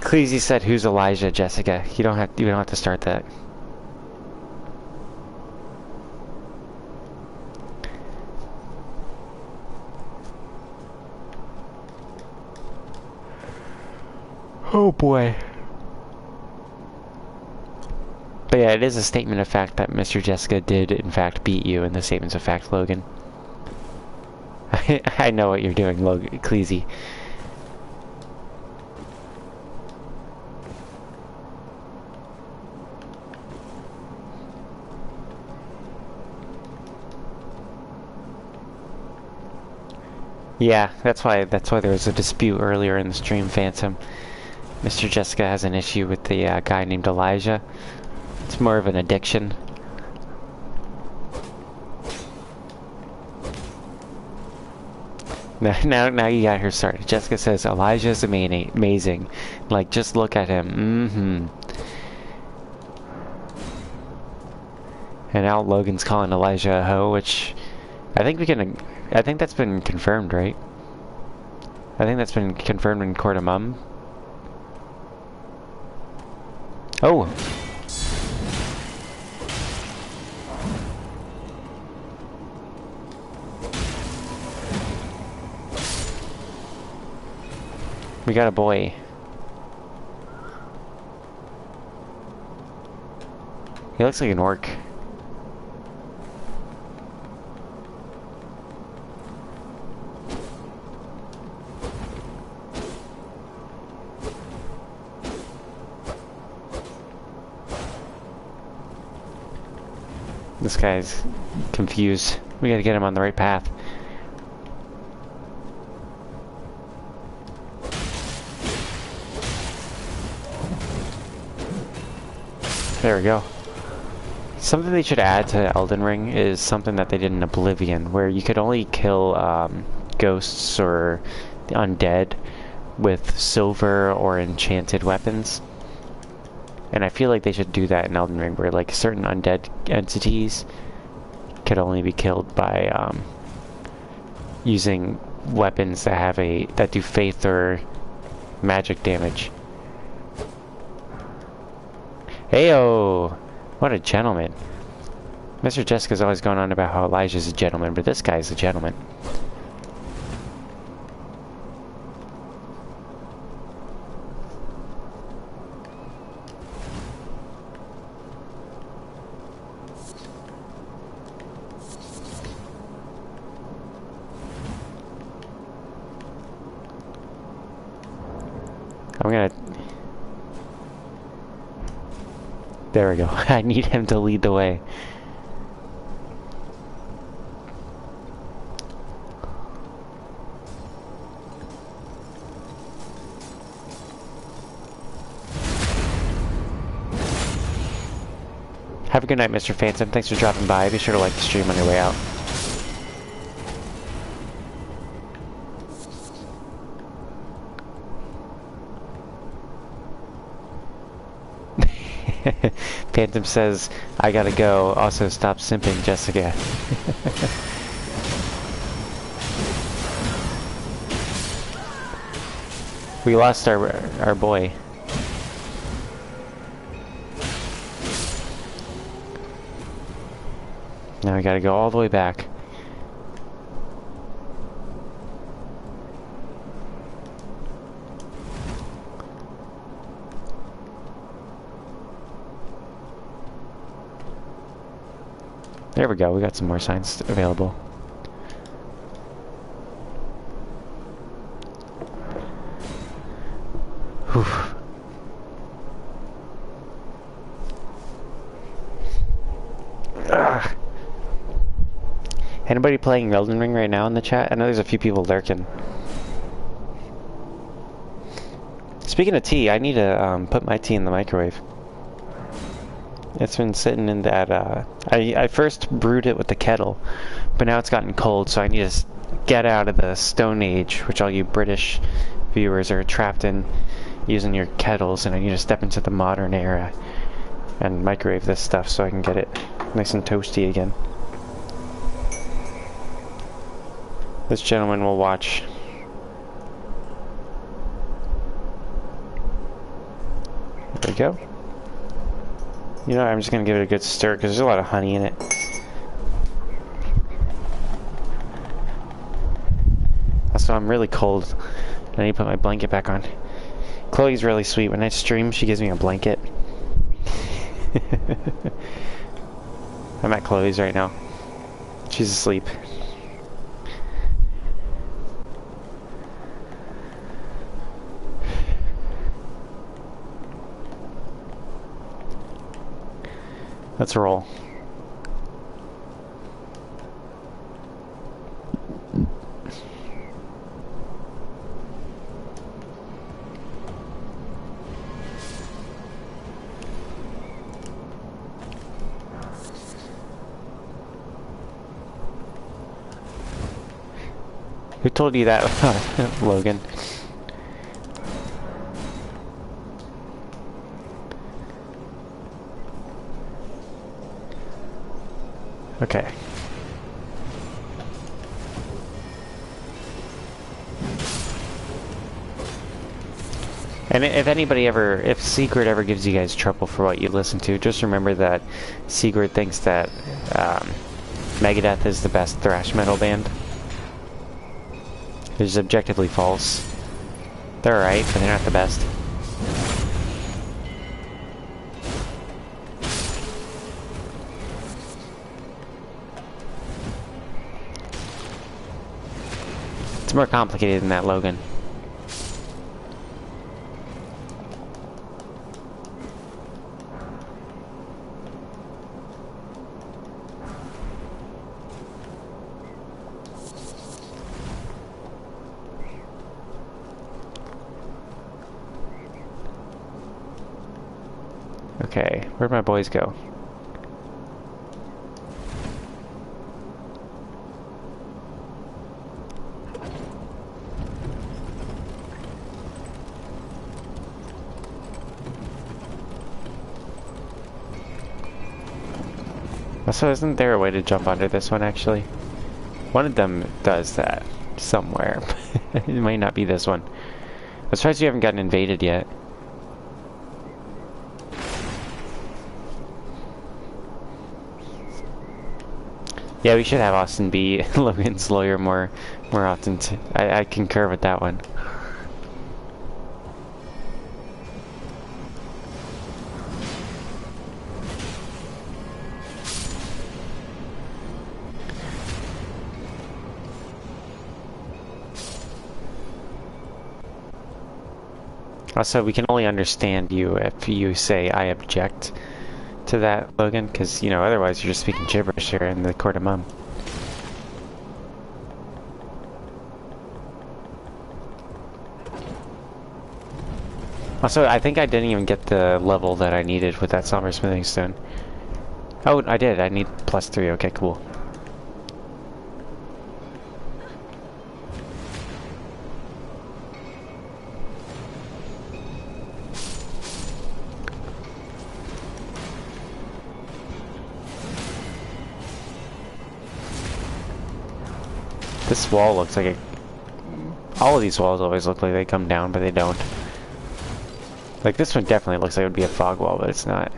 Cleese said, who's Elijah, Jessica? You don't have to start that. Oh boy. But yeah, it is a statement of fact that Mr. Jessica did in fact beat you in the statements of fact, Logan. I know what you're doing, Logan, Cleese. Yeah, that's why there was a dispute earlier in the stream, Phantom. Mr. Jessica has an issue with the guy named Elijah. It's more of an addiction. Now you got her started. Jessica says Elijah's amazing. Like, just look at him. And now Logan's calling Elijah a hoe, which I think that's been confirmed, right? I think that's been confirmed in Court of Mum. Oh! We got a boy. He looks like an orc. This guy's confused. We gotta get him on the right path. There we go. Something they should add to Elden Ring is something that they did in Oblivion, where you could only kill ghosts or the undead with silver or enchanted weapons. And I feel like they should do that in Elden Ring, where like certain undead entities could only be killed by using weapons that do faith or magic damage. Heyo! What a gentleman. Mr. Jessica's always going on about how Elijah's a gentleman, but this guy's a gentleman. I'm gonna... There we go. I need him to lead the way. Have a good night, Mr. Phantom. Thanks for dropping by. Be sure to like the stream on your way out. Phantom says, I gotta go. Also, stop simping, Jessica. We lost our boy. Now we gotta go all the way back. There we go, we got some more signs available. Whew. Ugh. Anybody playing Elden Ring right now in the chat? I know there's a few people lurking. Speaking of tea, I need to put my tea in the microwave. It's been sitting in that, I first brewed it with the kettle, but now it's gotten cold, so I need to get out of the Stone Age, which all you British viewers are trapped in using your kettles, and I need to step into the modern era and microwave this stuff so I can get it nice and toasty again. This gentleman will watch. There we go. You know, I'm just gonna give it a good stir because there's a lot of honey in it. Also, I'm really cold. I need to put my blanket back on. Chloe's really sweet. When I stream, she gives me a blanket. I'm at Chloe's right now. She's asleep. Let's roll. Who told you that, Logan? Okay. And if anybody ever, if Sigurd ever gives you guys trouble for what you listen to, just remember that Sigurd thinks that Megadeth is the best thrash metal band. Which is objectively false. They're alright, but they're not the best. It's more complicated than that, Logan. Okay, where'd my boys go? So isn't there a way to jump under this one, actually? One of them does that somewhere. It might not be this one. I'm surprised you haven't gotten invaded yet. Yeah, we should have Austin be Logan's lawyer more often. I concur with that one. Also, we can only understand you if you say, I object. to that, Logan? Because, you know, otherwise you're just speaking gibberish here in the court of mum. Also, I think I didn't even get the level that I needed with that somber smithing stone. Oh, I did. I need +3. Okay, cool. This wall looks like all of these walls always look like they come down, but they don't. Like, this one definitely looks like it would be a fog wall, but it's not.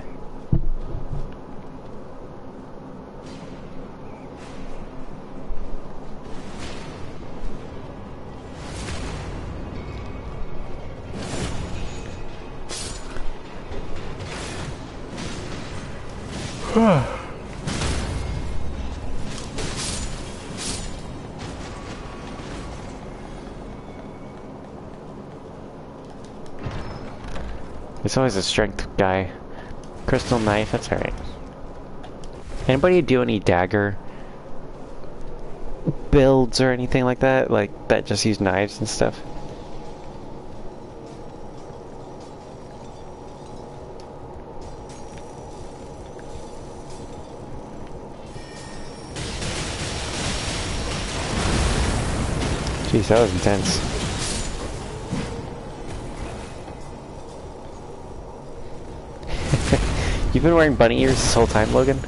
It's always a strength guy. Crystal knife, that's alright. Anybody do any dagger builds or anything like that? Like, that just use knives and stuff? Jeez, that was intense. You've been wearing bunny ears this whole time, Logan?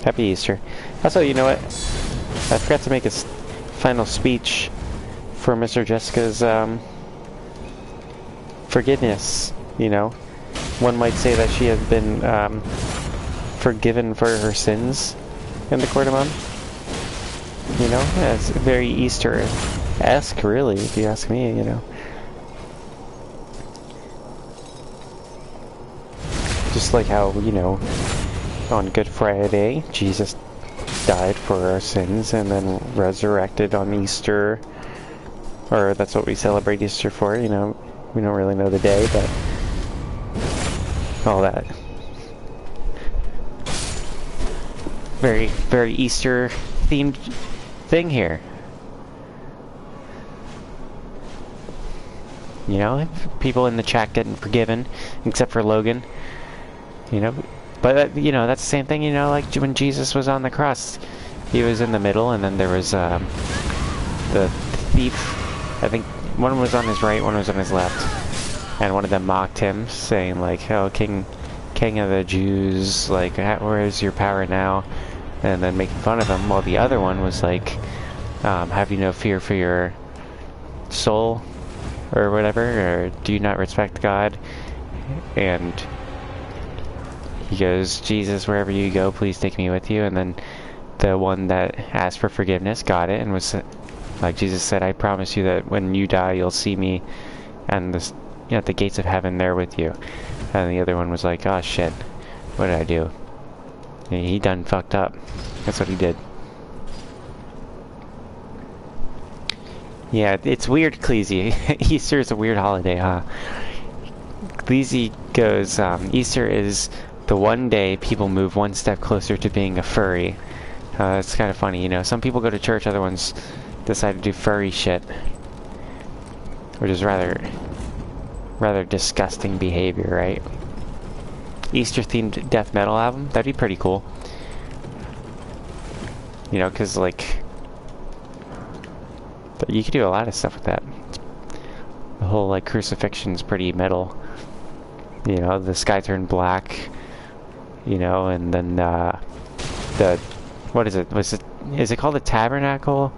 Happy Easter. Also, you know what? I forgot to make a final speech for Mr. Jessica's forgiveness, you know? One might say that she has been forgiven for her sins in the court of mum. You know? It's very Easter-esque, really, if you ask me, you know? Just like how, you know, on Good Friday, Jesus died for our sins and then resurrected on Easter. Or that's what we celebrate Easter for, you know. We don't really know the day, but all that. Very, very Easter-themed thing here. You know, people in the chat getting forgiven, except for Logan. You know, but you know, that's the same thing, you know, like when Jesus was on the cross, he was in the middle, and then there was the thief. I think one was on his right, one was on his left, and one of them mocked him, saying like, "Oh, King of the Jews, like, where is your power now?" And then making fun of him, while the other one was like, "Have you no fear for your soul, or whatever, or do you not respect God?" And he goes, "Jesus, wherever you go, please take me with you." And then the one that asked for forgiveness got it, and was like, Jesus said, "I promise you that when you die, you'll see me and this, you know, at the gates of heaven there with you." And the other one was like, "Oh shit, what did I do?" And he done fucked up. That's what he did. Yeah, it's weird, Cleasy. Easter is a weird holiday, huh? Cleasy goes, Easter is the one day people move one step closer to being a furry. It's kind of funny, you know. Some people go to church, other ones decide to do furry shit, which is rather disgusting behavior, right? Easter-themed death metal album? That'd be pretty cool. You know, because, like, you could do a lot of stuff with that. The whole, like, crucifixion's pretty metal. You know, the sky turned black. You know, and then what is it? Is it called the tabernacle?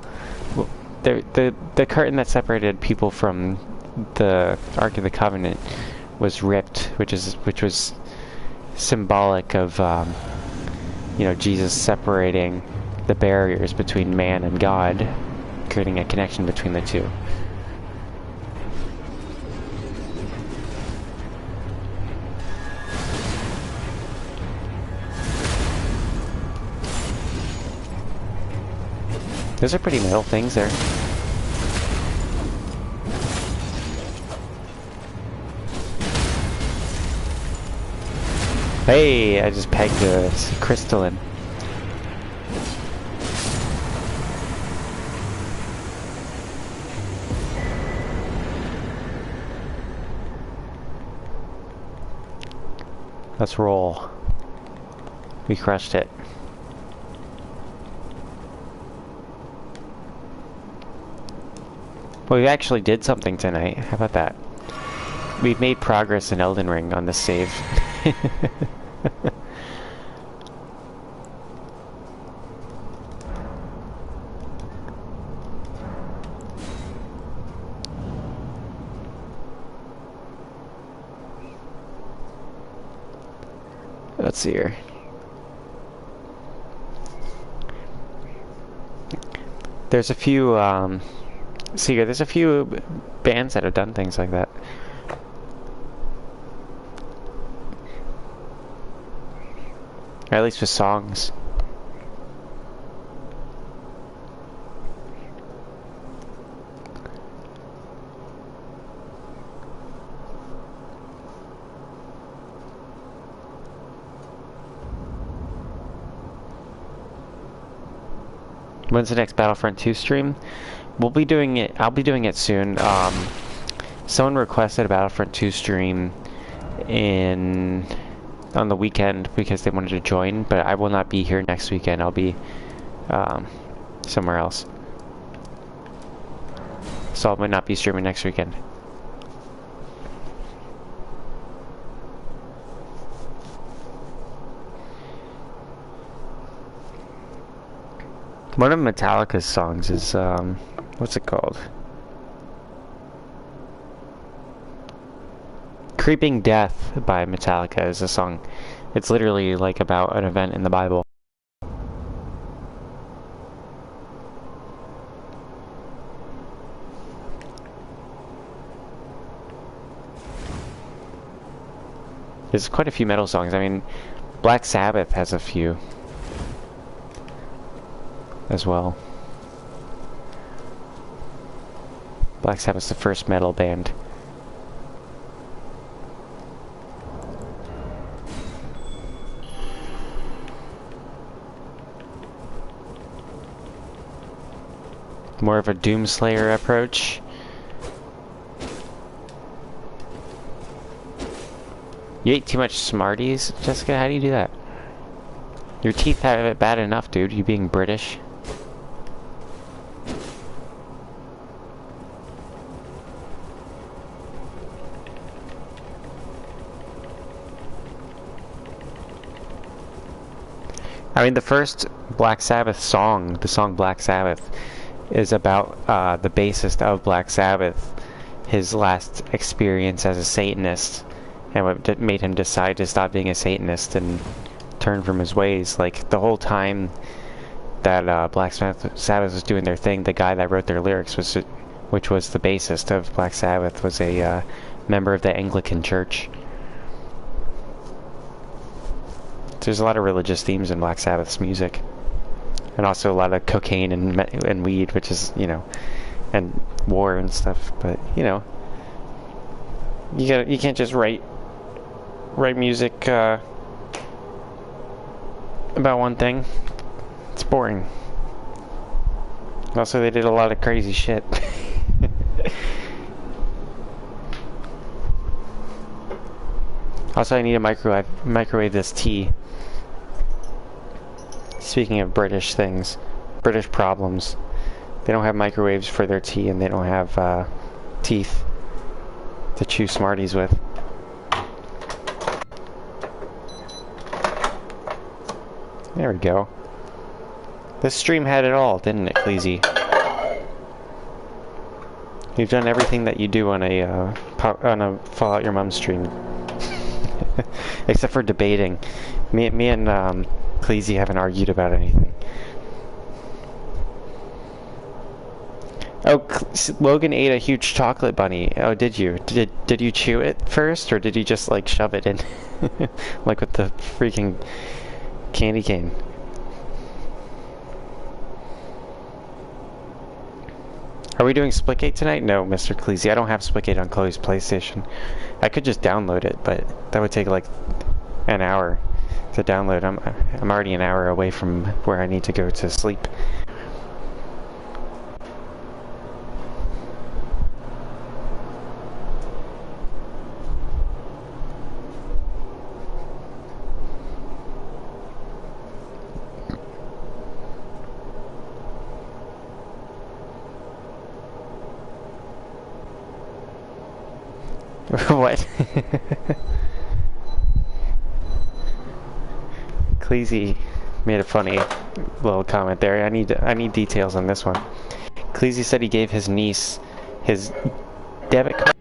The curtain that separated people from the Ark of the Covenant was ripped, which was symbolic of you know, Jesus separating the barriers between man and God, creating a connection between the two. Those are pretty metal things there. Hey, I just pegged a crystalline. Let's roll. We crushed it. Well, we actually did something tonight. How about that? We've made progress in Elden Ring on this save. Let's see here. There's a few, see here, there's a few bands that have done things like that. Or at least with songs. When's the next Battlefront 2 stream? We'll be doing it, I'll be doing it soon. Someone requested a Battlefront 2 stream on the weekend because they wanted to join, but I will not be here next weekend. I'll be somewhere else. So I might not be streaming next weekend. One of Metallica's songs is, what's it called? Creeping Death by Metallica is a song. It's literally like about an event in the Bible. There's quite a few metal songs. I mean, Black Sabbath has a few as well. Black Sabbath's the first metal band. More of a Doomslayer approach. You ate too much Smarties, Jessica? How do you do that? Your teeth have it bad enough, dude. You being British. I mean, the first Black Sabbath song, the song Black Sabbath, is about the bassist of Black Sabbath, his last experience as a Satanist, and what made him decide to stop being a Satanist and turn from his ways. Like, the whole time that Black Sabbath was doing their thing, the guy that wrote their lyrics, which was the bassist of Black Sabbath, was a member of the Anglican Church. There's a lot of religious themes in Black Sabbath's music. And also a lot of cocaine and weed, which is, you know, and war and stuff. But, you know, you can't just write music about one thing. It's boring. Also, they did a lot of crazy shit. Also, I need to microwave this tea. Speaking of British things, British problems, they don't have microwaves for their tea, and they don't have teeth to chew Smarties with. There we go. This stream had it all, didn't it, Cleasy? You've done everything that you do on a Fallout Your Mom stream. Except for debating. Me and Cleasy haven't argued about anything. Oh, Logan ate a huge chocolate bunny. Oh, did you? Did you chew it first, or did you just like shove it in, like with the freaking candy cane? Are we doing Splitgate tonight? No, Mr. Cleasy. I don't have Splitgate on Chloe's PlayStation. I could just download it, but that would take like an hour to download. I'm already an hour away from where I need to go to sleep. What? Cleasy made a funny little comment there. I need details on this one. Cleasy said he gave his niece his debit card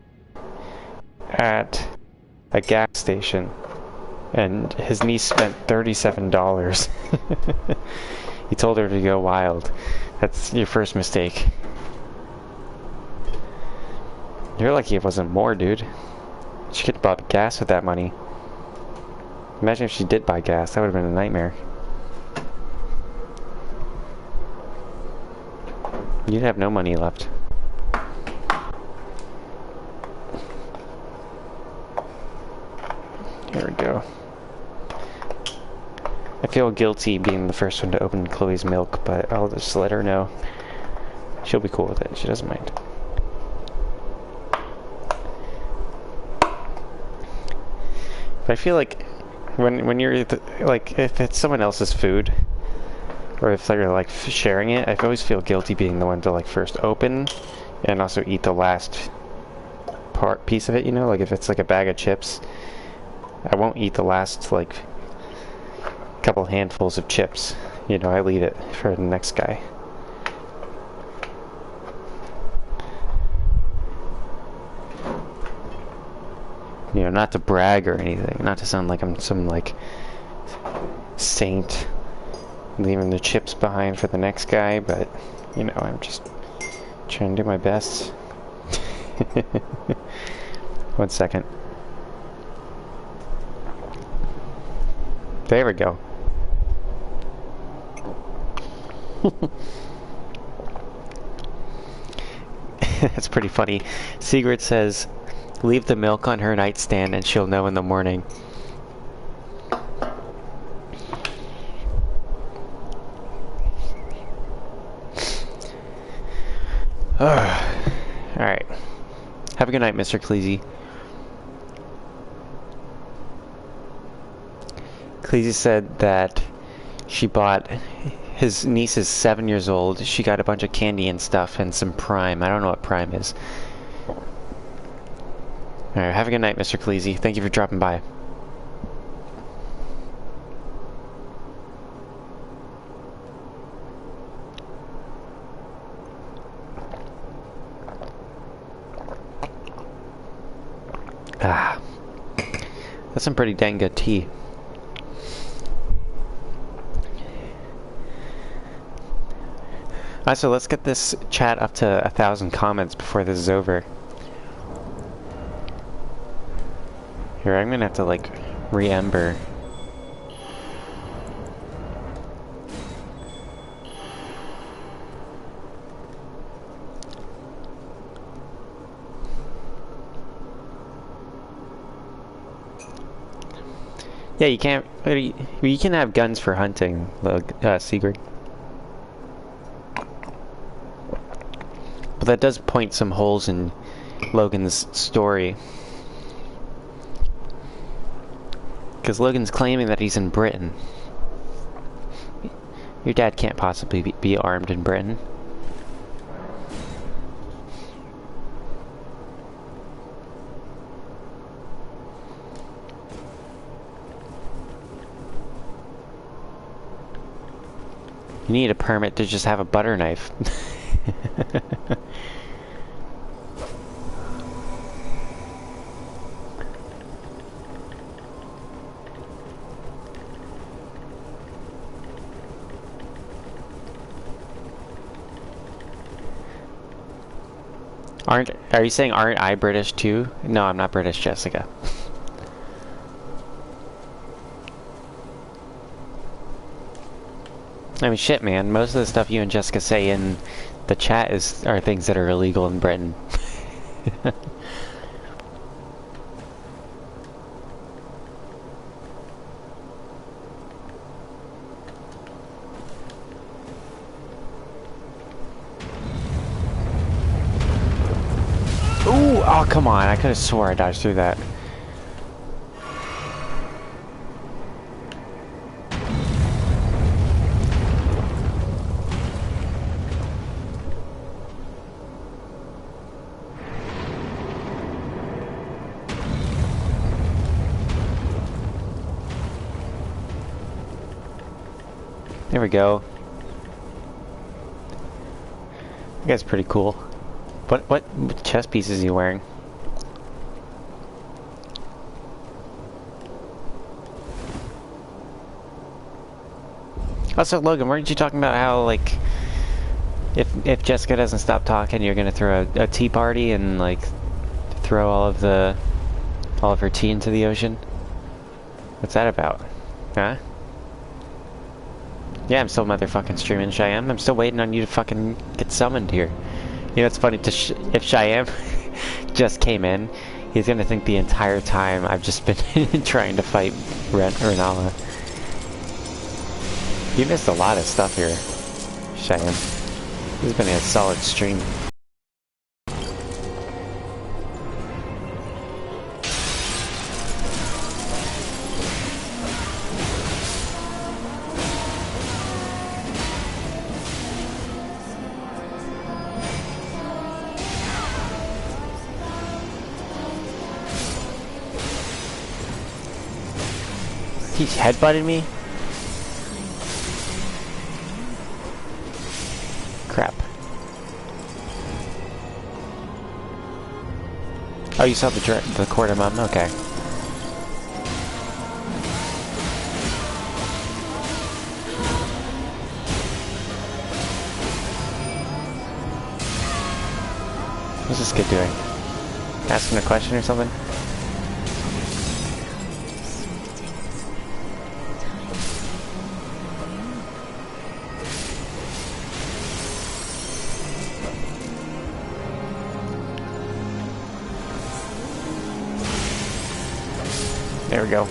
at a gas station, and his niece spent $37. He told her to go wild. That's your first mistake. You're lucky it wasn't more, dude. She could have bought gas with that money. Imagine if she did buy gas. That would have been a nightmare. You'd have no money left. Here we go. I feel guilty being the first one to open Chloe's milk, but I'll just let her know. She'll be cool with it. She doesn't mind. But I feel like when you're like, if it's someone else's food, or if they're like sharing it, I always feel guilty being the one to like first open and also eat the last piece of it, you know? Like if it's like a bag of chips, I won't eat the last like couple handfuls of chips, you know, I leave it for the next guy. You know, not to brag or anything, not to sound like I'm some like saint leaving the chips behind for the next guy, but you know, I'm just trying to do my best. 1 second. There we go. That's pretty funny. Sigrid says, leave the milk on her nightstand and she'll know in the morning. Alright. Have a good night, Mr. Cleasy. Cleasy said that she bought... His niece is 7 years old. She got a bunch of candy and stuff and some Prime. I don't know what Prime is. Alright, have a good night, Mr. Cleasy. Thank you for dropping by. Ah. That's some pretty dang good tea. Alright, so let's get this chat up to 1,000 comments before this is over. Here, I'm gonna have to, like, re-ember. Yeah, you can't... You can have guns for hunting, Sigrid. But that does point some holes in Logan's story. Because Logan's claiming that he's in Britain. Your dad can't possibly be armed in Britain. You need a permit to just have a butter knife. Are you saying aren't I British too? No, I'm not British, Jessica. I mean, shit, man. Most of the stuff you and Jessica say in the chat are things that are illegal in Britain. Oh, come on. I could have swore I dodged through that. There we go. That guy's pretty cool. What chest piece is he wearing? Also, Logan, weren't you talking about how, like, if Jessica doesn't stop talking, you're gonna throw a tea party and, like, throw all of her tea into the ocean? What's that about? Huh? Yeah, I'm still motherfucking streaming, Cheyenne. I'm still waiting on you to fucking get summoned here. You know, it's funny, if Cheyenne just came in, he's gonna think the entire time I've just been trying to fight Renala. You missed a lot of stuff here, Cheyenne. This has been a solid stream. He's headbutted me? Crap. Oh, you saw the quarter mum? Okay. What's this kid doing? Asking a question or something? There we go.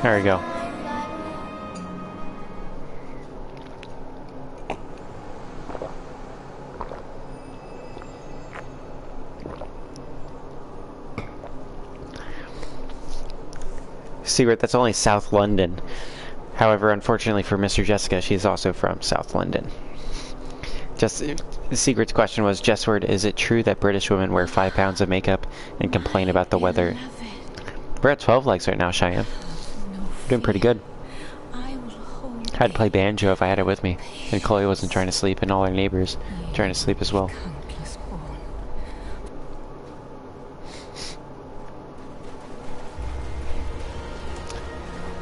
There we go. Secret, that's only South London. However, unfortunately for Mr. Jessica, she's also from South London. Just the Secret's question was, Jessward, is it true that British women wear 5 pounds of makeup and complain about the weather? We're at 12 likes right now, Cheyenne. Doing pretty good. I'd play banjo if I had it with me, and Chloe wasn't trying to sleep, and all our neighbors trying to sleep as well.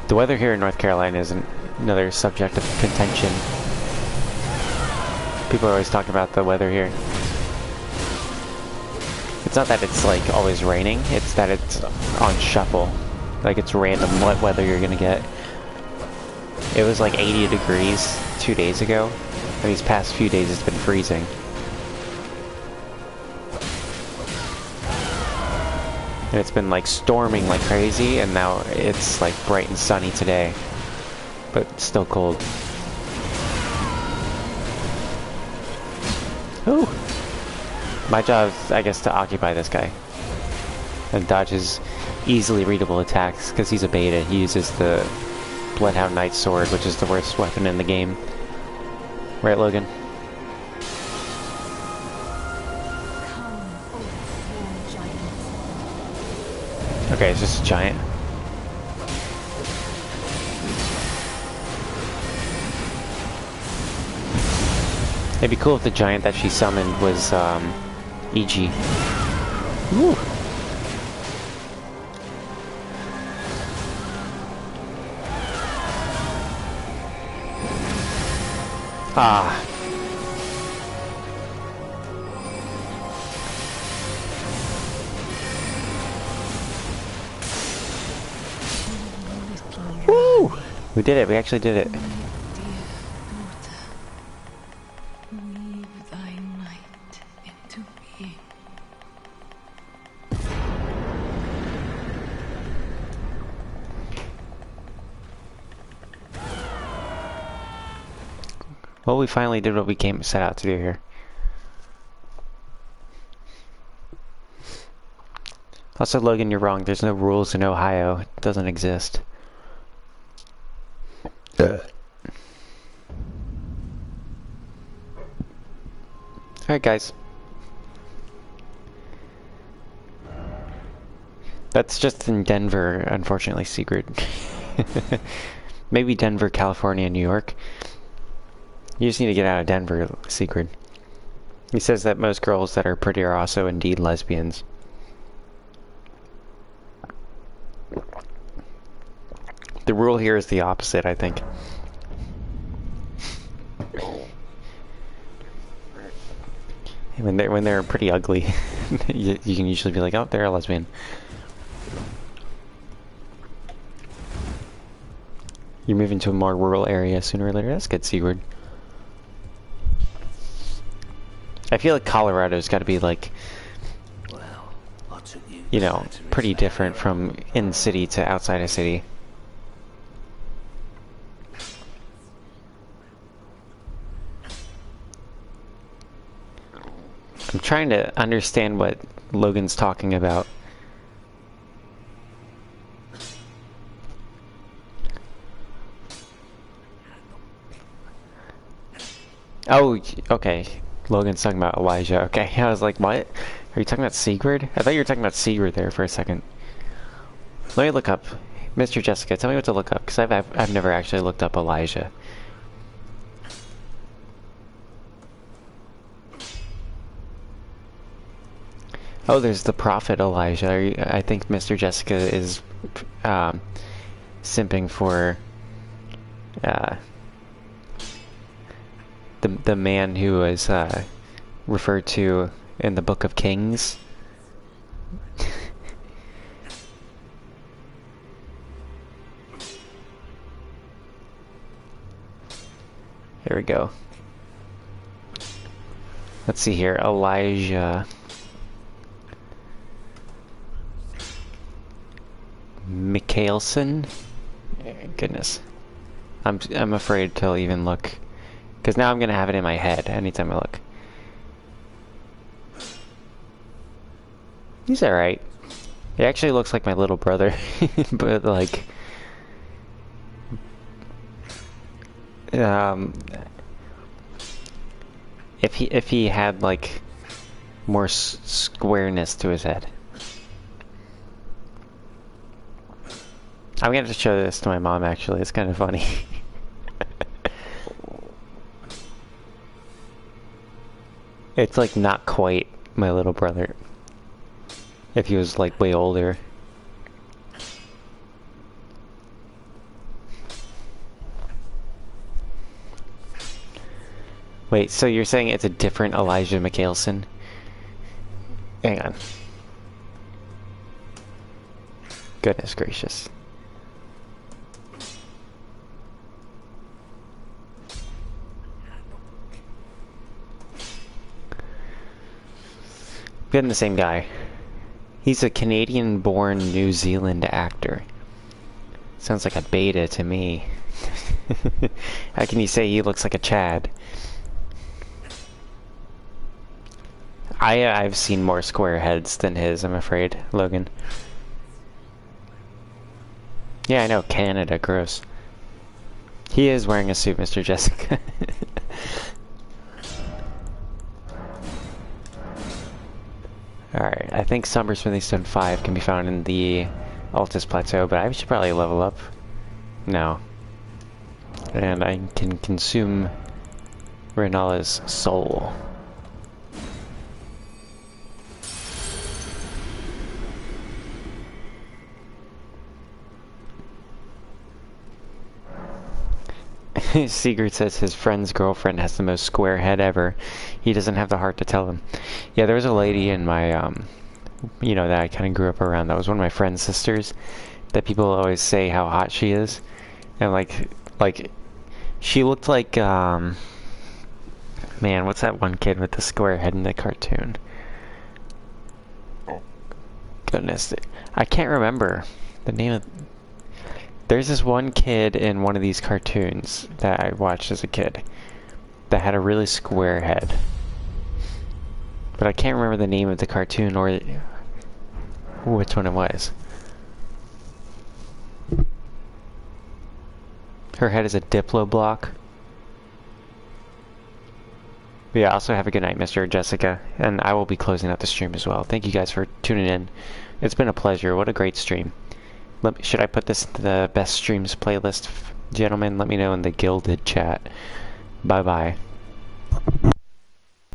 The weather here in North Carolina is another subject of contention. People are always talking about the weather here. It's not that it's like always raining, it's that it's on shuffle. Like it's random what weather you're gonna get. It was like 80 degrees 2 days ago, and these past few days it's been freezing. And it's been like storming like crazy, and now it's like bright and sunny today, but still cold. Ooh! My job is, I guess, to occupy this guy and dodge his easily readable attacks, because he's a beta. He uses the Bloodhound Knight's sword, which is the worst weapon in the game. Right, Logan? Okay, it's just a giant. It'd be cool if the giant that she summoned was, E.G. Woo! Ah. Woo! We did it. We actually did it. Well, we finally did what we set out to do here. Also, Logan, you're wrong. There's no rules in Ohio. It doesn't exist. Alright, guys. That's just in Denver, unfortunately, secret. Maybe Denver, California, New York. You just need to get out of Denver, secret. He says that most girls that are pretty are also indeed lesbians. The rule here is the opposite, I think. When they're pretty ugly, you can usually be like, oh, they're a lesbian. You're moving to a more rural area sooner or later. That's good, Sigurd. I feel like Colorado's got to be like, you know, pretty different from in city to outside of city. I'm trying to understand what Logan's talking about. Oh, okay. Logan's talking about Elijah. Okay, I was like, what? Are you talking about Sigurd? I thought you were talking about Sigurd there for a second. Let me look up. Mr. Jessica, tell me what to look up, because I've never actually looked up Elijah. Oh, there's the prophet Elijah. I think Mr. Jessica is simping for the man who is referred to in the Book of Kings. Here we go. Let's see here. Elijah Mikhaelson. Goodness, I'm afraid to even look, because now I'm gonna have it in my head anytime I look. He's all right. He actually looks like my little brother, but like, if he had like more squareness to his head. I'm gonna have to show this to my mom, actually. It's kind of funny. It's like not quite my little brother. If he was like way older. Wait, so you're saying it's a different Elijah Mikhaelson? Hang on. Goodness gracious. Getting the same guy. He's a Canadian-born New Zealand actor. Sounds like a beta to me. How can you say he looks like a Chad? I've seen more square heads than his, I'm afraid, Logan. Yeah, I know, Canada, gross. He is wearing a suit, Mr. Jessica. Alright, I think Somber Smithing Stone 5 can be found in the Altus Plateau, but I should probably level up. No. And I can consume Renala's soul. Sigurd says his friend's girlfriend has the most square head ever. He doesn't have the heart to tell him. Yeah, there was a lady in my, you know, that I kind of grew up around. That was one of my friend's sisters. That people always say how hot she is. And like, she looked like, man, what's that one kid with the square head in the cartoon? Goodness, I can't remember the name of... There's this one kid in one of these cartoons that I watched as a kid. that had a really square head. But I can't remember the name of the cartoon or which one it was. Her head is a Diplo block. But yeah, also have a good night, Mr. Jessica. And I will be closing out the stream as well. Thank you guys for tuning in. It's been a pleasure. What a great stream. Should I put this to the best streams playlist? Gentlemen, let me know in the Gilded chat. Bye-bye.